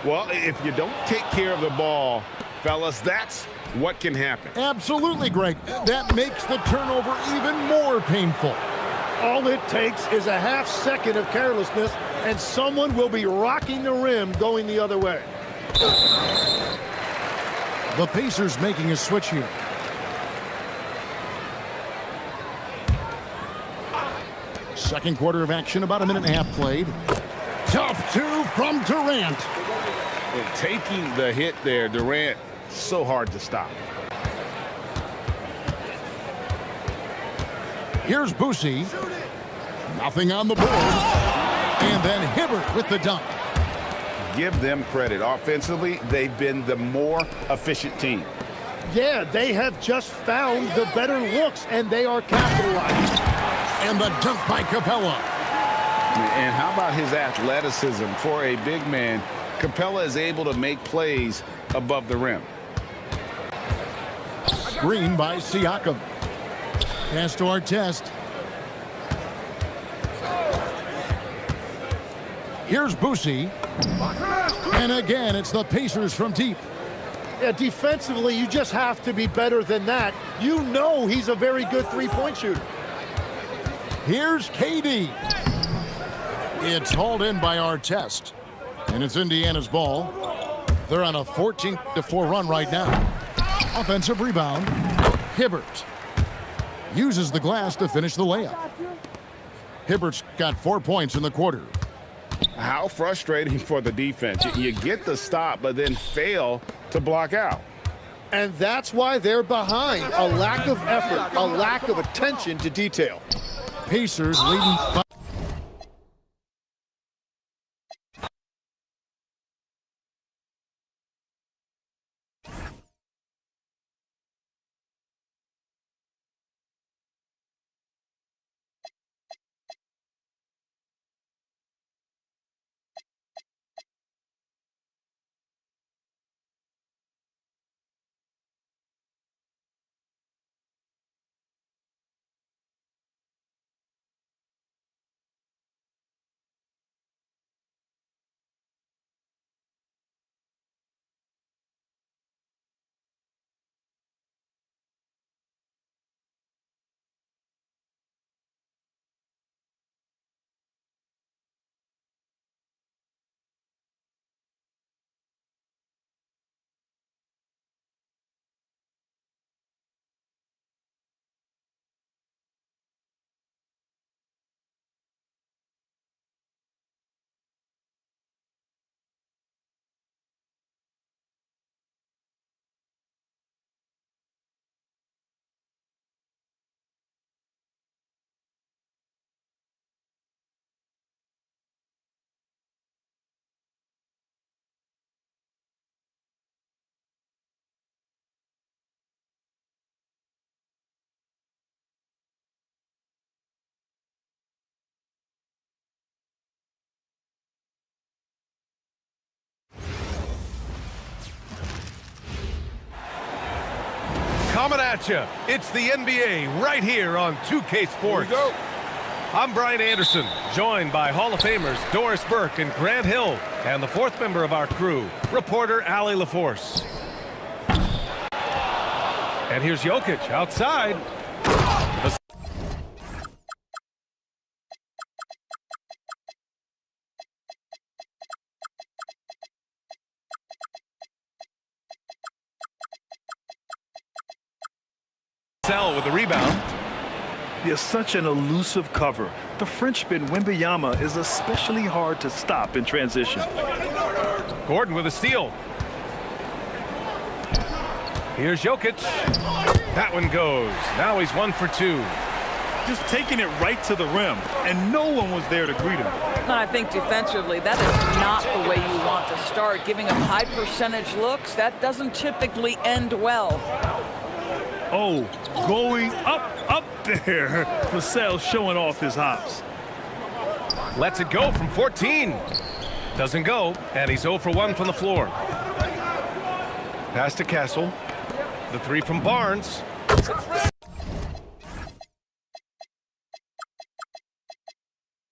Well, if you don't take care of the ball, fellas, that's what can happen. Absolutely, Greg. That makes the turnover even more painful. All it takes is a half second of carelessness, and someone will be rocking the rim going the other way. The Pacers making a switch here. Second quarter of action, about a minute and a half played. Tough 2 from Durant. And taking the hit there, Durant, so hard to stop. Here's Boosie. Nothing on the board. And then Hibbert with the dunk. Give them credit. Offensively, they've been the more efficient team. Yeah, they have just found the better looks, and they are capitalizing. And the dunk by Capella. And how about his athleticism? For a big man, Capella is able to make plays above the rim. Screen by Siakam. Pass to Artest. Here's Boosie. And again, it's the Pacers from deep. Yeah, defensively, you just have to be better than that. You know he's a very good three-point shooter. Here's KD. It's hauled in by Artest. And it's Indiana's ball. They're on a 14-4 run right now. Offensive rebound. Hibbert uses the glass to finish the layup. Hibbert's got 4 points in the quarter. How frustrating for the defense. You get the stop, but then fail to block out. And that's why they're behind. A lack of effort, a lack of attention to detail. Pacers leading by Coming at you. It's the NBA right here on 2K Sports. Here we go. I'm Brian Anderson, joined by Hall of Famers Doris Burke and Grant Hill, and the fourth member of our crew, reporter Allie LaForce. And here's Jokic outside. With the rebound. He is such an elusive cover. The Frenchman Wembanyama is especially hard to stop in transition. Gordon with a steal. Here's Jokic. That one goes. Now he's 1 for 2. Just taking it right to the rim, and no one was there to greet him. And I think defensively, that is not the way you want to start. Giving up high percentage looks, that doesn't typically end well. Oh, going up there. Vassell showing off his hops. Lets it go from 14. Doesn't go, and he's 0 for 1 from the floor. Pass to Castle. The 3 from Barnes.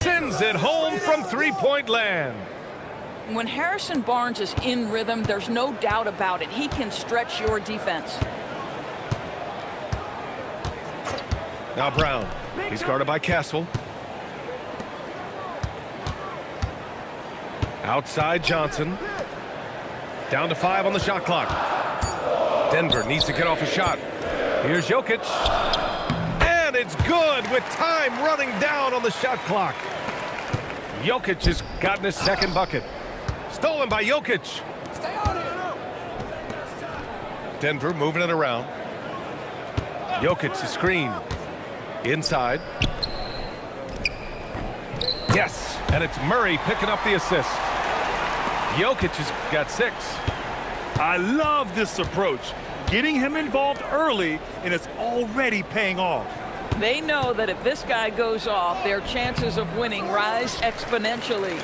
Sends it home from three-point land. When Harrison Barnes is in rhythm, there's no doubt about it. He can stretch your defense. Now Brown. He's guarded by Castle. Outside Johnson. Down to 5 on the shot clock. Denver needs to get off a shot. Here's Jokic. And it's good with time running down on the shot clock. Jokic has gotten his second bucket. Stolen by Jokic. Stay on it. Denver moving it around. Jokic, the screen. Inside. Yes, and it's Murray picking up the assist. Jokic has got 6. I love this approach. Getting him involved early, and it's already paying off. They know that if this guy goes off, their chances of winning rise exponentially.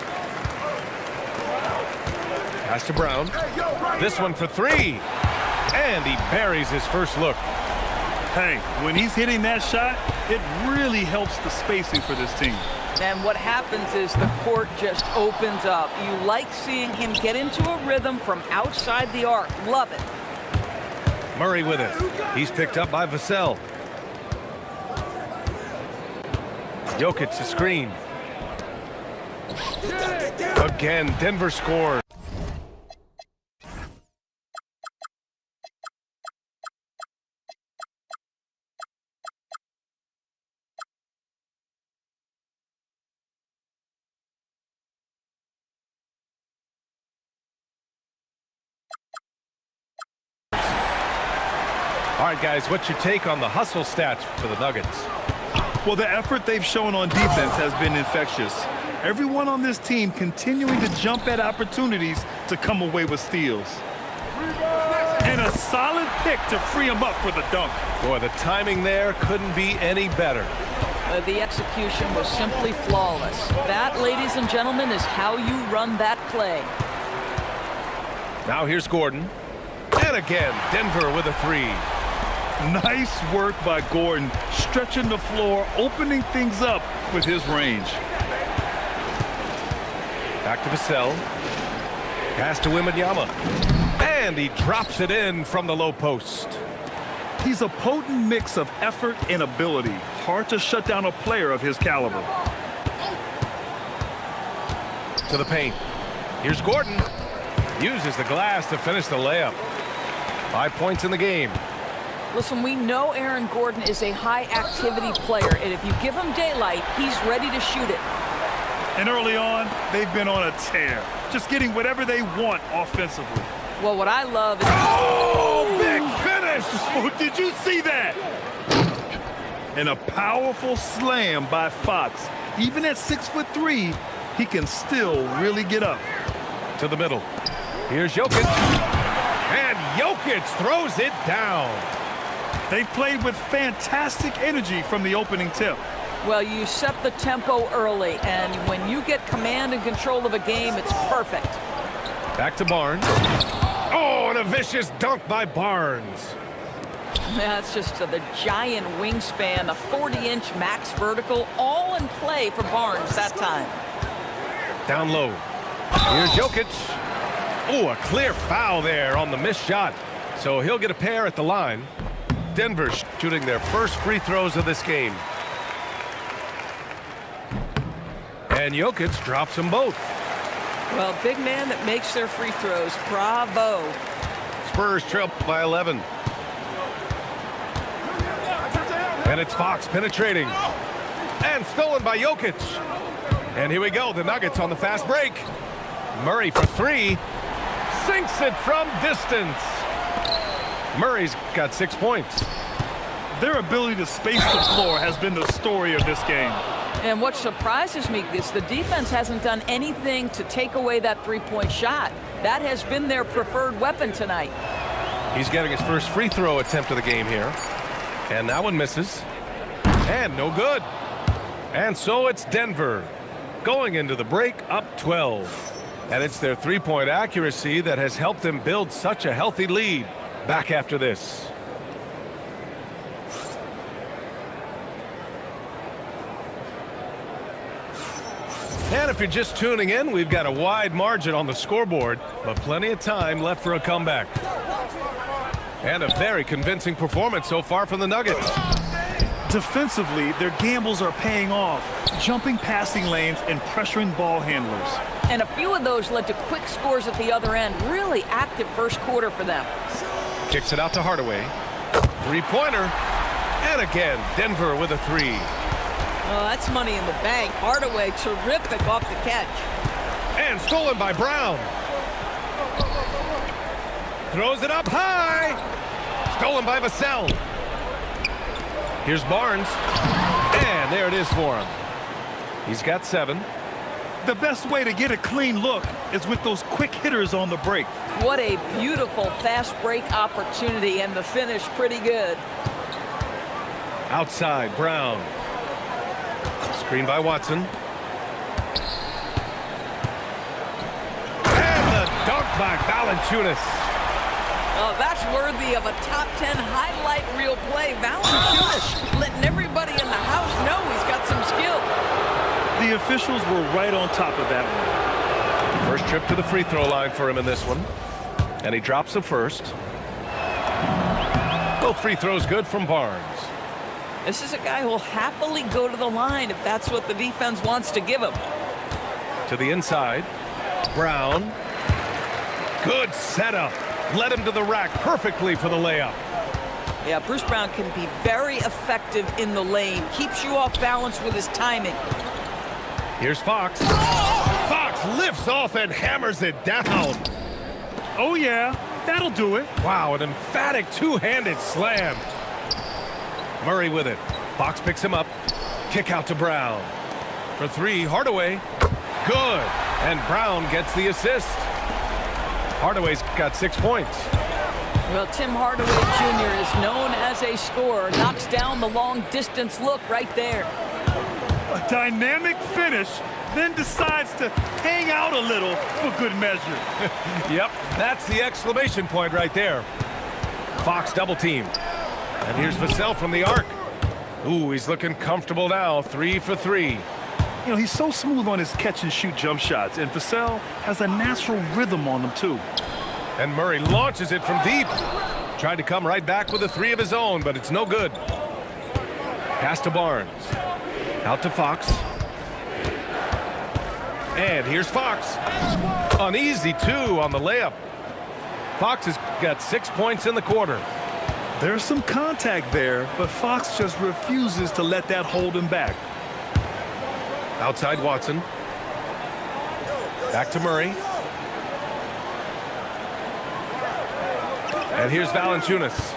Pass to Brown. This one for 3. And he buries his first look. Hey, when he's hitting that shot, it really helps the spacing for this team. And what happens is the court just opens up. You like seeing him get into a rhythm from outside the arc. Love it. Murray with it. He's picked up by Vassell. Jokic the screen. Again, Denver scores. All right, guys, what's your take on the hustle stats for the Nuggets? Well, the effort they've shown on defense has been infectious. Everyone on this team continuing to jump at opportunities to come away with steals. And a solid pick to free him up for the dunk. Boy, the timing there couldn't be any better. The execution was simply flawless. That, ladies and gentlemen, is how you run that play. Now here's Gordon. And again, Denver with a 3. Nice work by Gordon, stretching the floor, opening things up with his range. Back to Vassell. Pass to Wembanyama. And he drops it in from the low post. He's a potent mix of effort and ability. Hard to shut down a player of his caliber. To the paint. Here's Gordon. Uses the glass to finish the layup. 5 points in the game. Listen, we know Aaron Gordon is a high-activity player, and if you give him daylight, he's ready to shoot it. And early on, they've been on a tear, just getting whatever they want offensively. Well, what I love is... Oh, big finish! Oh, did you see that? And a powerful slam by Fox. Even at 6'3", he can still really get up. To the middle. Here's Jokic. And Jokic throws it down. They played with fantastic energy from the opening tip. Well, you set the tempo early, and when you get command and control of a game, it's perfect. Back to Barnes. Oh, and a vicious dunk by Barnes. That's just the giant wingspan, the 40-inch max vertical, all in play for Barnes that time. Down low. Here's Jokic. Oh, a clear foul there on the missed shot. So he'll get a pair at the line. Denver shooting their first free throws of this game. And Jokic drops them both. Well, big man that makes their free throws. Bravo. Spurs trail by 11. And it's Fox penetrating. And stolen by Jokic. And here we go, the Nuggets on the fast break. Murray for three. Sinks it from distance. Murray's got 6 points. Their ability to space the floor has been the story of this game. And what surprises me is the defense hasn't done anything to take away that three-point shot. That has been their preferred weapon tonight. He's getting his first free throw attempt of the game here. And that one misses. And no good. And so it's Denver going into the break up 12. And it's their three-point accuracy that has helped them build such a healthy lead. Back after this. And if you're just tuning in, we've got a wide margin on the scoreboard, but plenty of time left for a comeback. And a very convincing performance so far from the Nuggets. Defensively, their gambles are paying off, jumping passing lanes and pressuring ball handlers. And a few of those led to quick scores at the other end. Really active first quarter for them. Kicks it out to Hardaway. Three-pointer. And again, Denver with a three. Oh, that's money in the bank. Hardaway, terrific off the catch. And stolen by Brown. Throws it up high. Stolen by Vassell. Here's Barnes. And there it is for him. He's got 7. The best way to get a clean look is with those quick hitters on the break. What a beautiful fast break opportunity, and the finish pretty good. Outside, Brown. Screen by Watson. And the dunk by Valanciunas. Oh, that's worthy of a top 10 highlight reel play. Valanciunas letting everybody in the house know he's got some skill. The officials were right on top of that one. First trip to the free throw line for him in this one. And he drops the first. Both free throws good from Barnes. This is a guy who'll happily go to the line if that's what the defense wants to give him. To the inside. Brown. Good setup. Led him to the rack perfectly for the layup. Yeah, Bruce Brown can be very effective in the lane. Keeps you off balance with his timing. Here's Fox. Fox lifts off and hammers it down. Oh, yeah. That'll do it. Wow, an emphatic two-handed slam. Murray with it. Fox picks him up. Kick out to Brown. For three, Hardaway. Good. And Brown gets the assist. Hardaway's got 6 points. Well, Tim Hardaway Jr. is known as a scorer. Knocks down the long-distance look right there. A dynamic finish, then decides to hang out a little for good measure. Yep, that's the exclamation point right there. Fox double team. And here's Vassell from the arc. Ooh, he's looking comfortable now. 3 for 3. You know, he's so smooth on his catch-and-shoot jump shots, and Vassell has a natural rhythm on them, too. And Murray launches it from deep. Tried to come right back with a three of his own, but it's no good. Pass to Barnes. Out to Fox. And here's Fox. An easy 2 on the layup. Fox has got 6 points in the quarter. There's some contact there, but Fox just refuses to let that hold him back. Outside Watson. Back to Murray. And here's Valanciunas.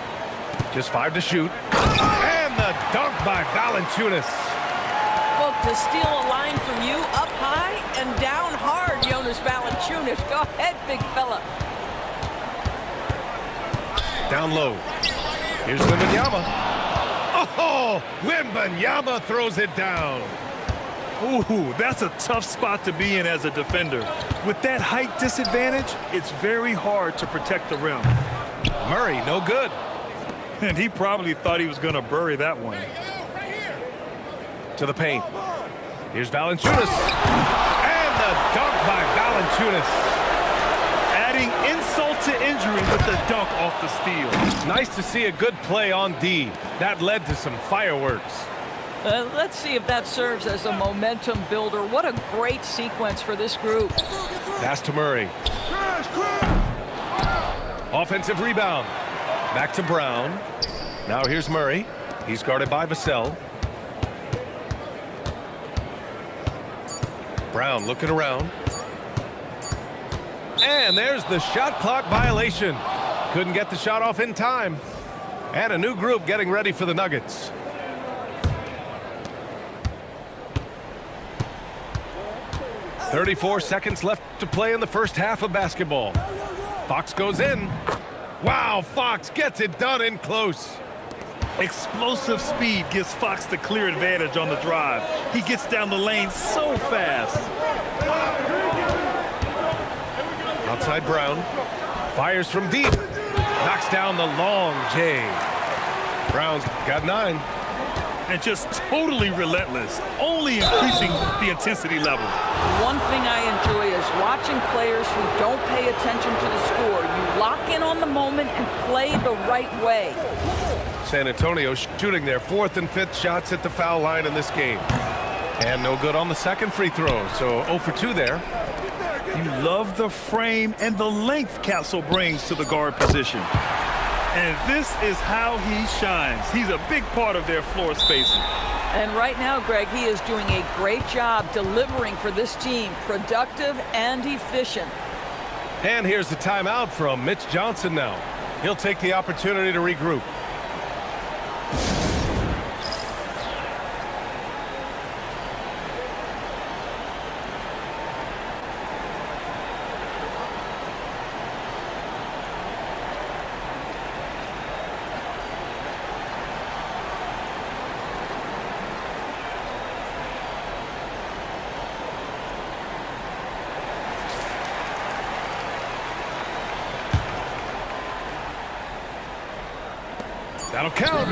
Just 5 to shoot. And the dunk by Valanciunas. Well, to steal a line from you, up high and down hard, Jonas Valanciunas. Go ahead, big fella. Down low. Here's Wembanyama. Oh, Wembanyama throws it down. Ooh, that's a tough spot to be in as a defender. With that height disadvantage, it's very hard to protect the rim. Murray, no good. And he probably thought he was going to bury that one. To the paint. Here's Valanciunas. And the dunk by Valanciunas. Adding insult to injury with the dunk off the steal. Nice to see a good play on D. That led to some fireworks. Let's see if that serves as a momentum builder. What a great sequence for this group. Pass to Murray. Offensive rebound. Back to Brown. Now here's Murray. He's guarded by Vassell. Brown looking around. And there's the shot clock violation. Couldn't get the shot off in time. And a new group getting ready for the Nuggets. "34 seconds left to play in the first half of basketball. Fox goes in. Wow, Fox gets it done in close. Explosive speed gives Fox the clear advantage on the drive. He gets down the lane so fast. Outside Brown. Fires from deep. Knocks down the long J. Brown's got 9. And just totally relentless, only increasing the intensity level. One thing I enjoy is watching players who don't pay attention to the score. You lock in on the moment and play the right way. San Antonio shooting their 4th and 5th shots at the foul line in this game. And no good on the second free throw, so 0 for 2 there. You love the frame and the length Castle brings to the guard position. And this is how he shines. He's a big part of their floor spacing. And right now, Greg, he is doing a great job delivering for this team, productive and efficient. And here's the timeout from Mitch Johnson now. He'll take the opportunity to regroup. That'll count.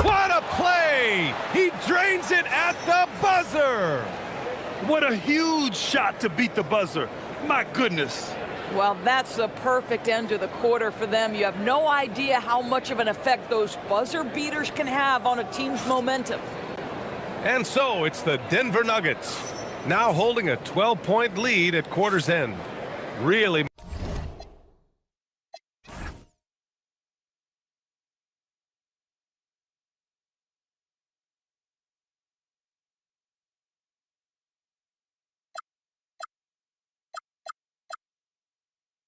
What a play! He drains it at the buzzer. What a huge shot to beat the buzzer. My goodness. Well, that's the perfect end to the quarter for them. You have no idea how much of an effect those buzzer beaters can have on a team's momentum. And so it's the Denver Nuggets, now holding a 12-point lead at quarter's end. Really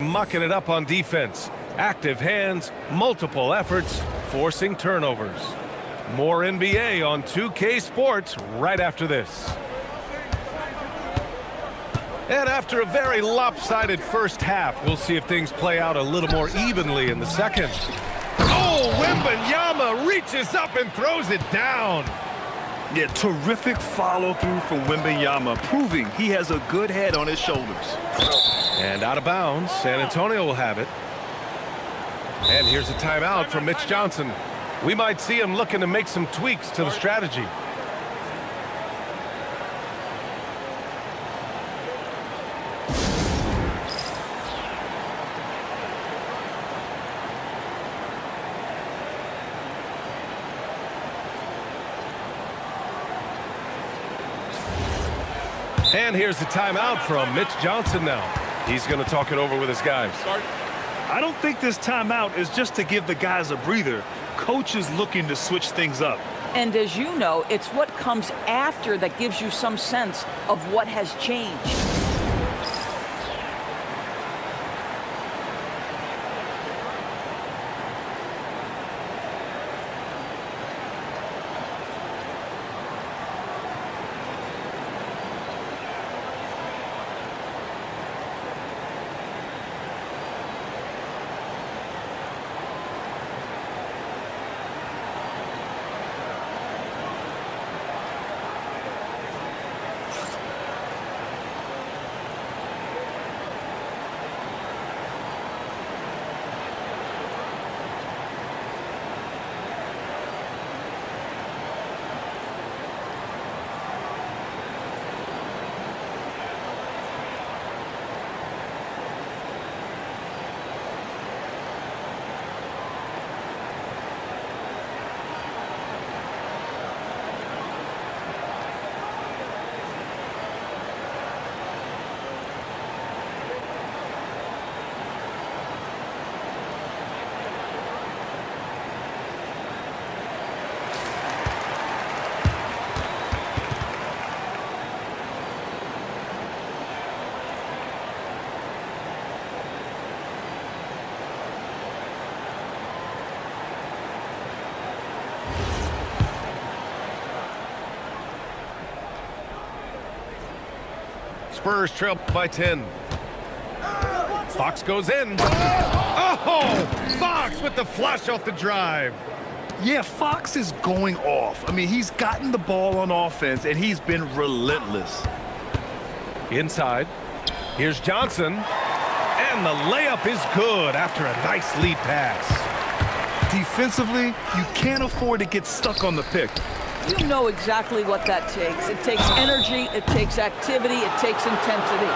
mucking it up on defense. Active hands, multiple efforts, forcing turnovers. More NBA on 2K Sports right after this. And after a very lopsided first half, we'll see if things play out a little more evenly in the second. Oh, Wembanyama reaches up and throws it down. Yeah, terrific follow-through from Wembanyama, proving he has a good head on his shoulders. And out of bounds, San Antonio will have it. And here's a timeout from Mitch Johnson. We might see him looking to make some tweaks to the strategy. And here's the timeout from Mitch Johnson now. He's going to talk it over with his guys. I don't think this timeout is just to give the guys a breather. Coach is looking to switch things up. And as you know, it's what comes after that gives you some sense of what has changed. Spurs trail by 10. Fox goes in. Oh! Fox with the flush off the drive. Yeah, Fox is going off. I mean, he's gotten the ball on offense, and he's been relentless. Inside. Here's Johnson. And the layup is good after a nice lead pass. Defensively, you can't afford to get stuck on the pick. You know exactly what that takes. It takes energy, it takes activity, it takes intensity.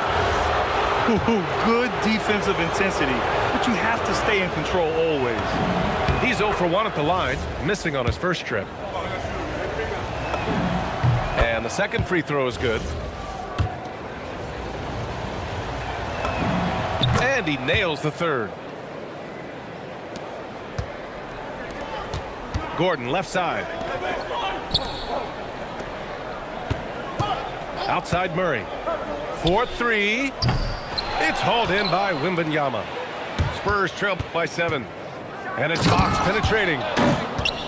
Good defensive intensity, but you have to stay in control always. He's 0 for 1 at the line, missing on his first trip. And the second free throw is good. And he nails the third. Gordon, left side. Outside Murray. 4-3. It's hauled in by Wembanyama. Spurs trail by 7. And it's Fox penetrating.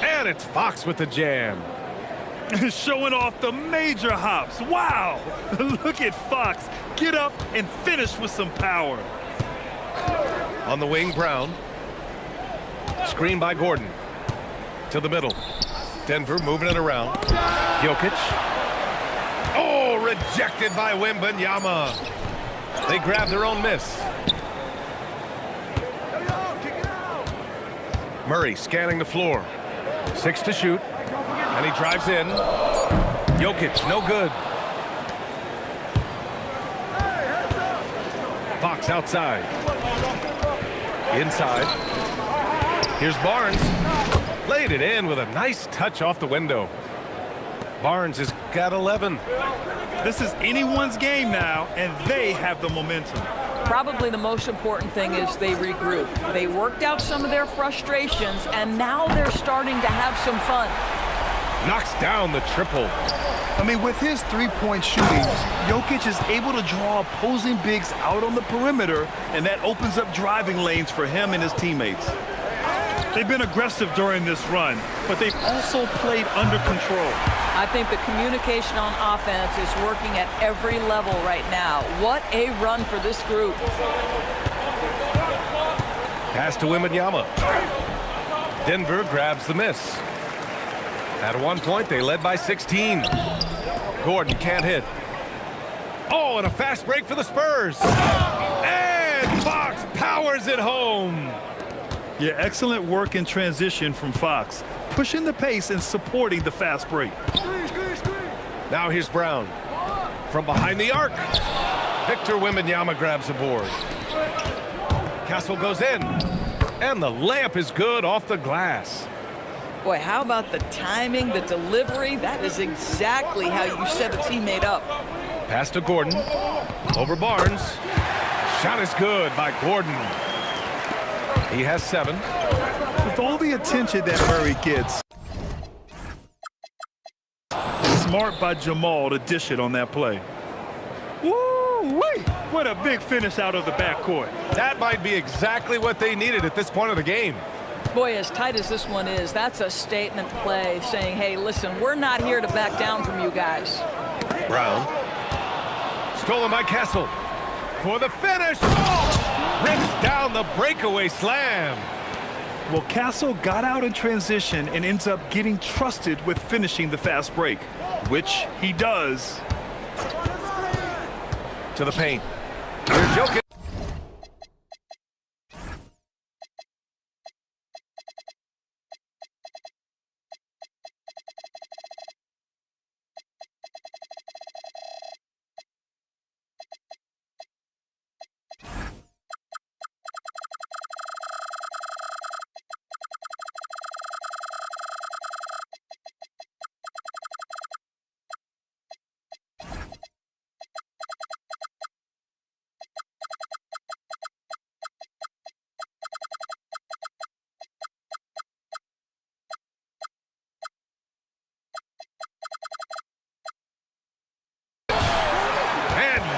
And it's Fox with the jam. Showing off the major hops. Wow! Look at Fox. Get up and finish with some power. On the wing, Brown. Screen by Gordon. To the middle. Denver moving it around. Jokic. Oh, rejected by Wembanyama. They grab their own miss. Murray scanning the floor. 6 to shoot. And he drives in. Jokic, no good. Fox outside. Inside. Here's Barnes. Laid it in with a nice touch off the window. Barnes has got 11. This is anyone's game now, and they have the momentum. Probably the most important thing is they regroup. They worked out some of their frustrations, and now they're starting to have some fun. Knocks down the triple. I mean, with his three-point shooting, Jokic is able to draw opposing bigs out on the perimeter, and that opens up driving lanes for him and his teammates. They've been aggressive during this run, but they've also played under control. I think the communication on offense is working at every level right now. What a run for this group. Pass to Wembanyama. Denver grabs the miss. At one point, they led by 16. Gordon can't hit. Oh, and a fast break for the Spurs. And Fox powers it home. Yeah, excellent work in transition from Fox, pushing the pace and supporting the fast break. Now here's Brown. From behind the arc. Victor Wembanyama grabs a board. Castle goes in. And the layup is good off the glass. Boy, how about the timing, the delivery? That is exactly how you set a teammate up. Pass to Gordon. Over Barnes. Shot is good by Gordon. He has 7. With all the attention that Murray gets, smart by Jamal to dish it on that play. Woo-wee! What a big finish out of the backcourt. That might be exactly what they needed at this point of the game. Boy, as tight as this one is, that's a statement play saying, hey, listen, we're not here to back down from you guys. Brown. Stolen by Castle. For the finish. Oh! Rips down the breakaway slam. Well, Castle got out in transition and ends up getting trusted with finishing the fast break, which he does. To the paint. Here's Jokic.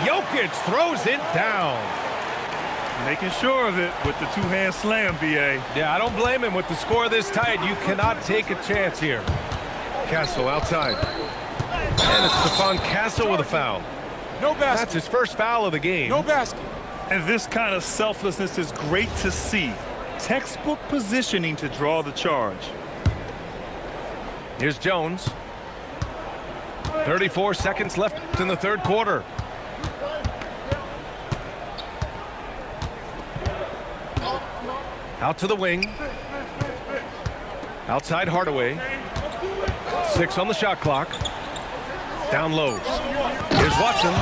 Jokic throws it down. Making sure of it with the two-hand slam, B.A. Yeah, I don't blame him with the score this tight. You cannot take a chance here. Castle outside. And it's Stephon Castle with a foul. No basket. That's his first foul of the game. No basket. And this kind of selflessness is great to see. Textbook positioning to draw the charge. Here's Jones. 34 seconds left in the third quarter. Out to the wing. Outside Hardaway. 6 on the shot clock. Down low. Here's Watson.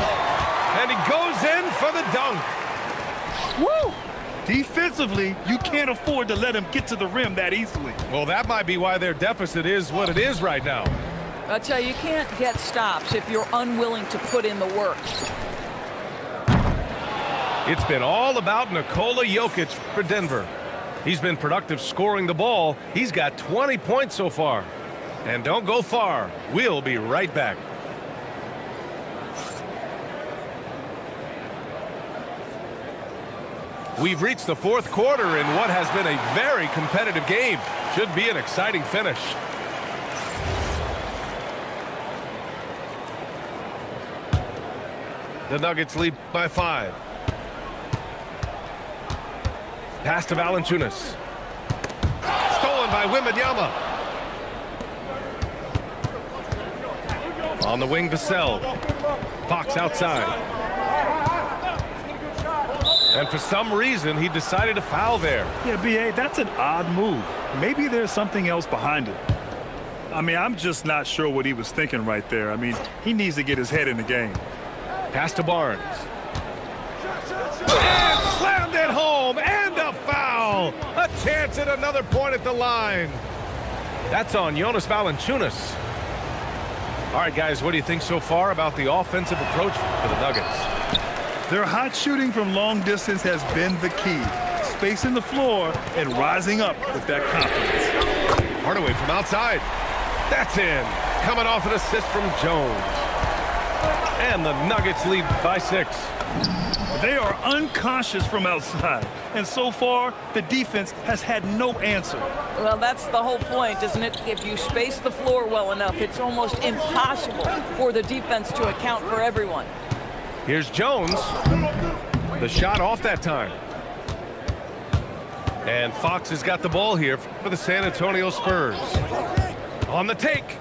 And he goes in for the dunk. Woo! Defensively, you can't afford to let him get to the rim that easily. Well, that might be why their deficit is what it is right now. I tell you can't get stops if you're unwilling to put in the work. It's been all about Nikola Jokic for Denver. He's been productive scoring the ball. He's got 20 points so far. And don't go far. We'll be right back. We've reached the fourth quarter in what has been a very competitive game. Should be an exciting finish. The Nuggets lead by 5. Pass to Valanciunas. Stolen by Wembanyama. On the wing, Vassell. Fox outside. And for some reason, he decided to foul there. Yeah, B.A., that's an odd move. Maybe there's something else behind it. I mean, I'm just not sure what he was thinking right there. I mean, he needs to get his head in the game. Pass to Barnes. And slammed it home, and a foul. A chance at another point at the line. That's on Jonas Valanciunas. All right, guys, what do you think so far about the offensive approach for the Nuggets? Their hot shooting from long distance has been the key. Spacing the floor and rising up with that confidence. Hardaway from outside. That's in. Coming off an assist from Jones. And the Nuggets lead by 6. They are unconscious from outside. And so far, the defense has had no answer. Well, that's the whole point, isn't it? If you space the floor well enough, it's almost impossible for the defense to account for everyone. Here's Jones. The shot off that time. And Fox has got the ball here for the San Antonio Spurs. On the take.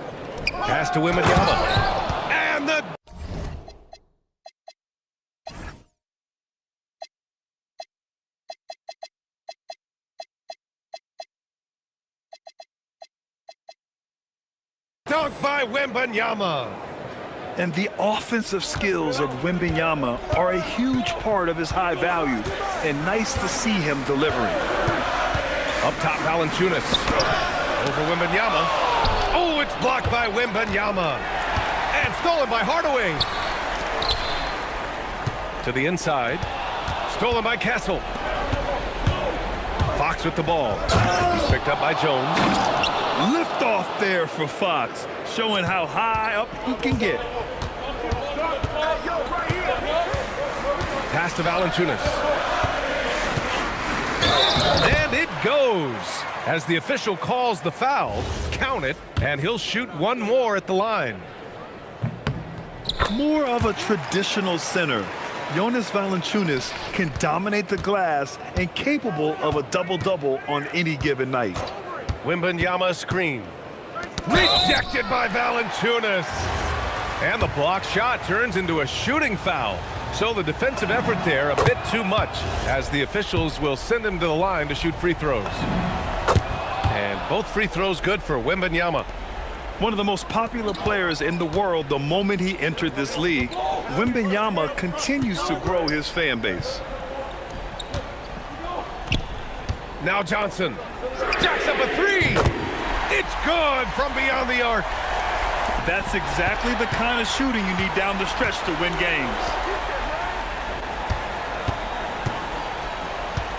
Pass to Wembanyama. And the... dunk by Wembanyama. And the offensive skills of Wembanyama are a huge part of his high value, and nice to see him delivering. Up top, Valanciunas. Over Wembanyama. Oh, it's blocked by Wembanyama. And stolen by Hardaway. To the inside. Stolen by Castle. Fox with the ball. He's picked up by Jones. Lift off there for Fox, showing how high up he can get. Pass to Valanciunas. And it goes. As the official calls the foul, count it, and he'll shoot one more at the line. More of a traditional center, Jonas Valanciunas can dominate the glass and capable of a double-double on any given night. Wembanyama screen. Rejected by Valanciunas. And the block shot turns into a shooting foul. So the defensive effort there a bit too much, as the officials will send him to the line to shoot free throws. And both free throws good for Wembanyama. One of the most popular players in the world the moment he entered this league, Wembanyama continues to grow his fan base. Now Johnson jacks up a 3. It's good from beyond the arc. That's exactly the kind of shooting you need down the stretch to win games.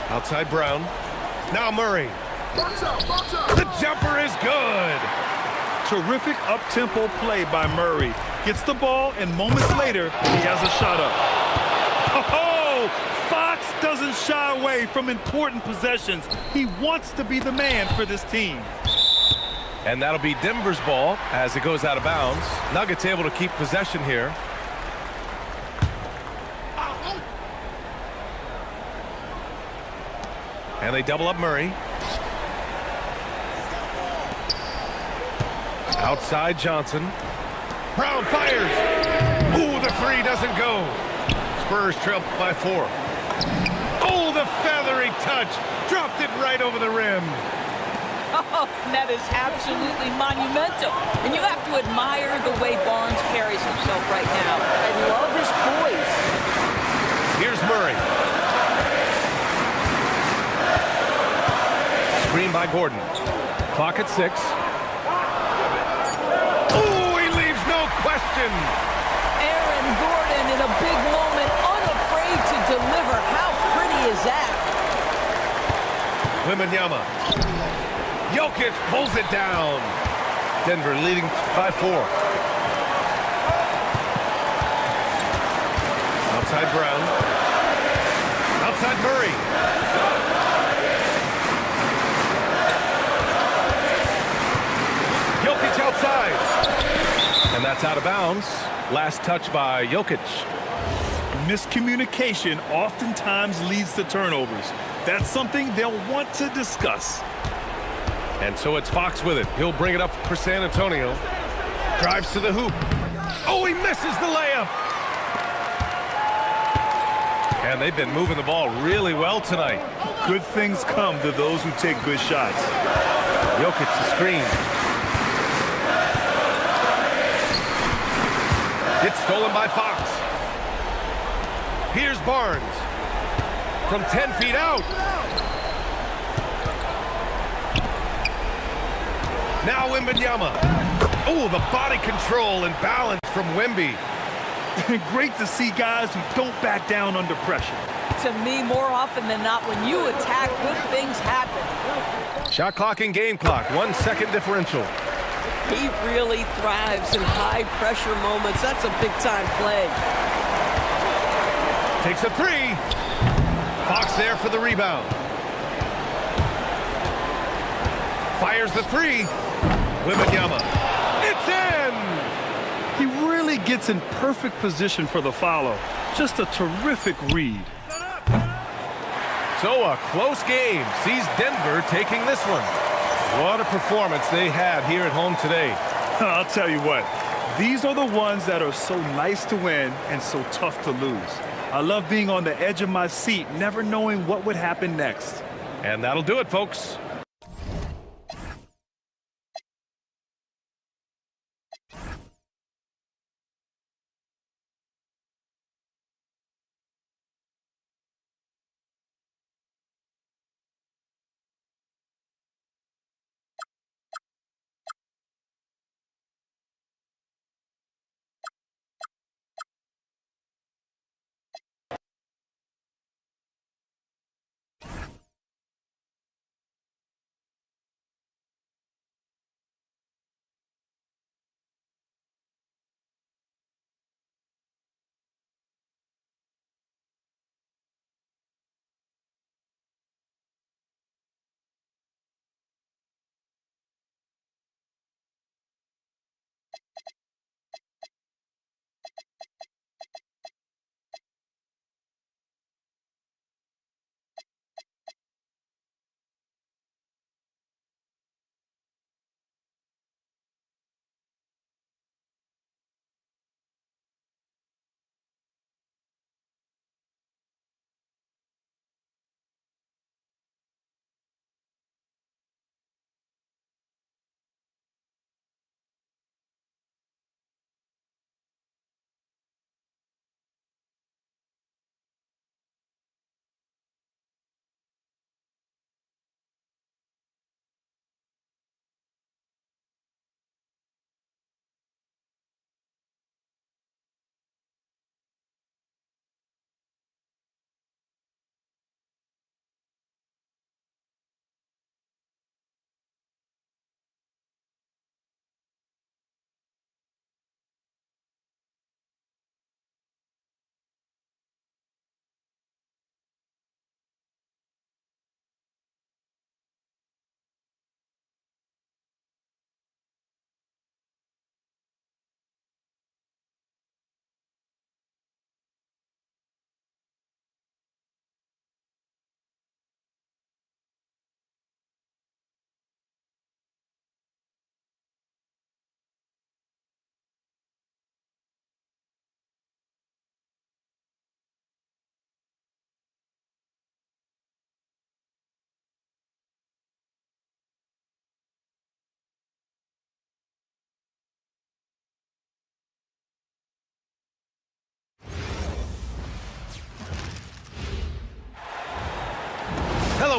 Outside Brown. Now Murray. The jumper is good. Terrific up-tempo play by Murray. Gets the ball, and moments later, he has a shot up. Oh, Fox doesn't shy away from important possessions. He wants to be the man for this team. And that'll be Denver's ball as it goes out of bounds. Nuggets able to keep possession here. And they double up Murray. Outside Johnson. Brown fires. Ooh, the three doesn't go. Spurs trail by 4. Oh, the feathery touch. Dropped it right over the rim. Oh, that is absolutely monumental. And you have to admire the way Barnes carries himself right now. I love his poise. Here's Murray. Screen by Gordon. Clock at 6. Ooh, he leaves no question. Aaron Gordon in a big moment, unafraid to deliver. How pretty is that? Wembanyama. Jokic pulls it down. Denver leading by 4. Outside Brown. Outside Murray. Jokic outside. And that's out of bounds. Last touch by Jokic. Miscommunication oftentimes leads to turnovers. That's something they'll want to discuss. And so it's Fox with it. He'll bring it up for San Antonio. Drives to the hoop. Oh, he misses the layup. And they've been moving the ball really well tonight. Good things come to those who take good shots. Jokic the screen. It's stolen by Fox. Here's Barnes. From 10 feet out. Now Wembanyama. Oh, the body control and balance from Wemby. Great to see guys who don't back down under pressure. To me, more often than not, when you attack, good things happen. Shot clock and game clock. 1 second differential. He really thrives in high-pressure moments. That's a big-time play. Takes a 3. Fox there for the rebound. Fires the 3. Wembanyama. It's in! He really gets in perfect position for the follow. Just a terrific read. So a close game sees Denver taking this one. What a performance they had here at home today. I'll tell you what, these are the ones that are so nice to win and so tough to lose. I love being on the edge of my seat, never knowing what would happen next. And that'll do it, folks.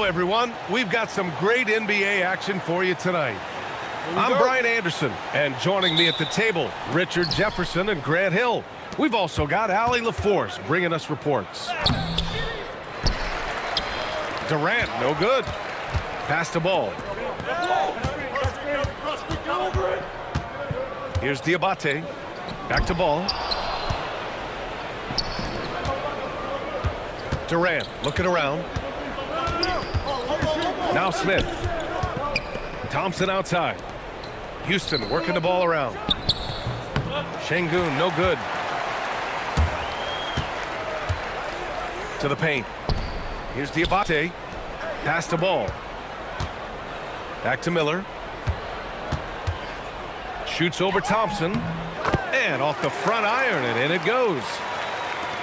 Hello, everyone. We've got some great NBA action for you tonight. I'm Brian Anderson, and joining me at the table, Richard Jefferson and Grant Hill. We've also got Allie LaForce bringing us reports. Durant, no good. Pass the ball. Here's Diabate. Back to ball. Durant looking around. Now Smith. Thompson outside. Houston working the ball around. Şengün, no good. To the paint. Here's Diabate. Pass the ball. Back to Miller. Shoots over Thompson. And off the front iron, and in it goes.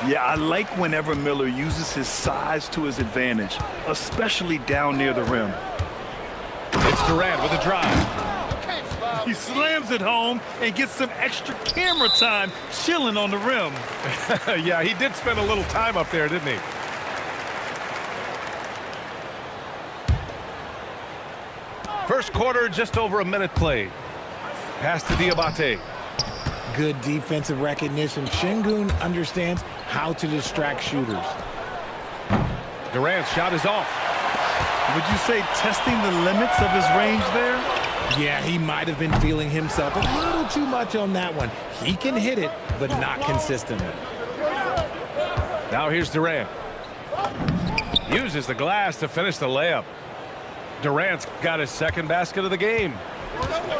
Yeah, I like whenever Miller uses his size to his advantage, especially down near the rim. It's Durant with a drive. He slams it home and gets some extra camera time chilling on the rim. Yeah, he did spend a little time up there, didn't he? First quarter, just over a minute played. Pass to Diabate. Good defensive recognition. Şengün understands how to distract shooters. Durant's shot is off. Would you say testing the limits of his range there? Yeah, he might have been feeling himself a little too much on that one. He can hit it, but not consistently. Now here's Durant. Uses the glass to finish the layup. Durant's got his second basket of the game.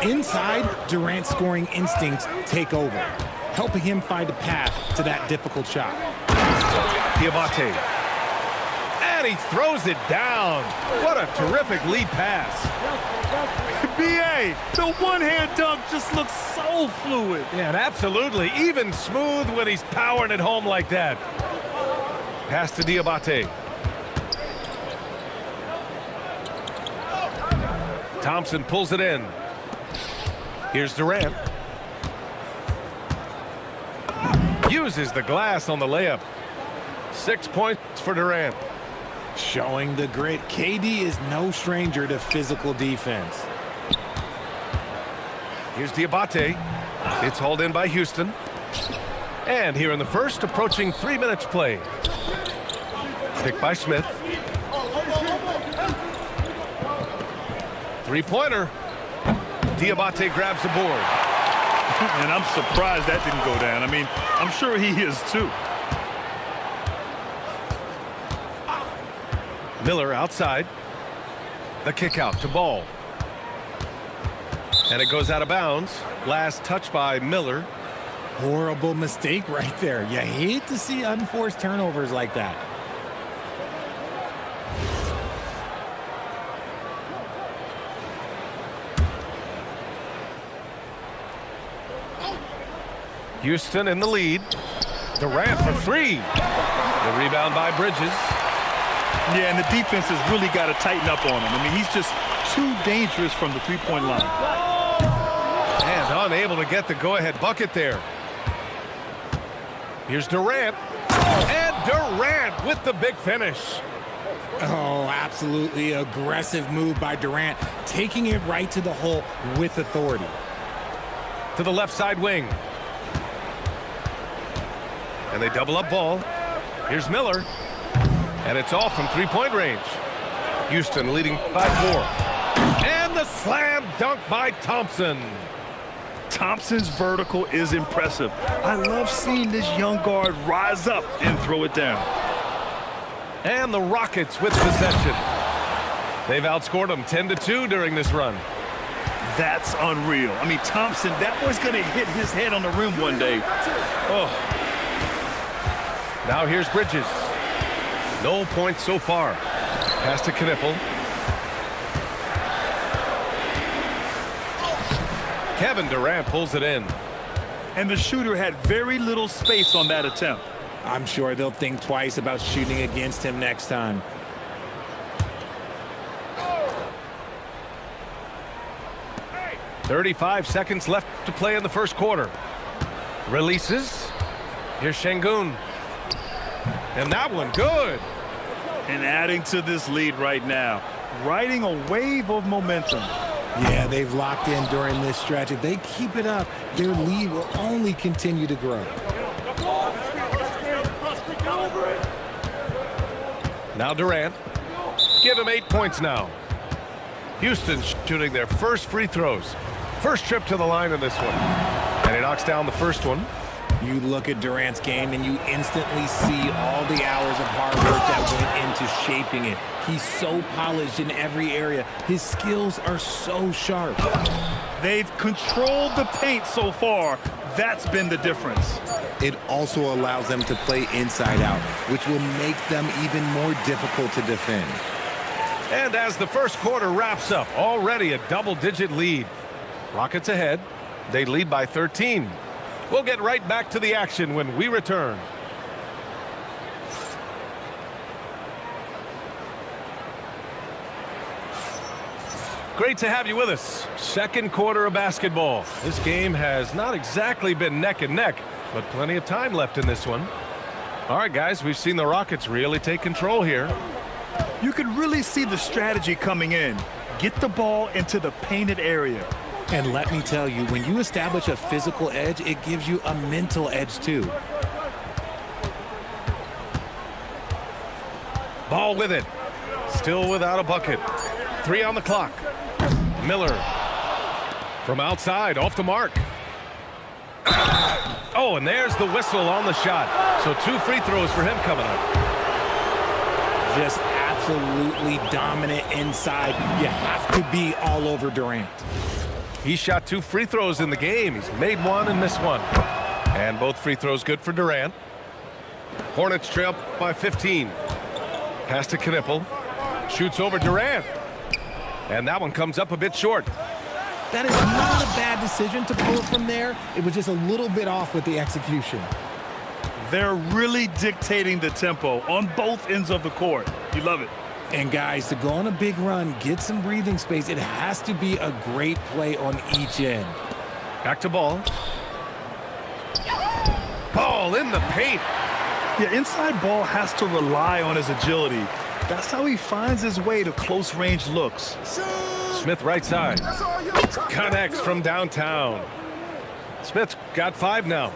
Inside, Durant's scoring instincts take over, helping him find a path to that difficult shot. Diabate. And he throws it down. What a terrific lead pass. B.A., the one-hand dunk just looks so fluid. Yeah, and absolutely. Even smooth when he's powering it home like that. Pass to Diabate. Thompson pulls it in. Here's Durant. Uses the glass on the layup. 6 points for Durant. Showing the grit. KD is no stranger to physical defense. Here's Diabate. It's hauled in by Houston. And here in the first, approaching 3 minutes play. Picked by Smith. Three-pointer. Diabate grabs the board. And I'm surprised that didn't go down. I mean, I'm sure he is too. Miller outside. The kick out to Ball. And it goes out of bounds. Last touch by Miller. Horrible mistake right there. You hate to see unforced turnovers like that. Houston in the lead. Durant for three. The rebound by Bridges. Yeah, and the defense has really got to tighten up on him. I mean, he's just too dangerous from the three-point line. And unable to get the go-ahead bucket there. Here's Durant. And Durant with the big finish. Oh, absolutely aggressive move by Durant, taking it right to the hole with authority. To the left side wing. And they double up Ball. Here's Miller. And it's off from three-point range. Houston leading by 4. And the slam dunk by Thompson. Thompson's vertical is impressive. I love seeing this young guard rise up and throw it down. And the Rockets with possession. They've outscored them 10-2 during this run. That's unreal. I mean, Thompson, that boy's going to hit his head on the rim one day. Oh. Now here's Bridges. No points so far. Pass to Knipple. Kevin Durant pulls it in. And the shooter had very little space on that attempt. I'm sure they'll think twice about shooting against him next time. .35 seconds left to play in the first quarter. Releases. Here's Şengün. And that one good. And adding to this lead right now, riding a wave of momentum. Yeah, they've locked in during this stretch. If they keep it up, their lead will only continue to grow. Now Durant. Give him 8 points now. Houston shooting their first free throws. First trip to the line in this one. And he knocks down the first one. You look at Durant's game and you instantly see all the hours of hard work that went into shaping it. He's so polished in every area. His skills are so sharp. They've controlled the paint so far. That's been the difference. It also allows them to play inside out, which will make them even more difficult to defend. And as the first quarter wraps up, already a double-digit lead. Rockets ahead. They lead by 13. We'll get right back to the action when we return. Great to have you with us. Second quarter of basketball. This game has not exactly been neck and neck, but plenty of time left in this one. All right, guys, we've seen the Rockets really take control here. You can really see the strategy coming in. Get the ball into the painted area. And let me tell you, when you establish a physical edge, it gives you a mental edge too. Ball with it. Still without a bucket. 3 on the clock. Miller from outside, off the mark. Oh, and there's the whistle on the shot. So 2 free throws for him coming up. Just absolutely dominant inside. You have to be all over Durant. He shot 2 free throws in the game. He's made 1 and missed 1. And both free throws good for Durant. Hornets trail by 15. Pass to Knipple. Shoots over Durant. And that one comes up a bit short. That is not a bad decision to pull it from there. It was just a little bit off with the execution. They're really dictating the tempo on both ends of the court. You love it. And guys, to go on a big run, get some breathing space, it has to be a great play on each end. Back to ball. Ball in the paint. Yeah, inside ball has to rely on his agility. That's how he finds his way to close-range looks. Smith right side. Connects from downtown. Smith's got 5 now.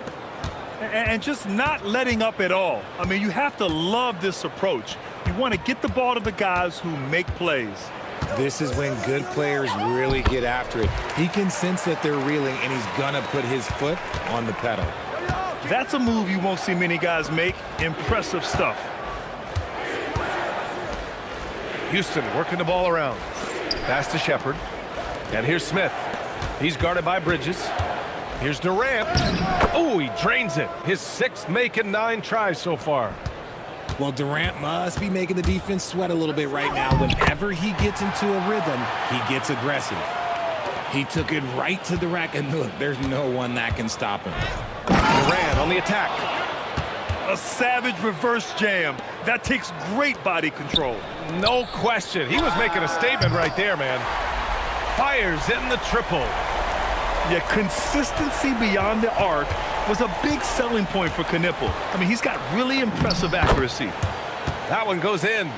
And just not letting up at all. I mean, you have to love this approach. You want to get the ball to the guys who make plays. This is when good players really get after it. He can sense that they're reeling, and he's going to put his foot on the pedal. That's a move you won't see many guys make. Impressive stuff. Houston working the ball around. Pass to Shepard. And here's Smith. He's guarded by Bridges. Here's Durant. Oh, he drains it. His 6th make and 9 tries so far. Well, Durant must be making the defense sweat a little bit right now. Whenever he gets into a rhythm, he gets aggressive. He took it right to the rack, and look, there's no one that can stop him. Durant on the attack. A savage reverse jam. That takes great body control. No question. He was making a statement right there, man. Fires in the triple. Yeah, consistency beyond the arc was a big selling point for Knipple. I mean, he's got really impressive accuracy. That one goes in.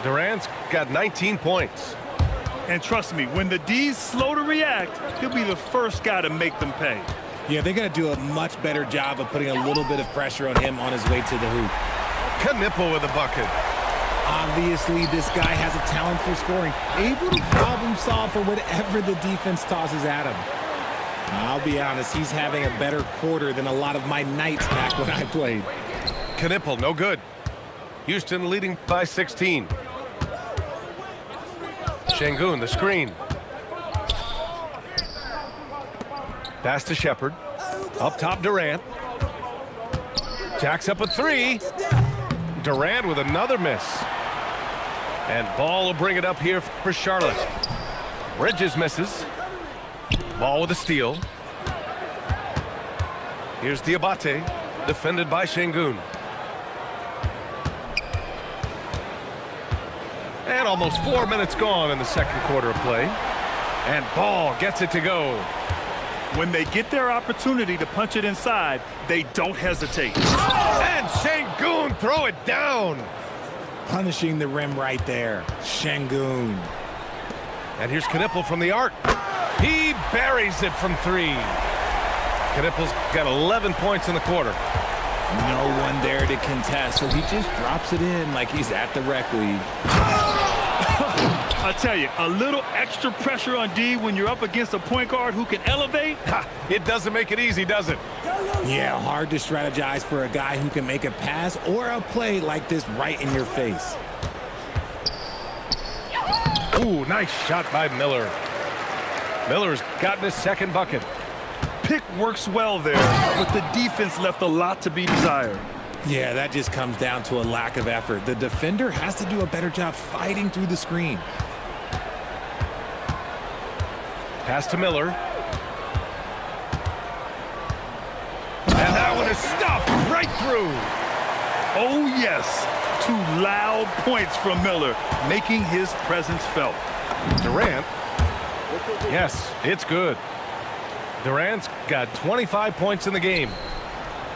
Durant's got 19 points. And trust me, when the D's slow to react, he'll be the first guy to make them pay. Yeah, they're going to do a much better job of putting a little bit of pressure on him on his way to the hoop. Knipple with a bucket. Obviously, this guy has a talent for scoring, able to problem solve for whatever the defense tosses at him. I'll be honest, he's having a better quarter than a lot of my nights back when I played. Knipple, no good. Houston leading by 16. Şengün, the screen. Pass to Shepard. Up top, Durant. Jacks up a 3. Durant with another miss. And Ball will bring it up here for Charlotte. Bridges misses. Ball with a steal. Here's Diabate, defended by Şengün. And almost 4 minutes gone in the second quarter of play. And Ball gets it to go. When they get their opportunity to punch it inside, they don't hesitate. And Şengün throw it down. punishing the rim right there. Şengün. And here's Knipple from the arc. He buries it from 3. Knipple's got 11 points in the quarter. No one there to contest, so he just drops it in like he's at the rec league. I tell you, a little extra pressure on D when you're up against a point guard who can elevate. It doesn't make it easy, does it? Yeah, hard to strategize for a guy who can make a pass or a play like this right in your face. Ooh, nice shot by Miller. Miller's gotten his second bucket. Pick works well there, but the defense left a lot to be desired. Yeah, that just comes down to a lack of effort. The defender has to do a better job fighting through the screen. Pass to Miller. And that one is stuffed right through. Oh, yes. 2 loud points from Miller, making his presence felt. Durant. Yes, it's good. Durant's got 25 points in the game.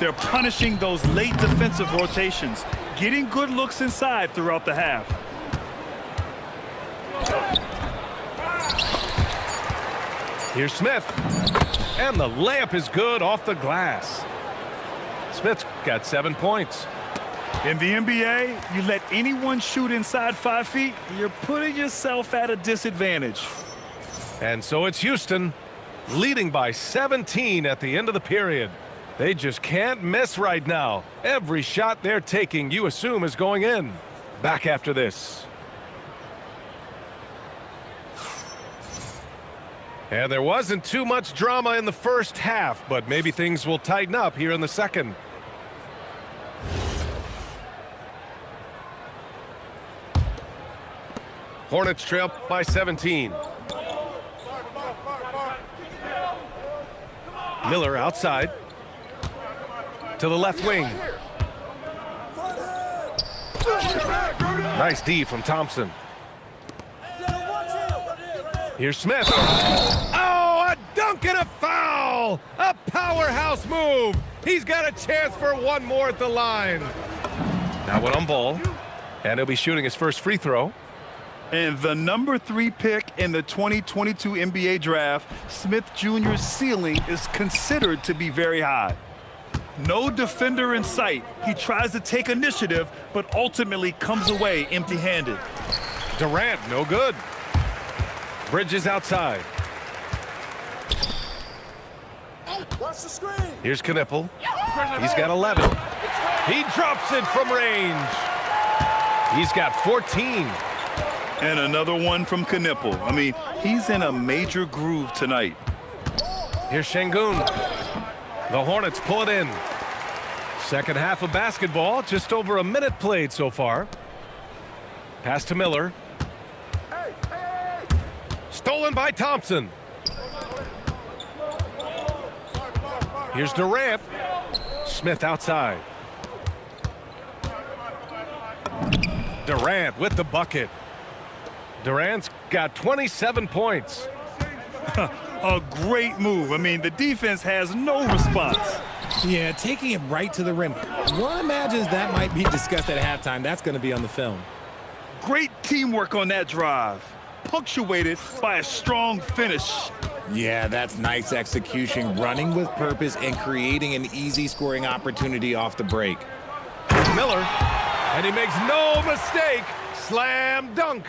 They're punishing those late defensive rotations, getting good looks inside throughout the half. Here's Smith. And the layup is good off the glass. Smith's got 7 points. In the NBA, you let anyone shoot inside 5 feet, you're putting yourself at a disadvantage. And so it's Houston, leading by 17 at the end of the period. They just can't miss right now. Every shot they're taking, you assume, is going in. Back after this. And there wasn't too much drama in the first half, but maybe things will tighten up here in the second. Hornets trail by 17. Miller outside. To the left wing. Nice D from Thompson. Here's Smith. Oh, a dunk and a foul! A powerhouse move. He's got a chance for one more at the line. Now one on ball. And he'll be shooting his first free throw. And the number 3 pick in the 2022 NBA draft, Smith Jr.'s ceiling is considered to be very high. No defender in sight. He tries to take initiative, but ultimately comes away empty-handed. Durant, no good. Bridges outside. Watch the screen. Here's Knipple. He's got 11. He drops it from range. He's got 14. And another one from Knipple. I mean, he's in a major groove tonight. Here's Şengün. The Hornets pull it in. Second half of basketball, just over a minute played so far. Pass to Miller. Stolen by Thompson. Here's Durant. Smith outside. Durant with the bucket. Durant's got 27 points. A great move. I mean, the defense has no response. Yeah, taking it right to the rim. One imagines that might be discussed at halftime. That's going to be on the film. Great teamwork on that drive, punctuated by a strong finish. Yeah, that's nice execution, running with purpose and creating an easy scoring opportunity off the break. Miller, and he makes no mistake. Slam dunk.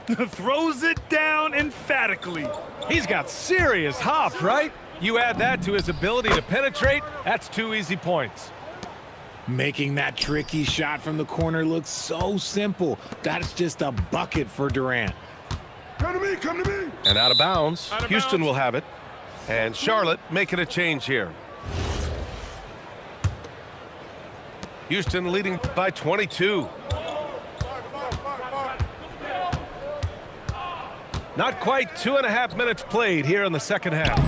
Throws it down emphatically. He's got serious hops, right? You add that to his ability to penetrate, that's 2 easy points. Making that tricky shot from the corner look so simple. That's just a bucket for Durant. Come to me, come to me. And out of bounds. Houston will have it. And Charlotte making a change here. Houston leading by 22. Not quite 2.5 minutes played here in the second half.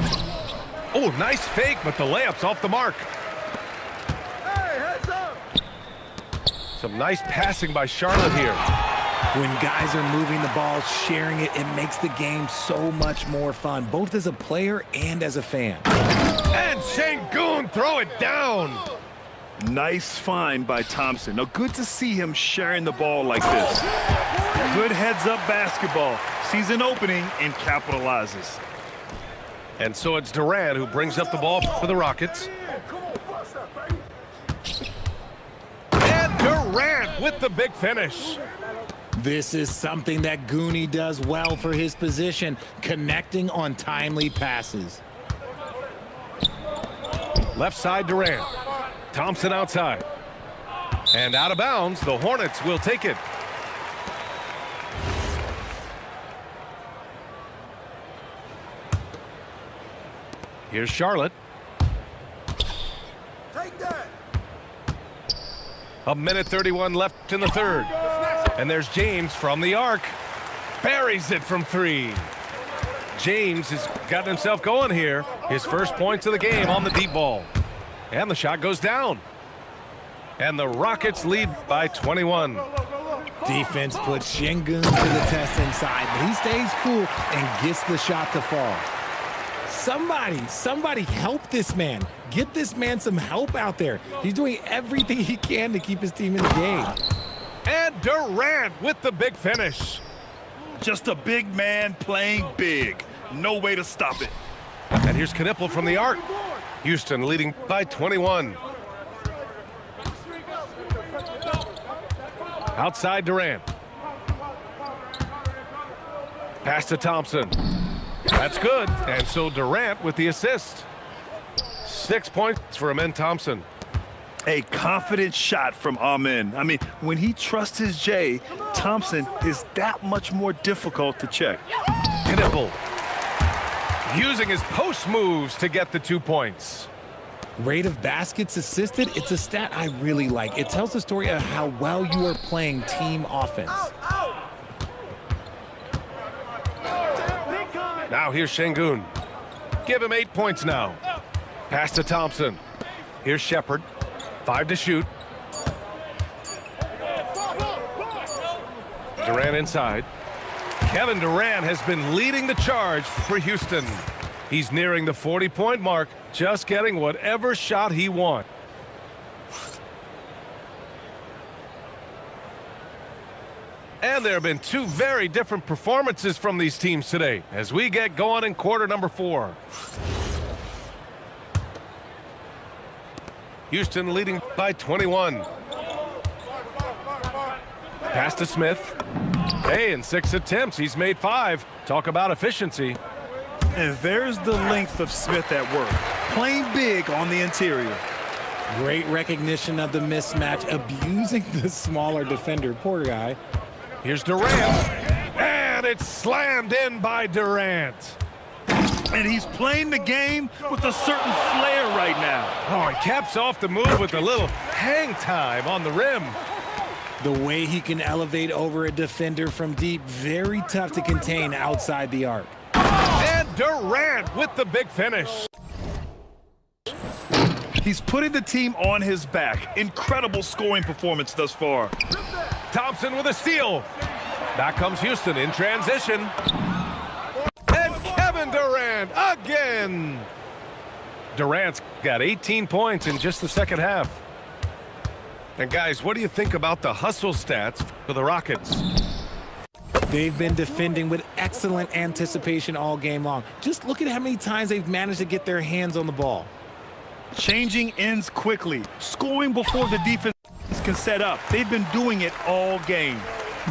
Oh, nice fake, but the layup's off the mark. Hey, heads up. Some nice passing by Charlotte here. When guys are moving the ball, sharing it, it makes the game so much more fun, both as a player and as a fan. And Şengün throw it down. Nice find by Thompson. Now, good to see him sharing the ball like this. Good heads-up basketball. Sees an opening and capitalizes. And so it's Durant who brings up the ball for the Rockets. And Durant with the big finish. This is something that Goonie does well for his position, connecting on timely passes. Left side Durant. Thompson outside. And out of bounds, the Hornets will take it. Here's Charlotte. Take that. A minute 31 left in the third. And there's James from the arc. Buries it from three. James has gotten himself going here. His first points of the game on the deep ball. And the shot goes down. And the Rockets lead by 21. Defense puts Şengün to the test inside, but he stays cool and gets the shot to fall. Somebody help this man. Get this man some help out there. He's doing everything he can to keep his team in the game. And Durant with the big finish. Just a big man playing big. No way to stop it. And here's Knipple from the arc. Houston leading by 21. Outside Durant. Pass to Thompson. That's good. And so Durant with the assist. 6 points for Amen Thompson. A confident shot from Amen. I mean, when he trusts his J, Thompson is that much more difficult to check. Knipple using his post moves to get the 2 points. Rate of baskets assisted, it's a stat I really like. It tells the story of how well you are playing team offense. Now here's Şengün. Give him 8 points now. Pass to Thompson. Here's Shepard. 5 to shoot. Durant inside. Kevin Durant has been leading the charge for Houston. He's nearing the 40-point mark, just getting whatever shot he wants. And there have been two very different performances from these teams today as we get going in quarter number 4. Houston leading by 21. Pass to Smith. Hey, in 6 attempts, he's made 5. Talk about efficiency. And there's the length of Smith at work. Playing big on the interior. Great recognition of the mismatch, abusing the smaller defender. Poor guy. Here's Durant. And it's slammed in by Durant. And he's playing the game with a certain flair right now. Oh, he caps off the move with a little hang time on the rim. The way he can elevate over a defender from deep, very tough to contain outside the arc. And Durant with the big finish. He's putting the team on his back. Incredible scoring performance thus far. Thompson with a steal. Back comes Houston in transition. And Kevin Durant again. Durant's got 18 points in just the second half. And guys, what do you think about the hustle stats for the Rockets? They've been defending with excellent anticipation all game long. Just look at how many times they've managed to get their hands on the ball. Changing ends quickly. Scoring before the defense can set up. They've been doing it all game.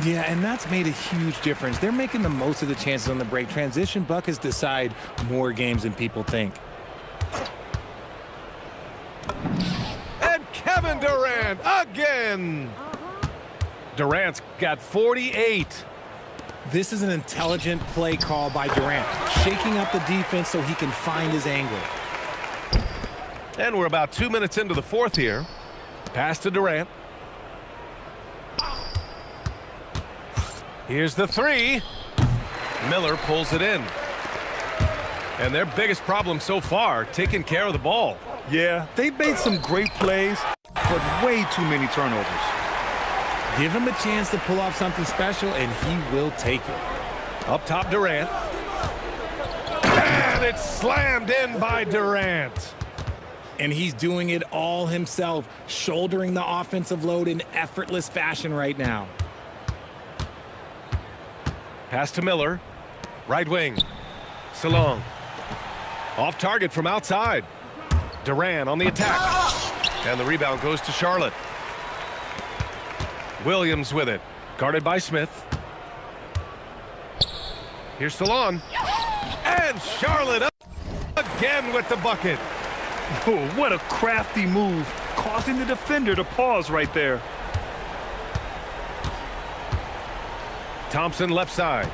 Yeah, and that's made a huge difference. They're making the most of the chances on the break. Transition buckets decide more games than people think. And Kevin Durant again. Durant's got 48. This is an intelligent play call by Durant, shaking up the defense so he can find his angle. And we're about 2 minutes into the fourth here. Pass to Durant. Here's the three. Miller pulls it in. And their biggest problem so far, taking care of the ball. Yeah, they've made some great plays, but way too many turnovers. Give him a chance to pull off something special, and he will take it. Up top, Durant. And it's slammed in by Durant. And he's doing it all himself, shouldering the offensive load in effortless fashion right now. Pass to Miller. Right wing. Salong. Off target from outside. Duran on the attack. And the rebound goes to Charlotte. Williams with it. Guarded by Smith. Here's Salon. And Charlotte up again with the bucket. Oh, what a crafty move, causing the defender to pause right there. Thompson left side.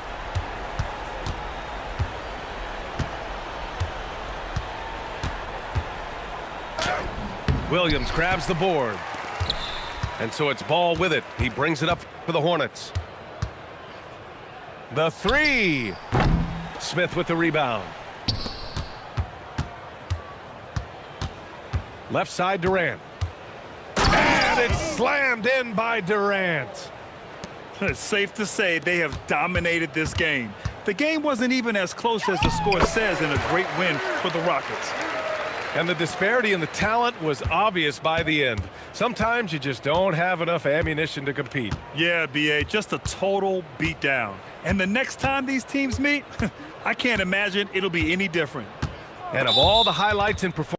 Williams grabs the board. And so it's Ball with it. He brings it up for the Hornets. The three. Smith with the rebound. Left side Durant. And it's slammed in by Durant. It's safe to say they have dominated this game. The game wasn't even as close as the score says in a great win for the Rockets. And the disparity in the talent was obvious by the end. Sometimes you just don't have enough ammunition to compete. Yeah, B.A., just a total beatdown. And the next time these teams meet, I can't imagine it'll be any different. And of all the highlights and performance,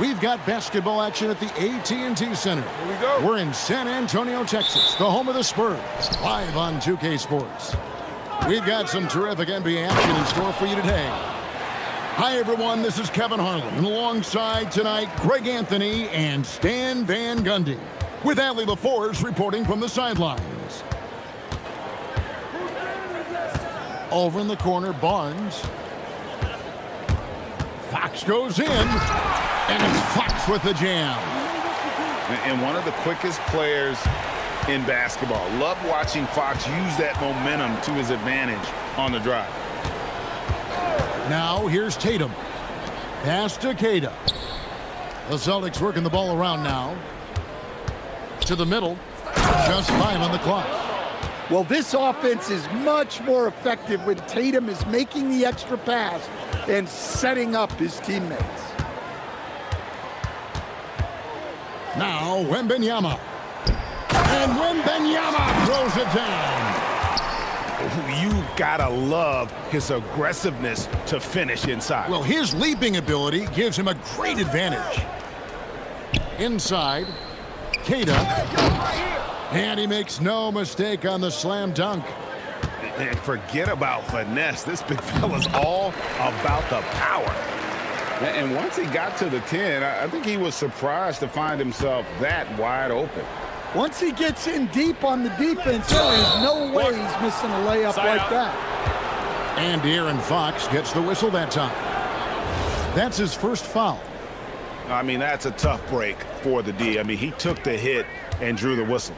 We've got basketball action at the AT&T Center. Here we go. We're in San Antonio, Texas, the home of the Spurs, live on 2K Sports. We've got some terrific NBA action in store for you today. Hi, everyone. This is Kevin Harlan. And alongside tonight, Greg Anthony and Stan Van Gundy. With Allie LaForce reporting from the sidelines. Over in the corner, Barnes. Fox goes in. And it's Fox with the jam. And one of the quickest players in basketball. Love watching Fox use that momentum to his advantage on the drive. Now here's Tatum. Pass to Keita. The Celtics working the ball around now. To the middle. Just 5 on the clock. Well, this offense is much more effective when Tatum is making the extra pass and setting up his teammates. Now Wembanyama. And Wembanyama throws it down. You gotta love his aggressiveness to finish inside. Well, his leaping ability gives him a great advantage. Inside, Keita. And he makes no mistake on the slam dunk. And forget about finesse. This big fella's all about the power. And once he got to the 10, I think he was surprised to find himself that wide open. Once he gets in deep on the defense, there is no way he's missing a layup like that. And De'Aaron Fox gets the whistle that time. That's his first foul. I mean, that's a tough break for the D. I mean, he took the hit and drew the whistle.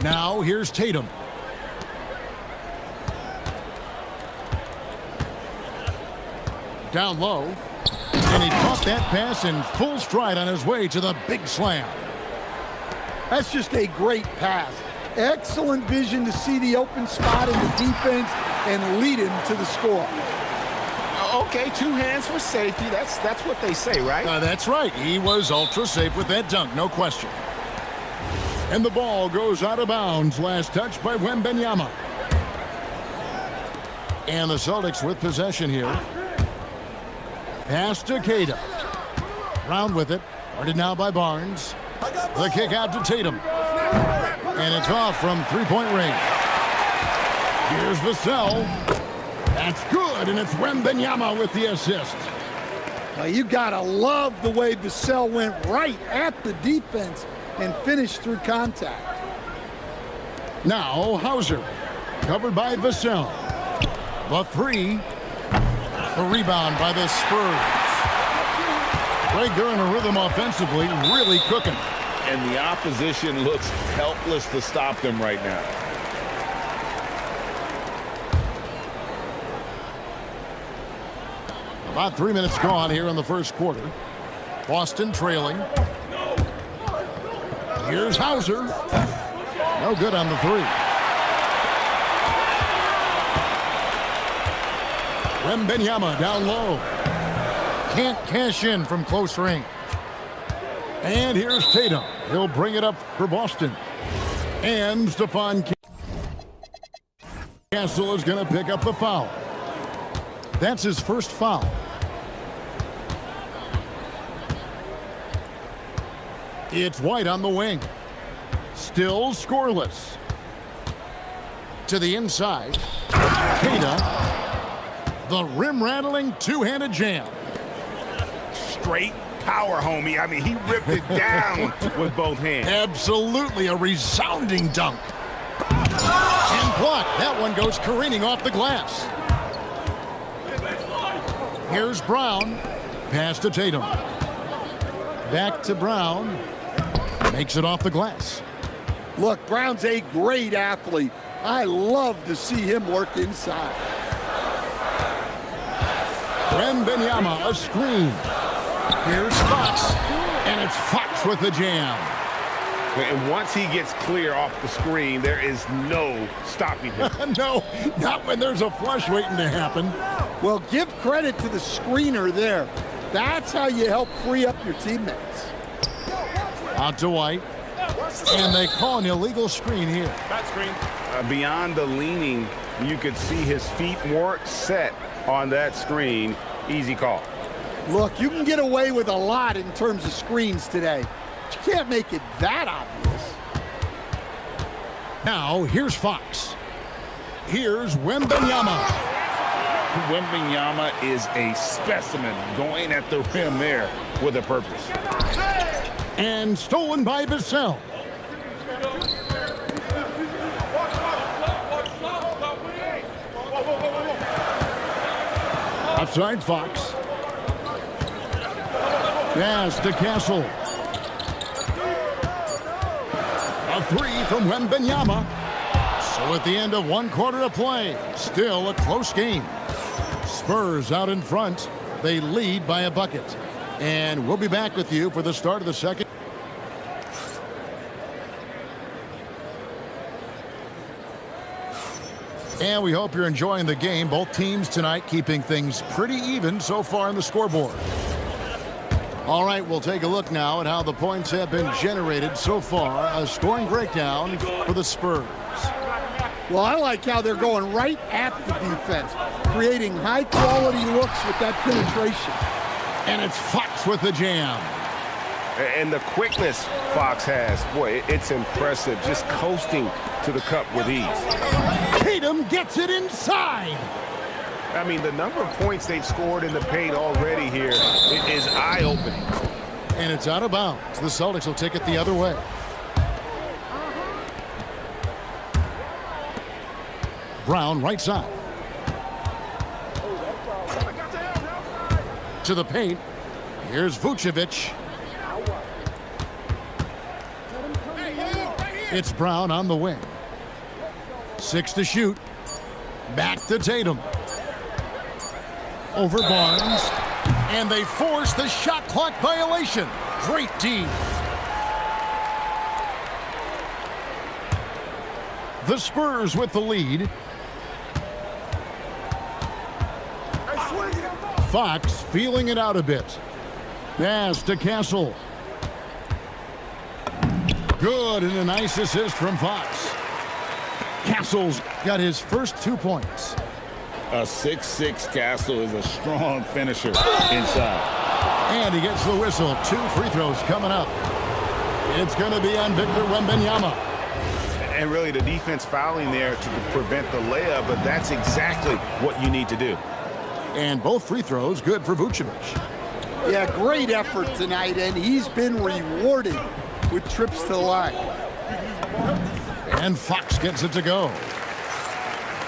Now here's Tatum. Down low. And he caught that pass in full stride on his way to the big slam. That's just a great pass. Excellent vision to see the open spot in the defense and lead him to the score. Okay, 2 hands for safety. That's what they say, right? That's right. He was ultra safe with that dunk, no question. And the ball goes out of bounds. Last touch by Wembanyama. And the Celtics with possession here. Pass to Keita. Brown with it. Guarded now by Barnes. The kick out to Tatum. And it's off from three-point range. Here's Vassell. That's good, and it's Wembanyama with the assist. Now you gotta love the way Vassell went right at the defense and finished through contact. Now Hauser, covered by Vassell. The 3. The rebound by the Spurs. Greg, they're in a rhythm offensively, really cooking. And the opposition looks helpless to stop them right now. About 3 minutes gone here in the first quarter. Boston trailing. Here's Hauser. No good on the 3. Wembanyama down low. Can't cash in from close range. And here's Tatum. He'll bring it up for Boston. And Stephon Castle is going to pick up the foul. That's his first foul. It's White on the wing. Still scoreless. To the inside. Keita. The rim-rattling two-handed jam. Straight power, homie. I mean, he ripped it down with both hands. Absolutely a resounding dunk. And blocked. That one goes careening off the glass. Here's Brown. Pass to Tatum. Back to Brown. Makes it off the glass. Look, Brown's a great athlete. I love to see him work inside. Wembanyama, a screen. Here's Fox. And it's Fox with the jam. And once he gets clear off the screen, there is no stopping him. No, not when there's a flush waiting to happen. Well, give credit to the screener there. That's how you help free up your teammates. Out to White. And they call an illegal screen here. Bad screen. Beyond the leaning, you could see his feet weren't set on that screen. Easy call. Look, you can get away with a lot in terms of screens today. But you can't make it that obvious. Now, here's Fox. Here's Wembanyama. Wembanyama is a specimen going at the rim there with a purpose. And stolen by Vassell. Outside Fox. Pass to Castle. A three from Wembanyama. So at the end of one quarter of play, still a close game. Spurs out in front. They lead by a bucket. And we'll be back with you for the start of the second. And we hope you're enjoying the game. Both teams tonight keeping things pretty even so far on the scoreboard. All right, we'll take a look now at how the points have been generated so far. A scoring breakdown for the Spurs. Well, I like how they're going right at the defense, creating high-quality looks with that penetration. And it's Fox with the jam. And the quickness Fox has, boy, it's impressive. Just coasting to the cup with ease. Tatum gets it inside. I mean, the number of points they've scored in the paint already here is eye-opening. And it's out of bounds. The Celtics will take it the other way. Brown, right side. To the paint. Here's Vucevic. It's Brown on the wing. 6 to shoot. Back to Tatum. Over Barnes. And they force the shot clock violation. Great D. The Spurs with the lead. Fox feeling it out a bit. Pass to Castle. Good, and a nice assist from Fox. Castle's got his first 2 points. A 6'6" Castle is a strong finisher inside. And he gets the whistle. 2 free throws coming up. It's going to be on Victor Wembanyama. And really the defense fouling there to prevent the layup, but that's exactly what you need to do. And both free throws good for Vucevic. Yeah, great effort tonight, and he's been rewarded with trips to the line. And Fox gets it to go.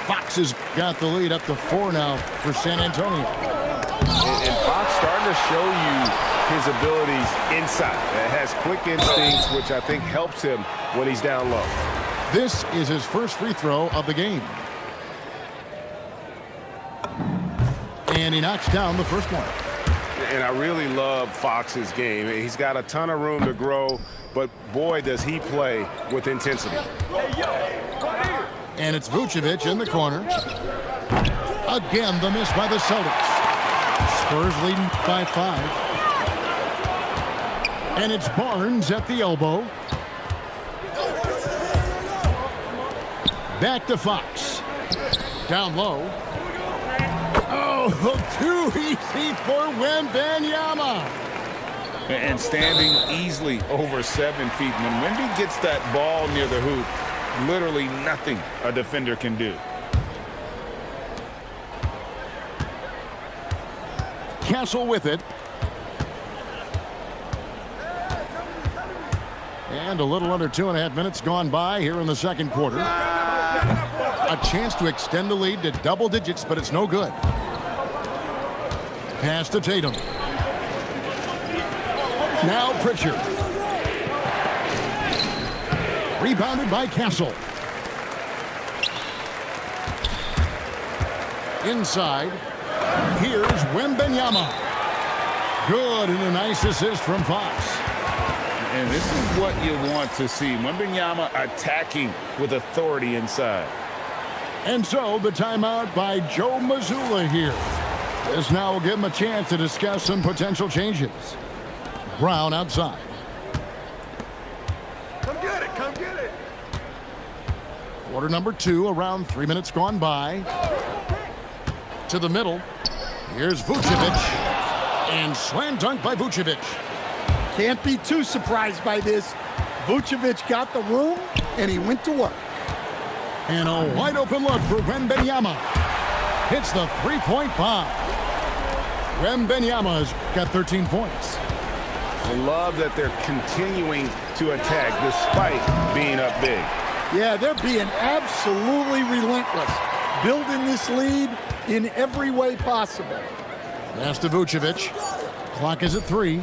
Fox has got the lead up to 4 now for San Antonio. And Fox starting to show you his abilities inside. It has quick instincts, which I think helps him when he's down low. This is his first free throw of the game. And he knocks down the first one. And I really love Fox's game. He's got a ton of room to grow, but boy, does he play with intensity. And it's Vucevic in the corner. Again, the miss by the Celtics. Spurs leading by 5. And it's Barnes at the elbow. Back to Fox. Down low. Oh, too easy for Wembanyama. And standing easily over 7 feet. When Wemby gets that ball near the hoop, literally nothing a defender can do. Castle with it. And a little under 2.5 minutes gone by here in the second quarter. A chance to extend the lead to double digits, but it's no good. Pass to Tatum. Now Pritchard. Rebounded by Castle. Inside. Here's Wembanyama. Good, and a nice assist from Fox. And this is what you want to see. Wembanyama attacking with authority inside. And so the timeout by Joe Mazzulla here. This now will give him a chance to discuss some potential changes. Brown outside. Come get it, come get it. Quarter number 2, around 3 minutes gone by. To the middle. Here's Vucevic. And slam dunk by Vucevic. Can't be too surprised by this. Vucevic got the room, and he went to work. And a wide open look for Wembanyama. Hits the three-point bomb. Wembanyama's got 13 points. I love that they're continuing to attack despite being up big. Yeah, they're being absolutely relentless, building this lead in every way possible. Pass to Vucevic. Clock is at 3.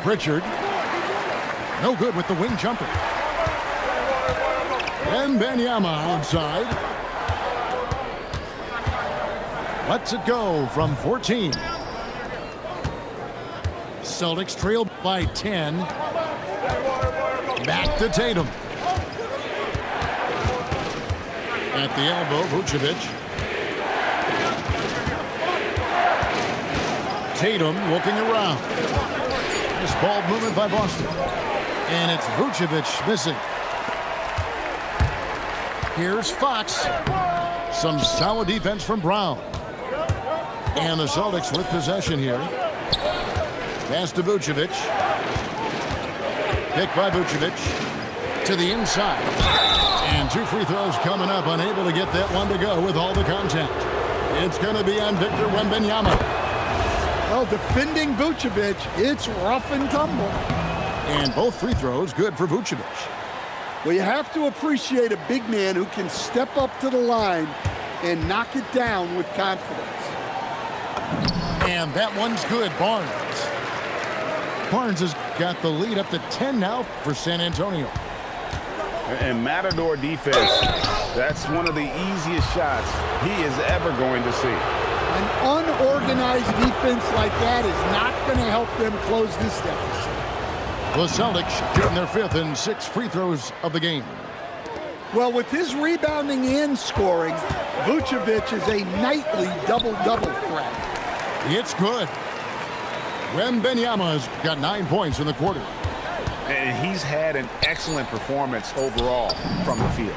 Pritchard. No good with the wing jumper. Wembanyama outside. Lets it go from 14. Celtics trail by 10. Back to Tatum. At the elbow, Vucevic. Tatum looking around. Nice ball movement by Boston. And it's Vucevic missing. Here's Fox. Some solid defense from Brown. And the Celtics with possession here. Pass to Vucevic. Picked by Vucevic. To the inside. And 2 free throws coming up. Unable to get that one to go with all the contact. It's going to be on Victor Wembanyama. Well, defending Vucevic, it's rough and tumble. And both free throws good for Vucevic. Well, you have to appreciate a big man who can step up to the line and knock it down with confidence. And that one's good, Barnes. Barnes has got the lead up to 10 now for San Antonio. And Matador defense, that's one of the easiest shots he is ever going to see. An unorganized defense like that is not going to help them close this deficit. The Celtics getting their 5th and 6th free throws of the game. Well, with his rebounding and scoring, Vucevic is a nightly double-double threat. It's good. Wembanyama's got 9 points in the quarter. And he's had an excellent performance overall from the field.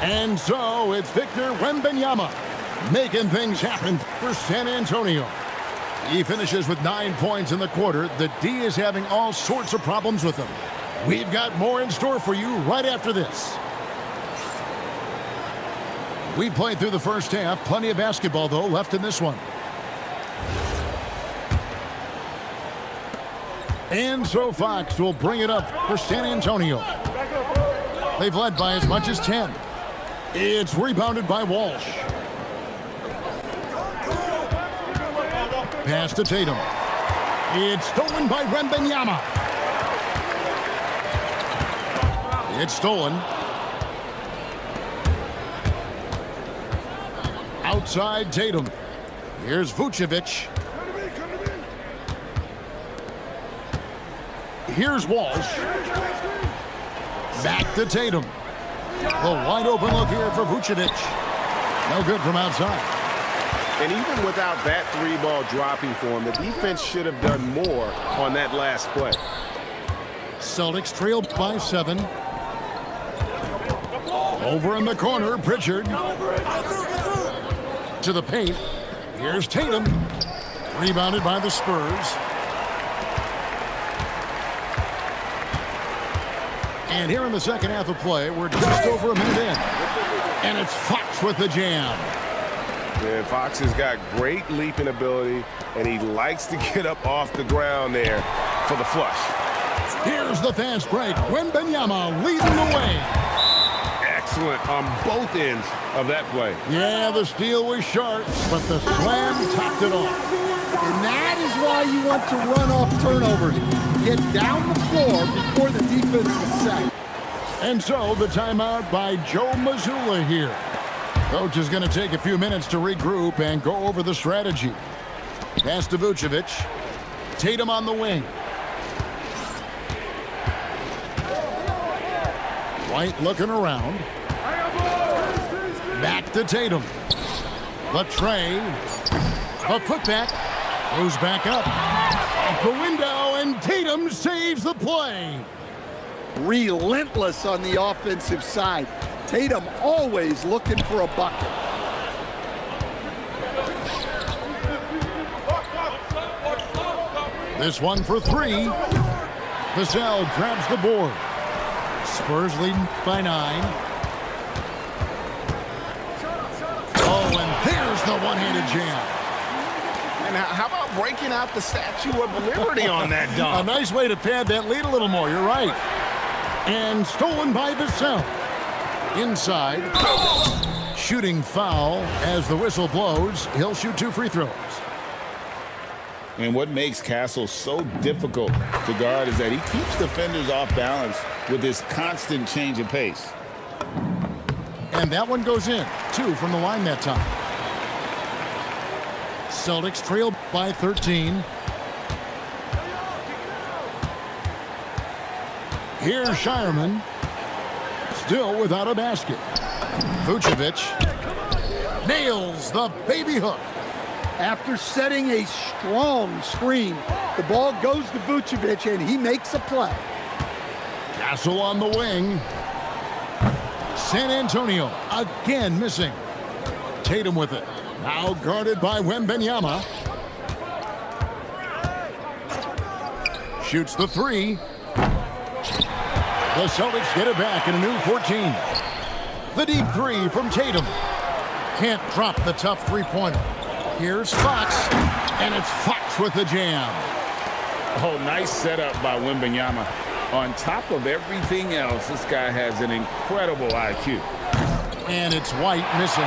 And so it's Victor Wembanyama making things happen for San Antonio. He finishes with 9 points in the quarter. The D is having all sorts of problems with him. We've got more in store for you right after this. We played through the first half. Plenty of basketball, though, left in this one. And so Fox will bring it up for San Antonio. They've led by as much as 10. It's rebounded by Walsh. Pass to Tatum. It's stolen by Wembanyama. It's stolen. Outside Tatum. Here's Vucevic. Here's Walsh. Back to Tatum. The wide open look here for Vucevic. No good from outside. And even without that 3-ball dropping for him, the defense should have done more on that last play. Celtics trailed by 7. Over in the corner, Pritchard. To the paint. Here's Tatum. Rebounded by the Spurs. And here in the second half of play, we're just over a minute in. And it's Fox with the jam. Yeah, Fox has got great leaping ability, and he likes to get up off the ground there for the flush. Here's the fast break. Wembanyama leading the way. Excellent on both ends of that play. Yeah, the steal was sharp, but the slam topped it off. And that is why you want to run off turnovers. Get down the floor before the defense is set. And so the timeout by Joe Mazzulla here. Coach is going to take a few minutes to regroup and go over the strategy. Pass to Vucevic. Tatum on the wing. White looking around. Back to Tatum. The tray. The putback. Goes back up. Off the window, and Tatum saves the play. Relentless on the offensive side. Tatum always looking for a bucket. This one for three. Vassell grabs the board. Spurs leading by 9. Oh, and there's the one-handed jam. And how about breaking out the Statue of Liberty on that dunk? A nice way to pad that lead a little more. You're right. And stolen by Vassell. Inside. Shooting foul as the whistle blows. He'll shoot 2 free throws. And what makes Castle so difficult to guard is that he keeps defenders off balance with this constant change of pace. And that one goes in. 2 from the line that time. Celtics trail by 13. Here's Shireman. Still without a basket. Vucevic nails the baby hook. After setting a strong screen, the ball goes to Vucevic, and he makes a play. Castle on the wing. San Antonio again missing. Tatum with it. Now guarded by Wembanyama. Shoots the 3. The Celtics get it back in a new 14. The deep 3 from Tatum. Can't drop the tough three-pointer. Here's Fox, and it's Fox with the jam. Oh, nice setup by Wembanyama. On top of everything else, this guy has an incredible IQ. And it's White missing.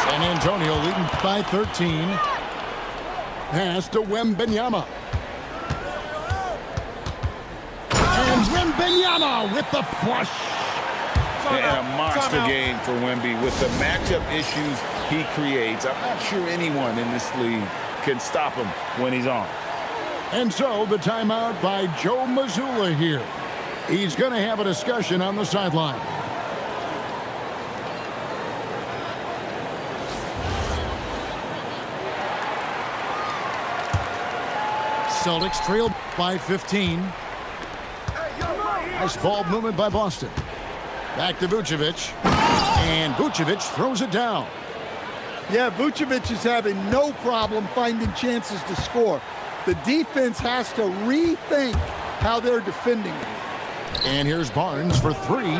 San Antonio leading by 13. Pass to Wembanyama. And Wembanyama with the flush. And a monster game for Wemby with the matchup issues he creates. I'm not sure anyone in this league can stop him when he's on. And so the timeout by Joe Mazzulla here. He's going to have a discussion on the sideline. Celtics trail by 15. Nice ball movement by Boston. Back to Vucevic. And Vucevic throws it down. Yeah, Vucevic is having no problem finding chances to score. The defense has to rethink how they're defending it. And here's Barnes for 3.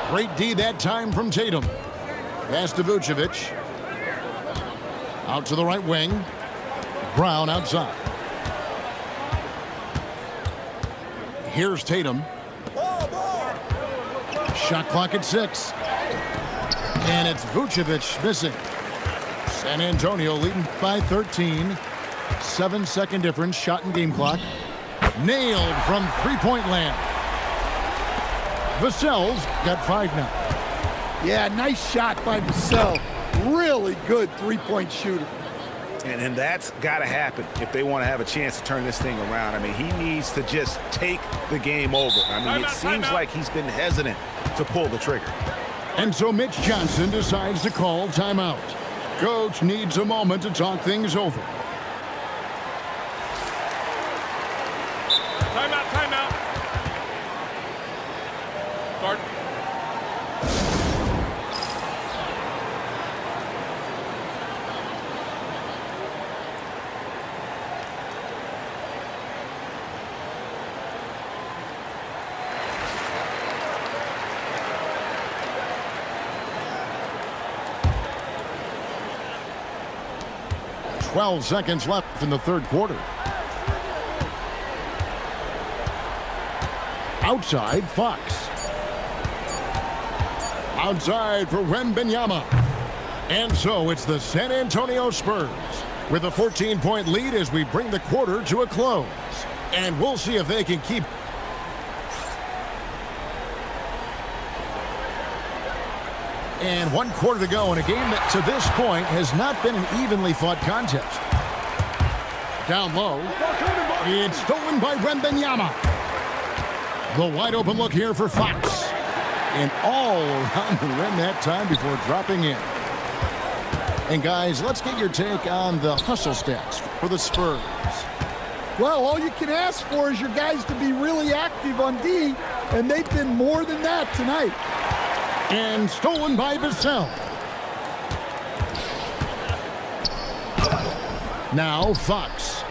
Great D that time from Tatum. Pass to Vucevic. Out to the right wing. Brown outside. Here's Tatum. Shot clock at 6. And it's Vucevic missing. San Antonio leading by 13. 7-second difference, shot and game clock. Nailed from three-point land. Vassell's got 5 now. Yeah, nice shot by Vassell. Really good three-point shooter. And that's got to happen if they want to have a chance to turn this thing around. I mean, he needs to just take the game over. I mean, it seems like he's been hesitant to pull the trigger. And so Mitch Johnson decides to call timeout. Coach needs a moment to talk things over. Timeout. Guard. Twelve seconds left in the third quarter. Outside, Fox. Outside for Wembanyama. And so it's the San Antonio Spurs with a 14-point lead as we bring the quarter to a close. And we'll see if they can keep. And 1 quarter to go in a game that to this point has not been an evenly fought contest. Down low. It's stolen by Wembanyama. The wide open look here for Fox. And all around the rim that time before dropping in. And guys, let's get your take on the hustle stats for the Spurs. Well, all you can ask for is your guys to be really active on D, and they've been more than that tonight. And stolen by Vassell. Now Fox.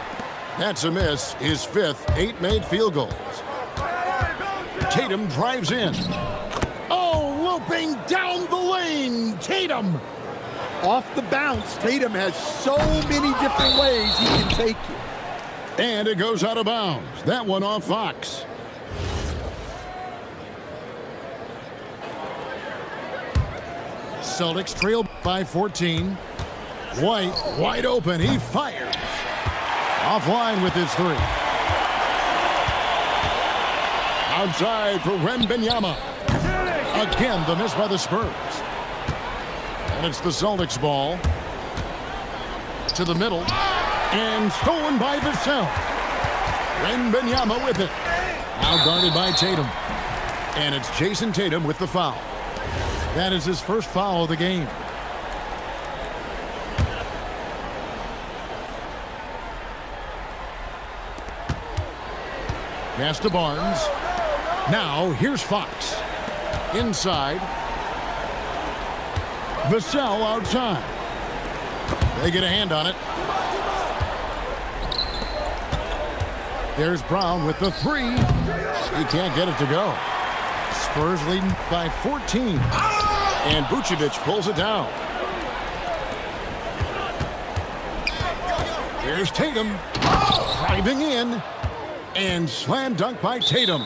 That's a miss. His fifth, 8 made field goals. Tatum drives in. Oh, looping down the lane. Tatum. Off the bounce, Tatum has so many different ways he can take you. And it goes out of bounds. That one off Fox. Celtics trail by 14. White, wide open. He fires. Offline with his three. Outside for Wembanyama. Again, the miss by the Spurs. And it's the Celtics ball. To the middle. And stolen by Vassell. Wembanyama with it. Now guarded by Tatum. And it's Jason Tatum with the foul. That is his first foul of the game. Pass to Barnes. Now here's Fox. Inside. Vassell outside. They get a hand on it. There's Brown with the three. He can't get it to go. Spurs leading by 14. And Vucevic pulls it down. Here's Tatum. Driving in. And slam dunk by Tatum.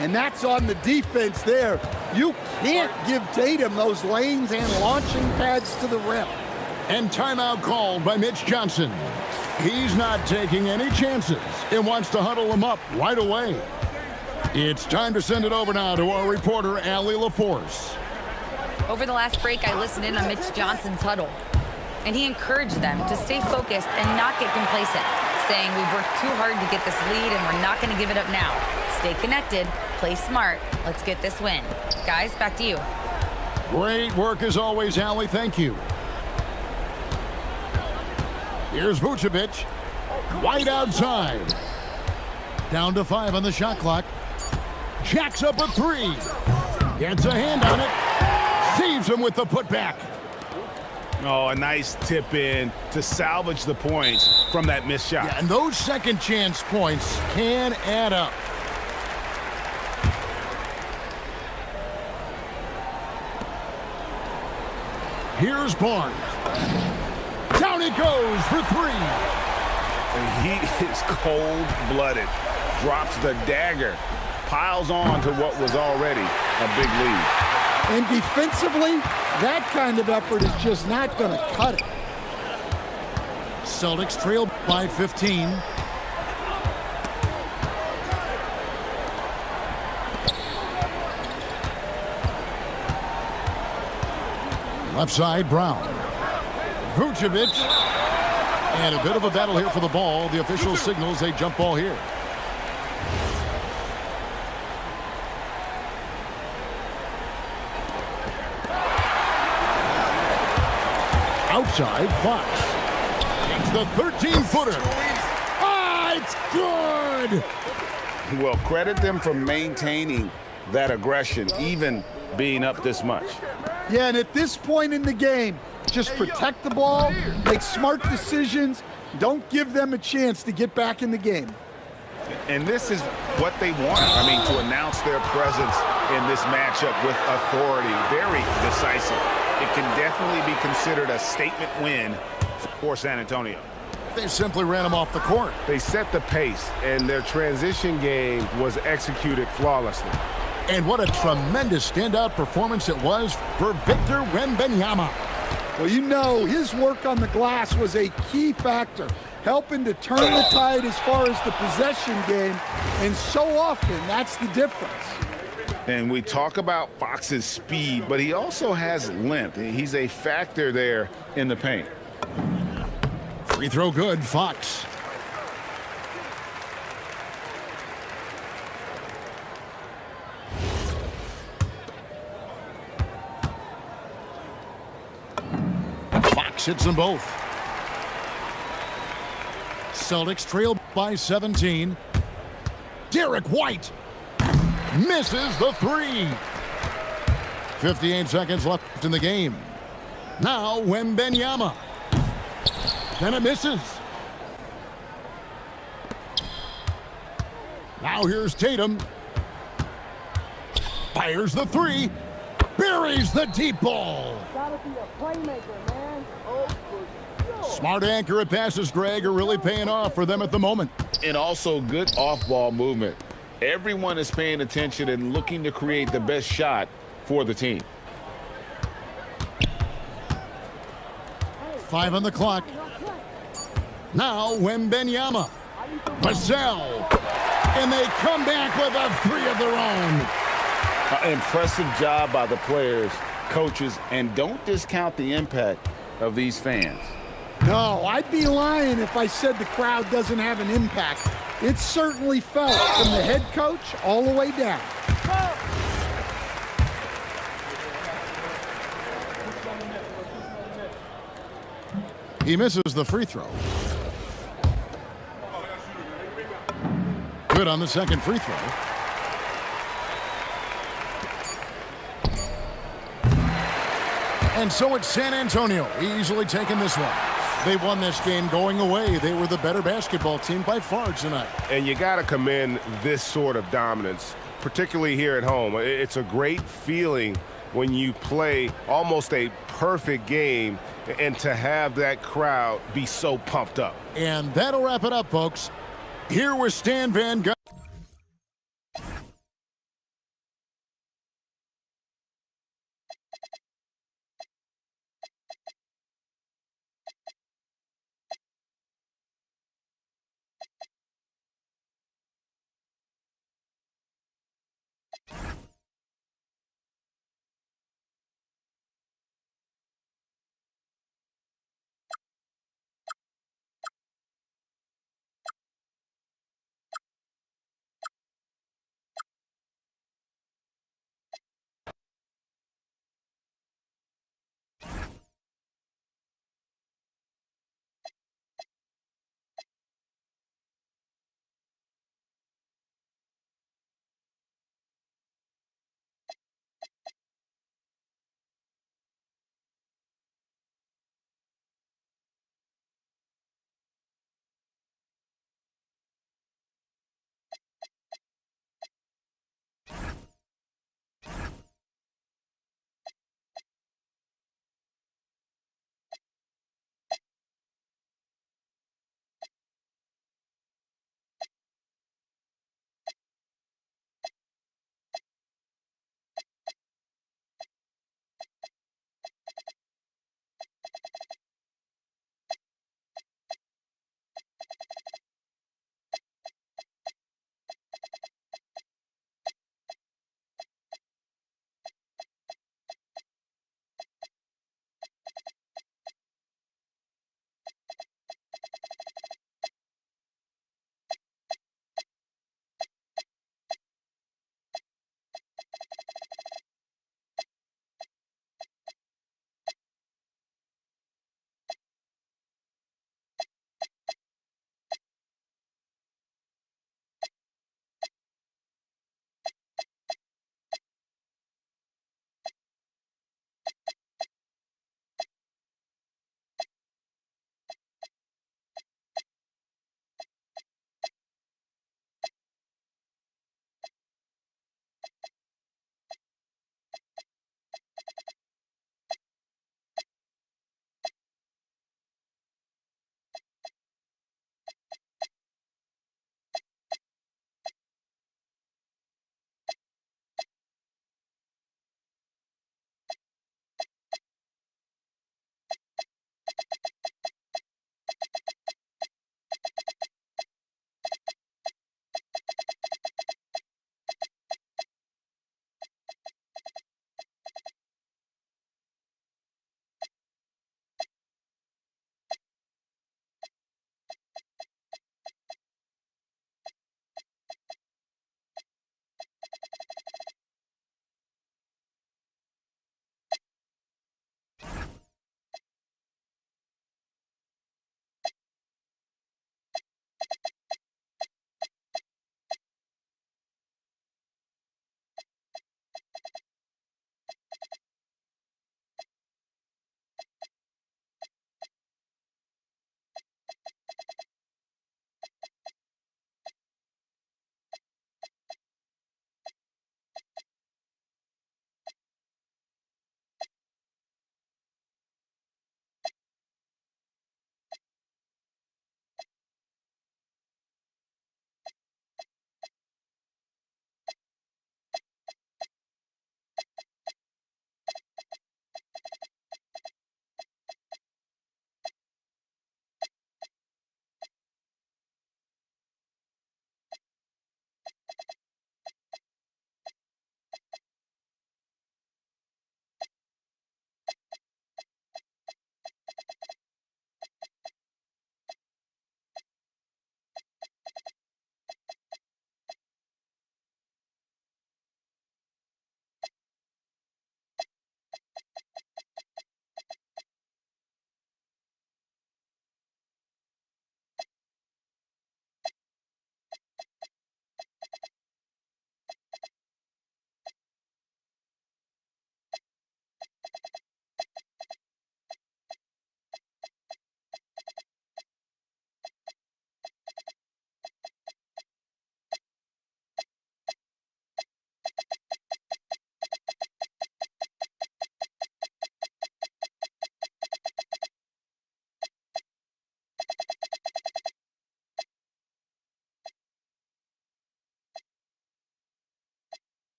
And that's on the defense there. You can't give Tatum those lanes and launching pads to the rim. And timeout called by Mitch Johnson. He's not taking any chances and wants to huddle him up right away. It's time to send it over now to our reporter, Allie LaForce. Over the last break, I listened in on Mitch Johnson's huddle, and he encouraged them to stay focused and not get complacent, saying we've worked too hard to get this lead and we're not going to give it up now. Stay connected, play smart, let's get this win. Guys, back to you. Great work as always, Allie. Thank you. Here's Vucevic. White outside. Down to 5 on the shot clock. Jacks up a three. Gets a hand on it. Saves him with the putback. Oh, a nice tip in to salvage the points from that missed shot. Yeah, and those second chance points can add up. Here's Barnes. Down it goes for three. And he is cold-blooded. Drops the dagger. Piles on to what was already a big lead. And defensively, that kind of effort is just not going to cut it. Celtics trail by 15. Left side, Brown. Vucevic. And a bit of a battle here for the ball. The official signals a jump ball here. Outside, Fox. It's the 13-footer. Ah, it's good! Well, credit them for maintaining that aggression, even being up this much. Yeah, and at this point in the game, just protect the ball, make smart decisions, don't give them a chance to get back in the game. And this is what they want. I mean, to announce their presence in this matchup with authority, very decisive. It can definitely be considered a statement win for San Antonio. They simply ran him off the court. They set the pace, and their transition game was executed flawlessly. And what a tremendous standout performance it was for Victor Wembanyama. Well, you know, his work on the glass was a key factor, helping to turn the tide as far as the possession game, and so often that's the difference. And we talk about Fox's speed, but he also has length. He's a factor there in the paint. Free throw good, Fox. Fox hits them both. Celtics trail by 17. Derek White misses the three. 58 seconds left in the game. Now Wembanyama. And it misses. Now here's Tatum. Fires the three. Buries the deep ball. Gotta be a playmaker, man. Smart accurate passes, Greg, are really paying off for them at the moment. And also good off-ball movement. Everyone is paying attention and looking to create the best shot for the team. 5 on the clock. Now Wembenyama. Vassell. And they come back with a three of their own. Impressive job by the players, coaches, and don't discount the impact of these fans. No, I'd be lying if I said the crowd doesn't have an impact. It's certainly felt from the head coach all the way down. He misses the free throw. Good on the second free throw. And so it's San Antonio easily taking this one. They won this game going away. They were the better basketball team by far tonight. And you got to commend this sort of dominance, particularly here at home. It's a great feeling when you play almost a perfect game and to have that crowd be so pumped up. And that'll wrap it up, folks. Here was Stan Van Gundy.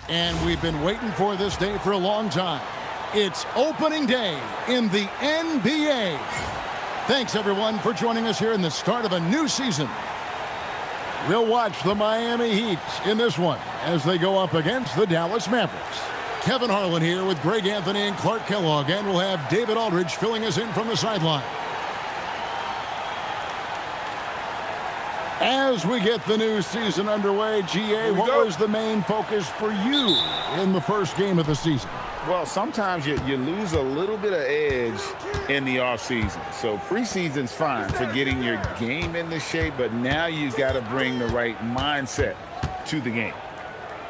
And we've been waiting for this day for a long time. It's opening day in the NBA. Thanks, everyone, for joining us here in the start of a new season. We'll watch the Miami Heat in this one as they go up against the Dallas Mavericks. Kevin Harlan here with Greg Anthony and Clark Kellogg, and we'll have David Aldridge filling us in from the sideline. As we get the new season underway, GA, what was the main focus for you in the first game of the season? Well, sometimes you lose a little bit of edge in the offseason. So preseason's fine for getting your game into shape, but now you've got to bring the right mindset to the game.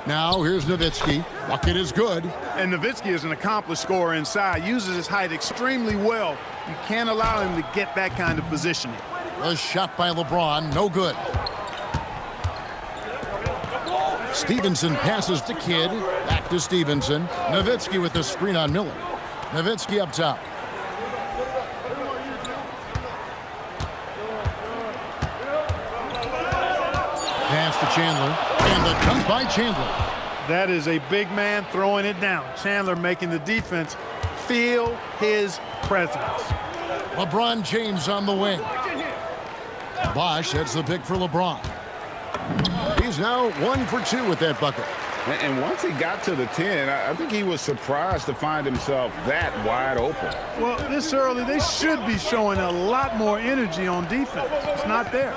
Now here's Nowitzki. Bucket is good. And Nowitzki is an accomplished scorer inside, uses his height extremely well. You can't allow him to get that kind of positioning. The shot by LeBron, no good. Stevenson passes to Kidd. Back to Stevenson. Nowitzki with the screen on Miller. Nowitzki up top. Pass to Chandler. And the dunk by Chandler. That is a big man throwing it down. Chandler making the defense feel his presence. LeBron James on the wing. Bosh heads the pick for LeBron. He's now 1 for 2 with that bucket. And once he got to the 10, I think he was surprised to find himself that wide open. Well, this early, they should be showing a lot more energy on defense. It's not there.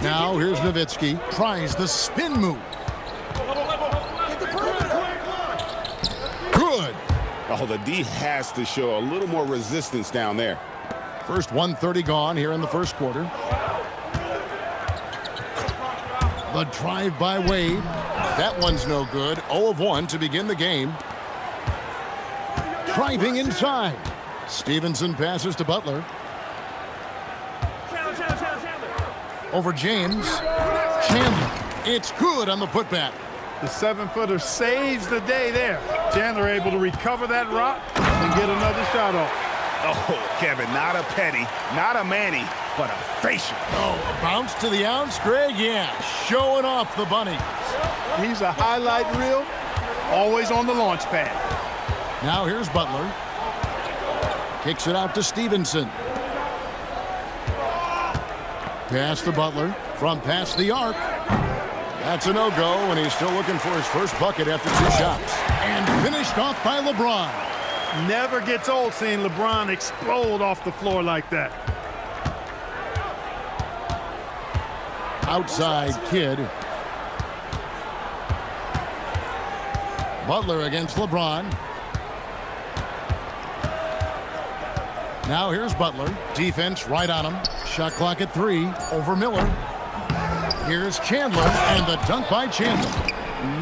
Now here's Nowitzki. Tries the spin move. Good. Oh, the D has to show a little more resistance down there. First 1:30 gone here in the first quarter. The drive by Wade. That one's no good. 0 of 1 to begin the game. Driving inside. Stevenson passes to Butler. Over James. Chandler. It's good on the putback. The 7-footer saves the day there. Chandler able to recover that rock and get another shot off. Oh, Kevin, not a petty, not a Manny, but a facial. Oh, bounce to the ounce, Greg? Yeah, showing off the bunny. He's a highlight reel, always on the launch pad. Now here's Butler. Kicks it out to Stevenson. Pass to Butler from past the arc. That's a no-go, and he's still looking for his first bucket after 2 shots. And finished off by LeBron. Never gets old seeing LeBron explode off the floor like that. Outside Kidd. Butler against LeBron. Now here's Butler. Defense right on him. Shot clock at 3. Over Miller. Here's Chandler, and the dunk by Chandler.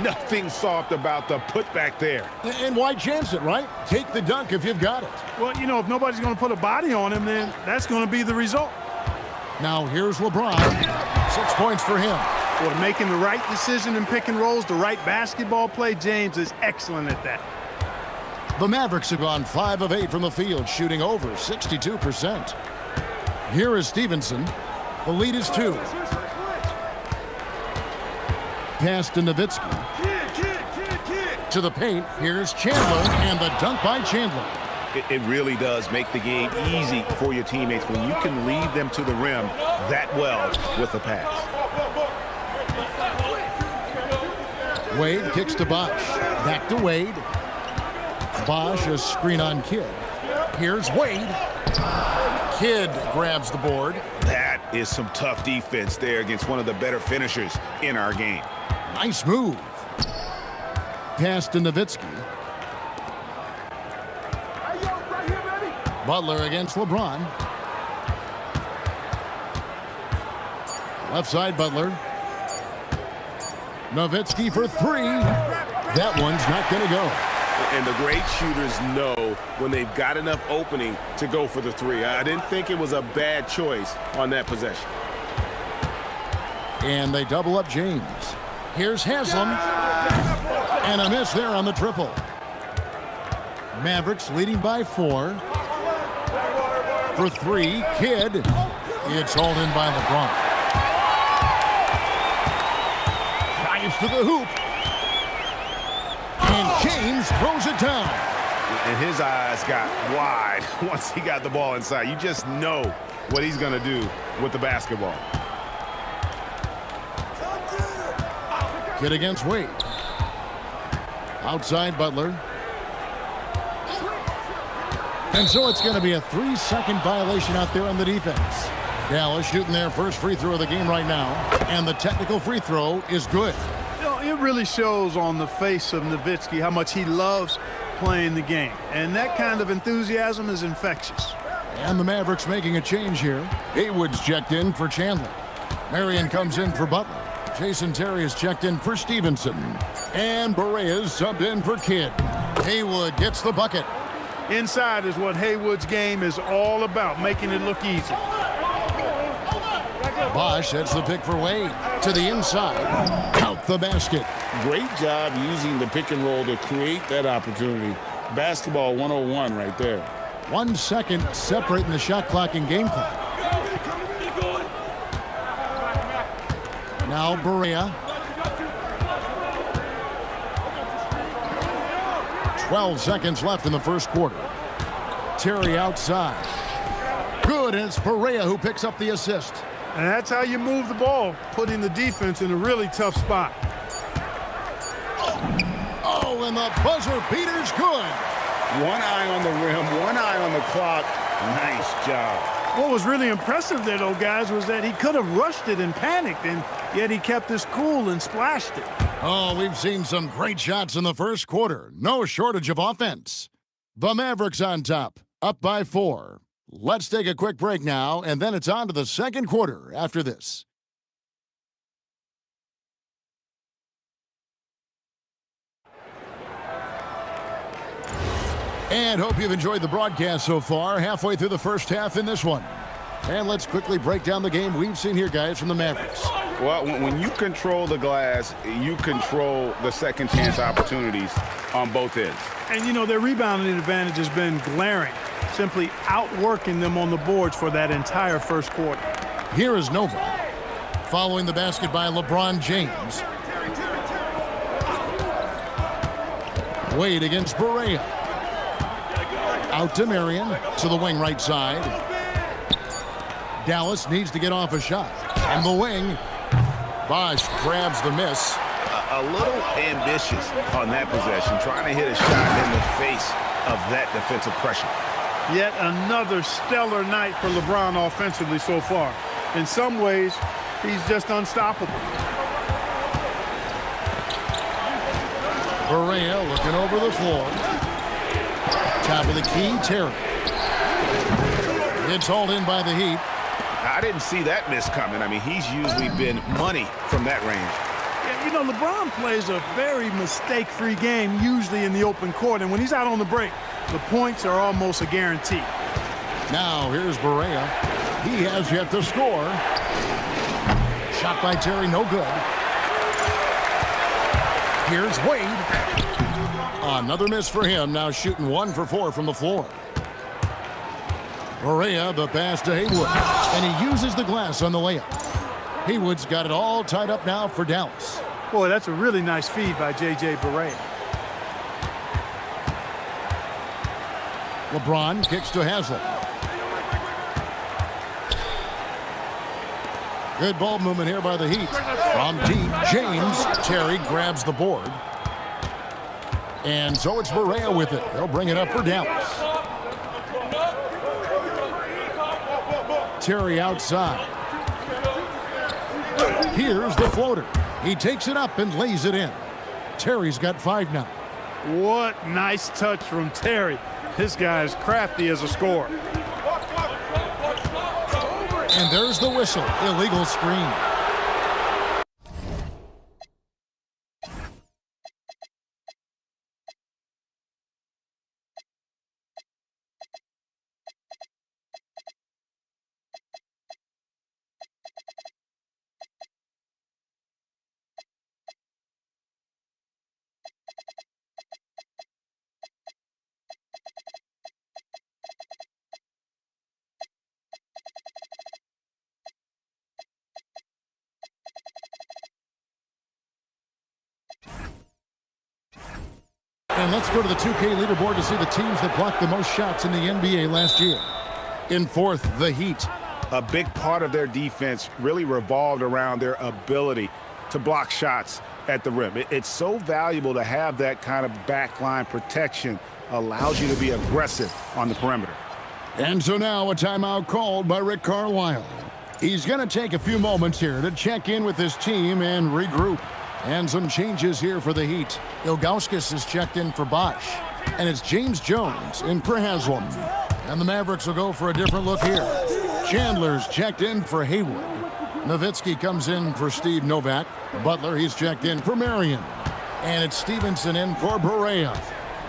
Nothing soft about the putback there. And why chance it, right? Take the dunk if you've got it. Well, you know, if nobody's going to put a body on him, then that's going to be the result. Now here's LeBron. 6 points for him. Well, making the right decision in pick and rolls, the right basketball play, James is excellent at that. The Mavericks have gone 5 of 8 from the field, shooting over 62%. Here is Stevenson. The lead is 2. Pass to Nowitzki. To the paint. Here's Chandler, and the dunk by Chandler. It really does make the game easy for your teammates when you can lead them to the rim that well with a pass. Wade kicks to Bosh. Back to Wade. Bosh, a screen on Kidd. Here's Wade. Kidd grabs the board. That is some tough defense there against one of the better finishers in our game. Nice move. Pass to Nowitzki. Butler against LeBron. Left side, Butler. Nowitzki for 3. That one's not going to go. And the great shooters know when they've got enough opening to go for the 3. I didn't think it was a bad choice on that possession. And they double up James. Here's Haslam. And a miss there on the triple. Mavericks leading by 4. For 3, Kidd. It's hauled in by LeBron. Drives to the hoop. And James throws it down. And his eyes got wide once he got the ball inside. You just know what he's going to do with the basketball. Kid against Wade. Outside Butler. And so it's going to be a 3-second violation out there on the defense. Dallas shooting their first free throw of the game right now. And the technical free throw is good. You know, it really shows on the face of Nowitzki how much he loves playing the game. And that kind of enthusiasm is infectious. And the Mavericks making a change here. Haywood's checked in for Chandler. Marion comes in for Butler. Jason Terry is checked in for Stevenson. And Berea's subbed in for Kidd. Haywood gets the bucket. Inside is what Haywood's game is all about, making it look easy. Bosch sets the pick for Wade. To the inside. Out the basket. Great job using the pick and roll to create that opportunity. Basketball 101 right there. 1 second separating the shot clock and game clock. Now Berea. 12 seconds left in the first quarter. Terry outside. Good, and it's Berea who picks up the assist. And that's how you move the ball, putting the defense in a really tough spot. Oh, and the buzzer beater's good. One eye on the rim, one eye on the clock. Nice job. What was really impressive there, though, guys, was that he could have rushed it and panicked, and yet he kept his cool and splashed it. Oh, we've seen some great shots in the first quarter. No shortage of offense. The Mavericks on top, up by 4. Let's take a quick break now, and then it's on to the second quarter after this. And hope you've enjoyed the broadcast so far. Halfway through the first half in this one. And let's quickly break down the game we've seen here, guys, from the Mavericks. Well, when you control the glass, you control the second chance opportunities on both ends. And, you know, their rebounding advantage has been glaring, simply outworking them on the boards for that entire first quarter. Here is Nova, following the basket by LeBron James. Wade against Berea. Out to Marion, to the wing right side. Dallas needs to get off a shot. And the wing, Bosch grabs the miss. A little ambitious on that possession, trying to hit a shot in the face of that defensive pressure. Yet another stellar night for LeBron offensively so far. In some ways, he's just unstoppable. Berea looking over the floor. Top of the key, Terry. It's hauled in by the Heat. I didn't see that miss coming. I mean, he's usually been money from that range. Yeah, you know, LeBron plays a very mistake-free game, usually in the open court. And when he's out on the break, the points are almost a guarantee. Now, here's Berea. He has yet to score. Shot by Terry, no good. Here's Wade. Another miss for him, now shooting 1 for 4 from the floor. Berea, the pass to Haywood, and he uses the glass on the layup. Haywood's got it all tied up now for Dallas. Boy, that's a really nice feed by J.J. Berea. LeBron kicks to Haslett. Good ball movement here by the Heat. From deep, James. Terry grabs the board. And so it's Berea with it. They'll bring it up for Dallas. Terry outside. Here's the floater. He takes it up and lays it in. Terry's got 5 now. What nice touch from Terry. This guy is crafty as a scorer. And there's the whistle. Illegal screen. And let's go to the 2K leaderboard to see the teams that blocked the most shots in the NBA last year. In fourth, the Heat. A big part of their defense really revolved around their ability to block shots at the rim. It's so valuable to have that kind of backline protection. Allows you to be aggressive on the perimeter. And so now a timeout called by Rick Carlisle. He's going to take a few moments here to check in with his team and regroup. And some changes here for the Heat. Ilgauskas is checked in for Bosch. And it's James Jones in for Haslam. And the Mavericks will go for a different look here. Chandler's checked in for Haywood. Nowitzki comes in for Steve Novak. Butler, he's checked in for Marion. And it's Stevenson in for Berea.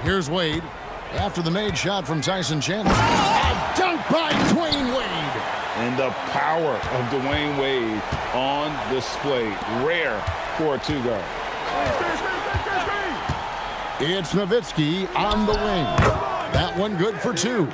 Here's Wade. After the made shot from Tyson Chandler. A dunk by Dwayne Wade. And the power of Dwayne Wade on display. Rare for a two-guard. It's Nowitzki on the wing. That one good for two.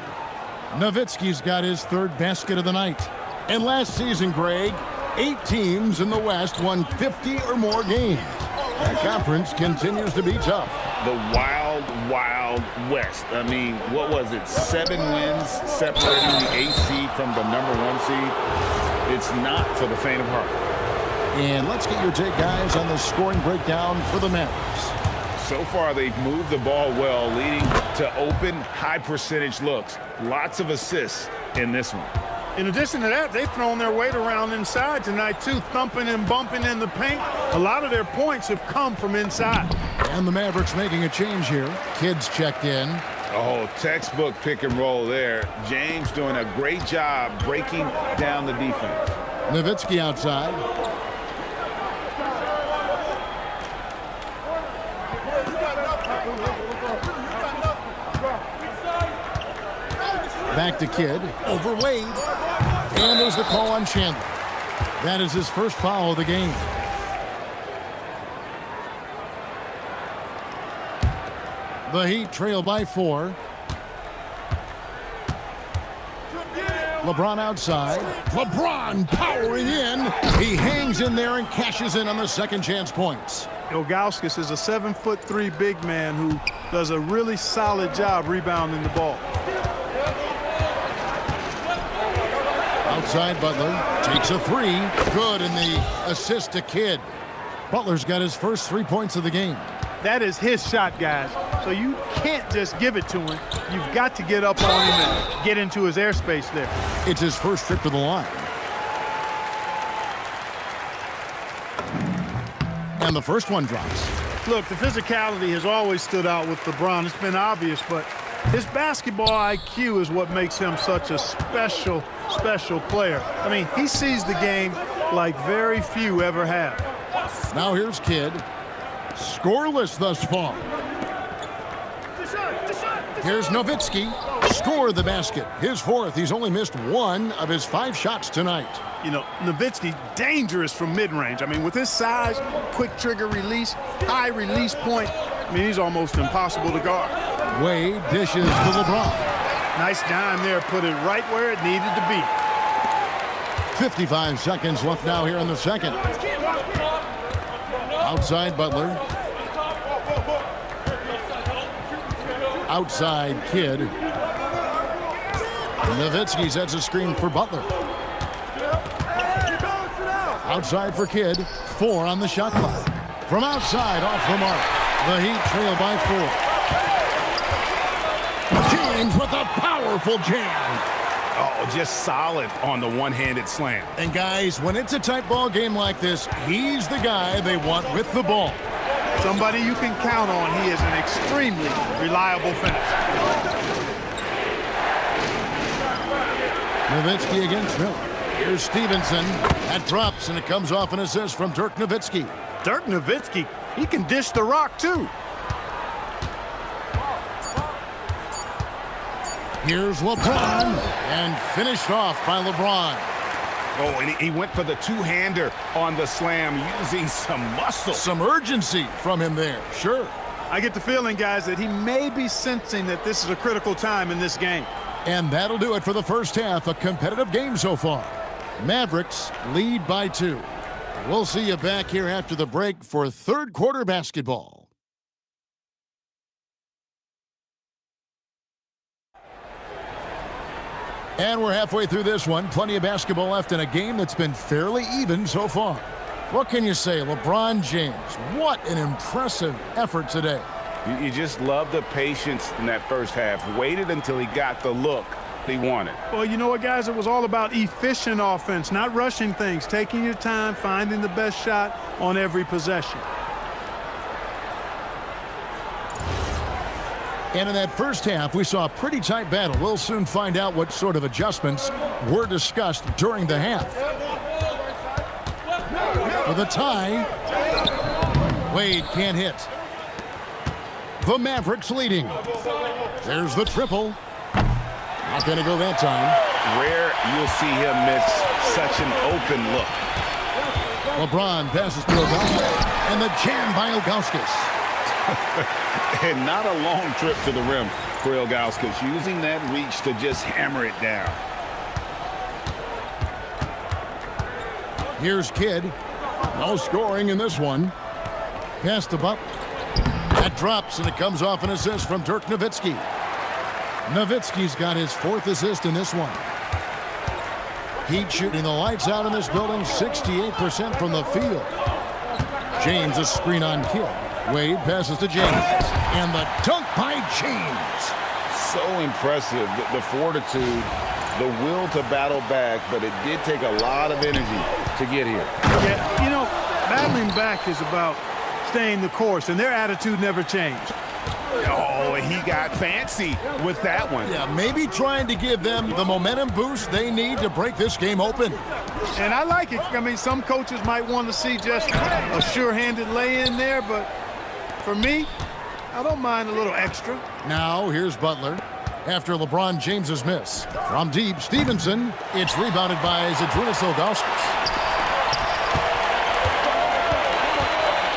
Nowitzki's got his third basket of the night. And last season, Greg, 8 teams in the West won 50 or more games. That conference continues to be tough. The wild, wild West. I mean, what was it? 7 wins separating the 8th seed from the number 1 seed. It's not for the faint of heart. And let's get your take, guys, on the scoring breakdown for the Mavericks. So far, they've moved the ball well, leading to open, high-percentage looks. Lots of assists in this one. In addition to that, they've thrown their weight around inside tonight, too, thumping and bumping in the paint. A lot of their points have come from inside. And the Mavericks making a change here. Kids checked in. Oh, textbook pick and roll there. James doing a great job breaking down the defense. Nowitzki outside. Back to Kidd. Over Wade. And there's the call on Chandler. That is his first foul of the game. The Heat trail by 4. LeBron outside. LeBron powering in. He hangs in there and cashes in on the second chance points. Ilgauskas is a 7'3" big man who does a really solid job rebounding the ball. Outside Butler takes a 3. Good, and the assist to Kidd. Butler's got his first 3 points of the game. That is his shot, guys. So you can't just give it to him. You've got to get up on him and get into his airspace there. It's his first trip to the line. And the first one drops. Look, the physicality has always stood out with LeBron. It's been obvious, but his basketball IQ is what makes him such a special player. I mean, he sees the game like very few ever have. Now here's Kidd. Scoreless thus far. Here's Nowitzki. Score the basket. His 4th. He's only missed 1 of his 5 shots tonight. You know, Nowitzki, dangerous from mid-range. I mean, with his size, quick trigger release, high release point, I mean, he's almost impossible to guard. Wade dishes to LeBron. Nice dime there. Put it right where it needed to be. 55 seconds left now here in the second. Outside Butler. Outside Kidd. Nowitzki sets a screen for Butler. Outside for Kidd. 4 on the shot clock. From outside, off the mark. The Heat trail by 4. James with a powerful jam. Oh, just solid on the one-handed slam. And guys, when it's a tight ball game like this, he's the guy they want with the ball. Somebody you can count on. He is an extremely reliable finisher. Nowitzki against Miller. Here's Stevenson. That drops, and it comes off an assist from Dirk Nowitzki. Dirk Nowitzki, he can dish the rock, too. Here's LeBron, and finished off by LeBron. Oh, and he went for the two-hander on the slam, using some muscle. Some urgency from him there, sure. I get the feeling, guys, that he may be sensing that this is a critical time in this game. And that'll do it for the first half. A competitive game so far. Mavericks lead by 2. We'll see you back here after the break for third quarter basketball. And we're halfway through this one. Plenty of basketball left in a game that's been fairly even so far. What can you say? LeBron James, what an impressive effort today. You just love the patience in that first half. Waited until he got the look he wanted. Well, you know what, guys? It was all about efficient offense, not rushing things, taking your time, finding the best shot on every possession. And in that first half, we saw a pretty tight battle. We'll soon find out what sort of adjustments were discussed during the half. For the tie, Wade can't hit. The Mavericks leading. There's the triple. Not going to go that time. Rare you'll see him miss such an open look. LeBron passes to Ilgauskas, and the jam by Ilgauskas. And not a long trip to the rim for Ilgauskas, using that reach to just hammer it down. Here's Kidd. No scoring in this one. Pass to Butler. That drops, and it comes off an assist from Dirk Nowitzki. Nowitzki's got his 4th assist in this one. Heat shooting the lights out in this building, 68% from the field. James, a screen on Kidd. Wade passes to James. And the dunk by James. So impressive, the fortitude, the will to battle back, but it did take a lot of energy to get here. Yeah, you know, battling back is about staying the course, and their attitude never changed. Oh, he got fancy with that one. Yeah, maybe trying to give them the momentum boost they need to break this game open. And I like it. I mean, some coaches might want to see just a sure-handed lay-in there, but for me, I don't mind a little extra. Now, here's Butler. After LeBron James's miss. From deep, Stevenson. It's rebounded by Zydrunas Ilgauskas.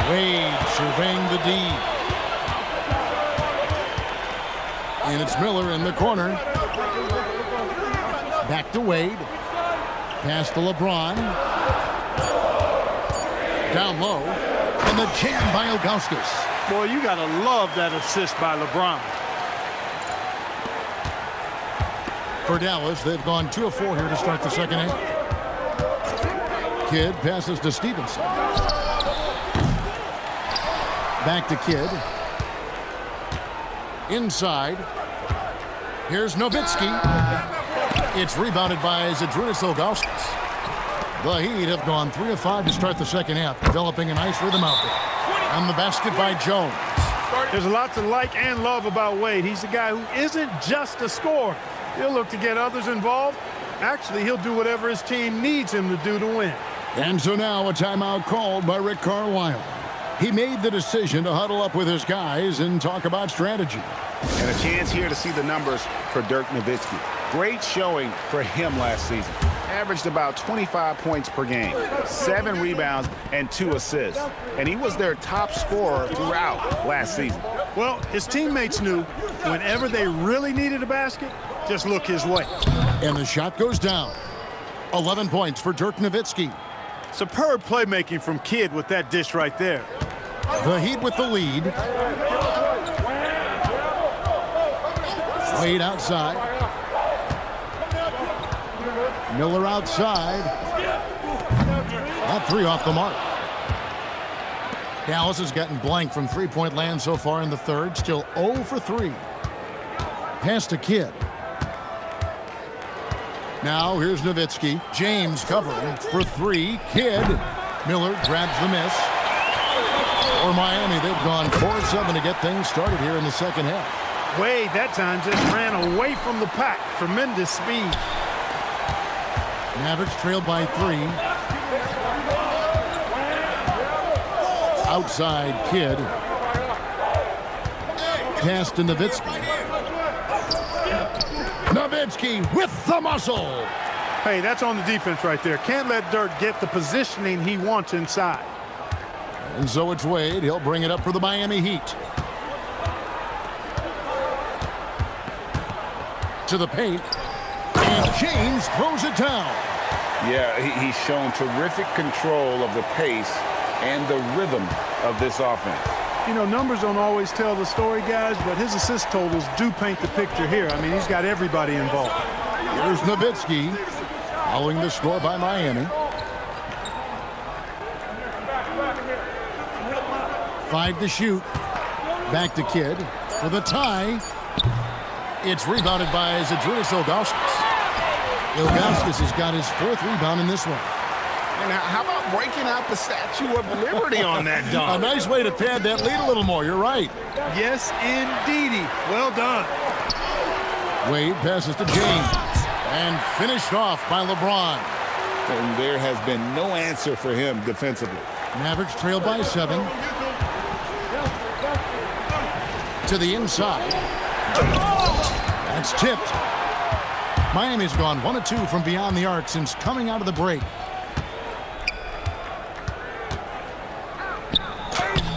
Wade surveying the D. And it's Miller in the corner. Back to Wade. Pass to LeBron. Down low. And the jam by Ilgauskas. Boy, you got to love that assist by LeBron. For Dallas, they've gone 2 of 4 here to start the second half. Kidd passes to Stevenson. Back to Kidd. Inside. Here's Nowitzki. It's rebounded by Zydrunas Ilgauskas. The Heat have gone 3 of 5 to start the second half, developing a nice rhythm out there. And the basket by Jones. There's a lot to like and love about Wade. He's a guy who isn't just a scorer. He'll look to get others involved. Actually, he'll do whatever his team needs him to do to win. And so now a timeout called by Rick Carlisle. He made the decision to huddle up with his guys and talk about strategy. And a chance here to see the numbers for Dirk Nowitzki. Great showing for him last season. Averaged about 25 points per game, 7 rebounds, and 2 assists. And he was their top scorer throughout last season. Well, his teammates knew whenever they really needed a basket, just look his way. And the shot goes down. 11 points for Dirk Nowitzki. Superb playmaking from Kidd with that dish right there. The Heat with the lead. Wade outside. Miller outside. That 3 off the mark. Dallas has gotten blank from three-point land so far in the third. Still 0 for 3. Pass to Kidd. Now here's Nowitzki. James covering for 3. Kidd. Miller grabs the miss. For Miami, they've gone 4-7 to get things started here in the second half. Wade that time just ran away from the pack. Tremendous speed. Mavericks trailed by 3. Outside Kidd. Pass to Nowitzki. Nowitzki with the muscle. Hey, that's on the defense right there. Can't let Dirk get the positioning he wants inside. And so it's Wade. He'll bring it up for the Miami Heat. To the paint. And James throws it down. Yeah, he's shown terrific control of the pace and the rhythm of this offense. You know, numbers don't always tell the story, guys, but his assist totals do paint the picture here. I mean, he's got everybody involved. Here's Nowitzki, following the score by Miami. 5 to shoot. Back to Kidd for the tie. It's rebounded by Zydrunas Ilgauskas. Ilgauskas has got his 4th rebound in this one. And how about breaking out the Statue of Liberty on that dunk? A nice way to pad that lead a little more. You're right. Yes, indeedy. Well done. Wade passes to James. And finished off by LeBron. And there has been no answer for him defensively. Mavericks trail by 7. To the inside. That's tipped. Miami's gone 1 of 2 from beyond the arc since coming out of the break.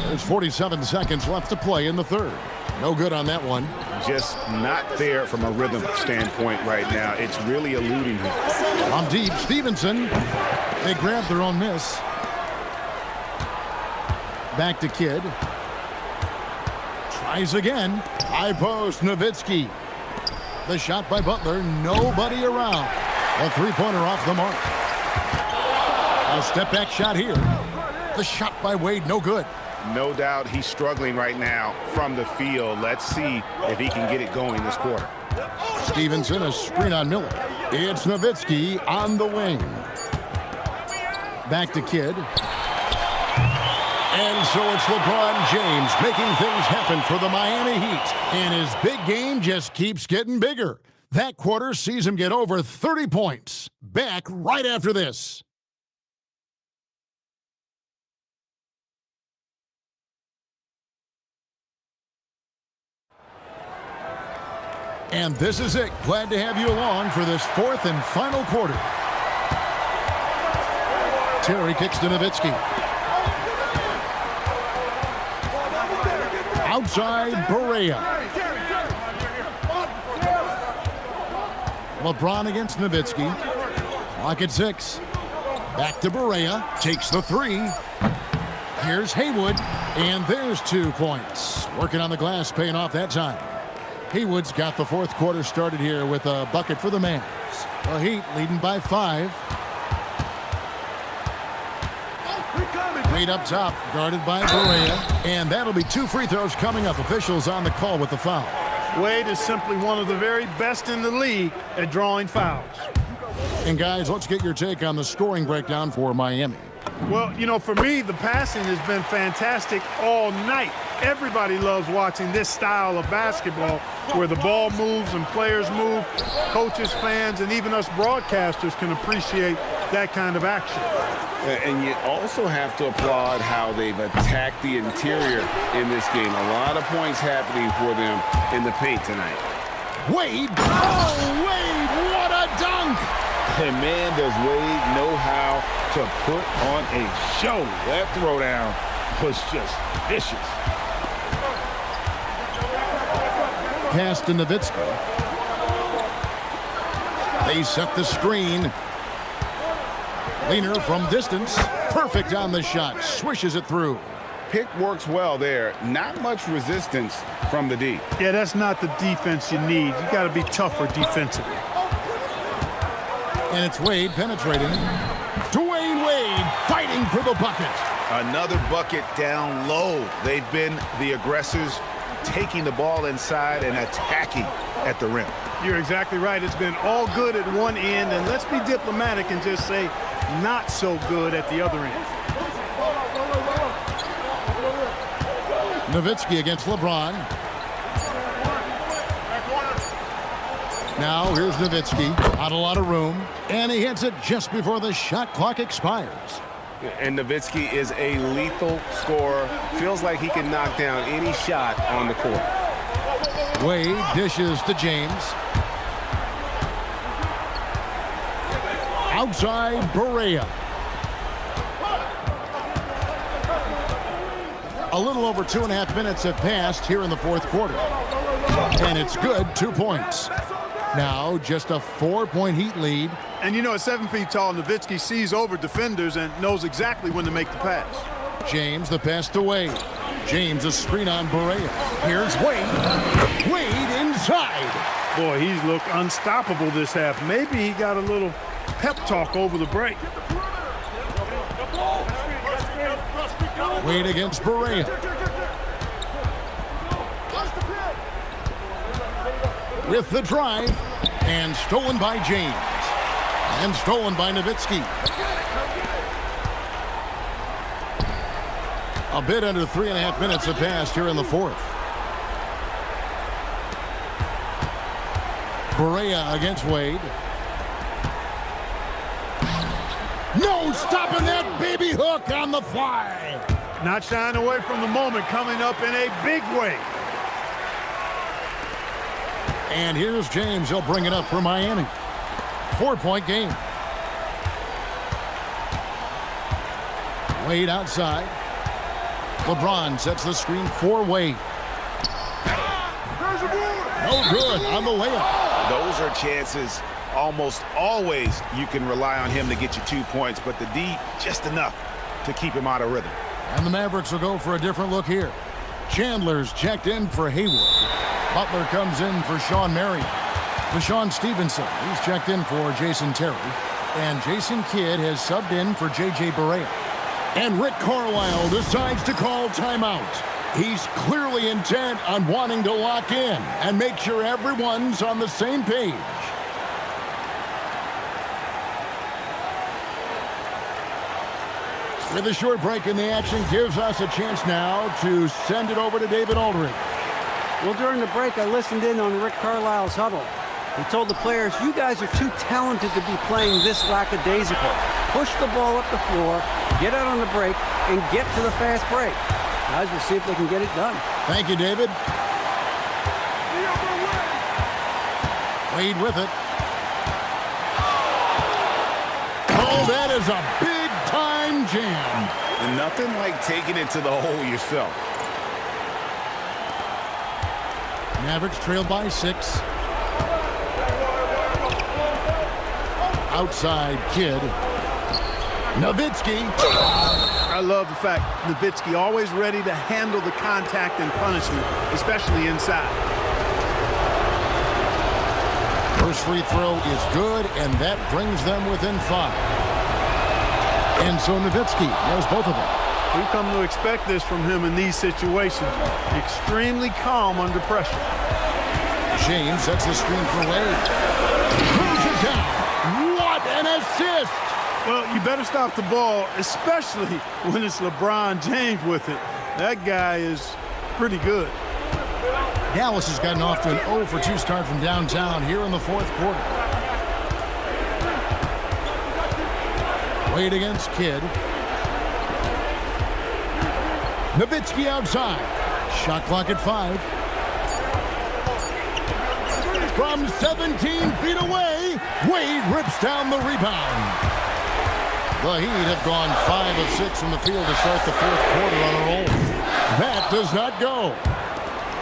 There's 47 seconds left to play in the third. No good on that one. Just not there from a rhythm standpoint right now. It's really eluding him. On deep, Stevenson. They grab their own miss. Back to Kidd. Tries again. High post, Nowitzki. The shot by Butler. Nobody around. A three-pointer off the mark. A step-back shot here. The shot by Wade, no good. No doubt he's struggling right now from the field. Let's see if he can get it going this quarter. Stevenson, a screen on Miller. It's Nowitzki on the wing. Back to Kidd. And so it's LeBron James making things happen for the Miami Heat. And his big game just keeps getting bigger. That quarter sees him get over 30 points. Back right after this. And this is it. Glad to have you along for this 4th and final quarter. Terry kicks to Nowitzki. Outside, Barea. LeBron against Nowitzki. Clock at 6. Back to Barea. Takes the 3. Here's Haywood. And there's 2 points. Working on the glass, paying off that time. Haywood's got the 4th quarter started here with a bucket for the Mavs. The Heat leading by 5. Wade up top, guarded by Barea. And that'll be 2 free throws coming up. Officials on the call with the foul. Wade is simply one of the very best in the league at drawing fouls. And guys, let's get your take on the scoring breakdown for Miami. Well, you know, for me, the passing has been fantastic all night. Everybody loves watching this style of basketball where the ball moves and players move. Coaches, fans, and even us broadcasters can appreciate that kind of action. And you also have to applaud how they've attacked the interior in this game. A lot of points happening for them in the paint tonight. Wade! Oh, Wade, what a dunk! And man, does Wade know how to put on a show. That throwdown was just vicious. Pass to Nowitzki. They set the screen. Leaner from distance. Perfect on the shot. Swishes it through. Pick works well there. Not much resistance from the D. Yeah, that's not the defense you need. You got to be tougher defensively. And it's Wade penetrating. Dwayne Wade fighting for the bucket. Another bucket down low. They've been the aggressors, taking the ball inside and attacking at the rim. You're exactly right. It's been all good at one end, and let's be diplomatic and just say not so good at the other end. Nowitzki against LeBron. Now here's Nowitzki. Not a lot of room. And he hits it just before the shot clock expires. And Nowitzki is a lethal scorer. Feels like he can knock down any shot on the court. Wade dishes to James. Outside, Barea. A little over 2.5 minutes have passed here in the 4th quarter. And it's good, 2 points. Now just a 4-point Heat lead. And you know, at 7 feet tall, Nowitzki sees over defenders and knows exactly when to make the pass. James, the pass to Wade. James, a screen on Barea. Here's Wade. Wade inside. Boy, he's looked unstoppable this half. Maybe he got a little pep talk over the break. Wade against Berea. With the drive, and stolen by James. And stolen by Nowitzki. A bit under 3.5 minutes have passed here in the fourth. Berea against Wade. No stopping that baby hook on the fly. Not shying away from the moment, coming up in a big way. And here's James. He'll bring it up for Miami. 4-point game. Wade outside. LeBron sets the screen for Wade. No good on the layup. Those are chances almost always you can rely on him to get you 2 points, but the D just enough to keep him out of rhythm. And the Mavericks will go for a different look here. Chandler's checked in for Hayward. Butler comes in for Sean Marion. Deshaun Stevenson, he's checked in for Jason Terry. And Jason Kidd has subbed in for J.J. Berea. And Rick Carlisle decides to call timeout. He's clearly intent on wanting to lock in and make sure everyone's on the same page. With a short break in the action gives us a chance now to send it over to David Aldridge. Well, during the break, I listened in on Rick Carlisle's huddle. He told the players, you guys are too talented to be playing this lackadaisical. Push the ball up the floor, get out on the break, and get to the fast break. Guys, we'll see if they can get it done. Thank you, David. Wade with it. Oh, that is a big-time jam. And nothing like taking it to the hole yourself. Mavericks trailed by 6. Outside Kidd. Nowitzki. I love the fact Nowitzki always ready to handle the contact and punishment, especially inside. First free throw is good, and that brings them within 5. And so Nowitzki has both of them. We've come to expect this from him in these situations. Extremely calm under pressure. James sets the screen for Wade. Throws it down. What an assist! Well, you better stop the ball, especially when it's LeBron James with it. That guy is pretty good. Dallas has gotten off to an 0 for 2 start from downtown here in the fourth quarter. Wade against Kidd. Nowitzki outside. Shot clock at 5. From 17 feet away, Wade rips down the rebound. The Heat have gone 5 of 6 from the field to start the fourth quarter on a roll. That does not go.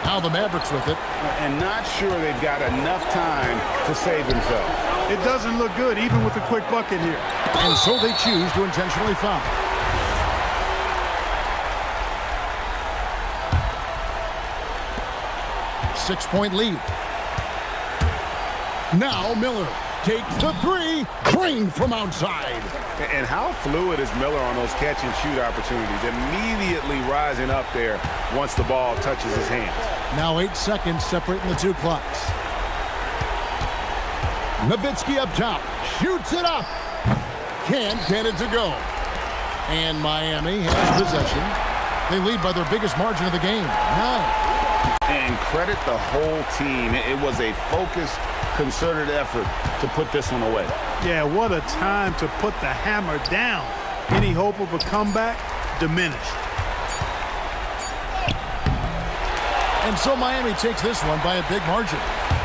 Now the Mavericks with it. And not sure they've got enough time to save themselves. It doesn't look good, even with a quick bucket here. And so they choose to intentionally foul. Six-point lead. Now Miller takes the 3, drained from outside. And how fluid is Miller on those catch-and-shoot opportunities? Immediately rising up there once the ball touches his hands. Now 8 seconds separating the 2 clocks. Nowitzki up top, shoots it up. Can't get it to go. And Miami has possession. They lead by their biggest margin of the game, 9. And credit the whole team. It was a focused, concerted effort to put this one away. Yeah, what a time to put the hammer down. Any hope of a comeback diminished. And so Miami takes this one by a big margin.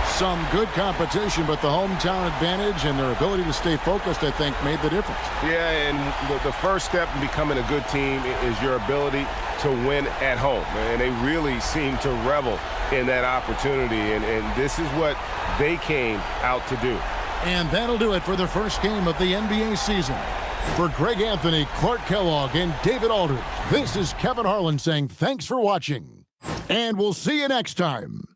Some good competition, but the hometown advantage and their ability to stay focused, I think, made the difference. Yeah, and the first step in becoming a good team is your ability to win at home. And they really seem to revel in that opportunity, and this is what they came out to do. And that'll do it for the first game of the NBA season. For Greg Anthony, Clark Kellogg, and David Aldridge, this is Kevin Harlan saying thanks for watching. And we'll see you next time.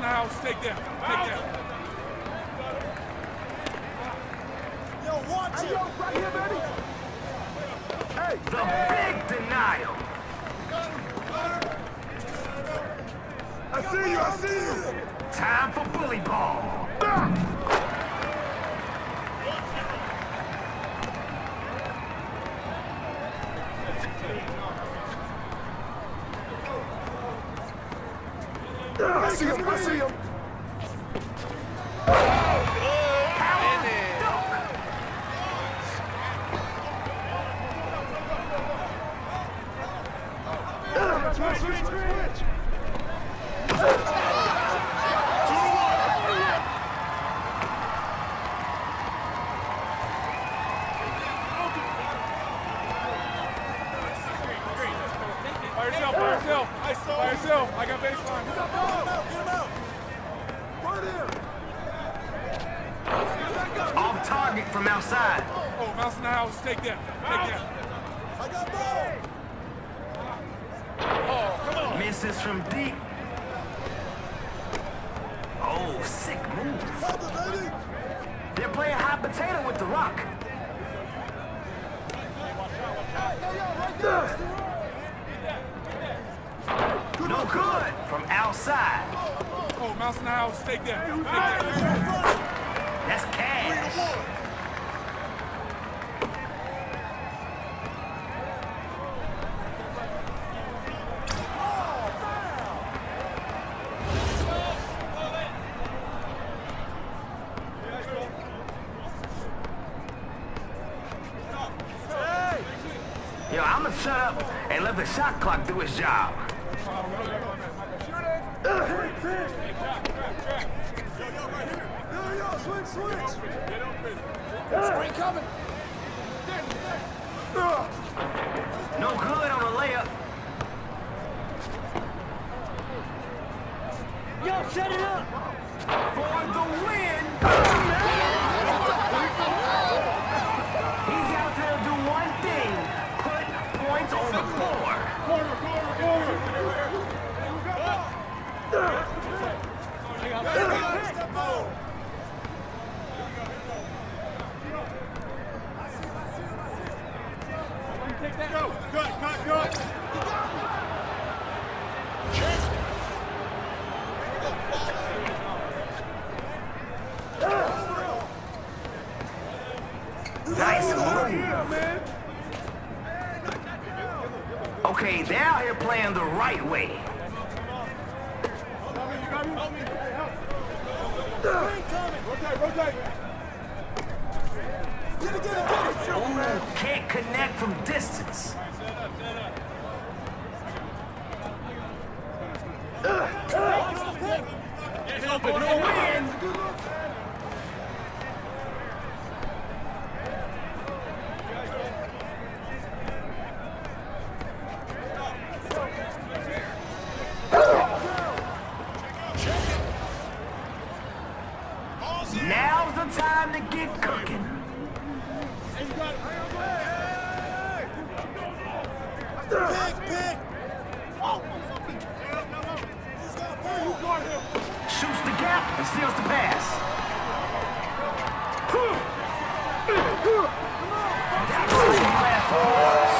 in the house. Take that. Take that. Yo, watch it. Yo, right here, baby. Hey. The big denial. I see you. I see you. Time for bully ball. I see him. I see him. Switch. By yourself. By yourself. I got baseline. Get him out. Right here. Off target from outside. Oh, mouse in the house. Take that. Take that. I got ball. Oh, come on. Misses from deep. Oh, sick move. They're playing hot potato with the rock. No good from outside. Oh, mouse in the house. Take that. Take that. That's cash. Yo, I'm gonna shut up and let the shot clock do its job. Switch. Screen coming. No good on the layup. Yo, set it up. For the win. He's out there to do one thing. Put points on the board. Corner. Step out. Take that. Go. Cut. Nice move. Okay, they're out here playing the right way. Rotate. Get it. Ooh, can't connect from distance. For the win. Now's the time to get cooking. Pick. Shoots the gap and steals the pass. That's second class for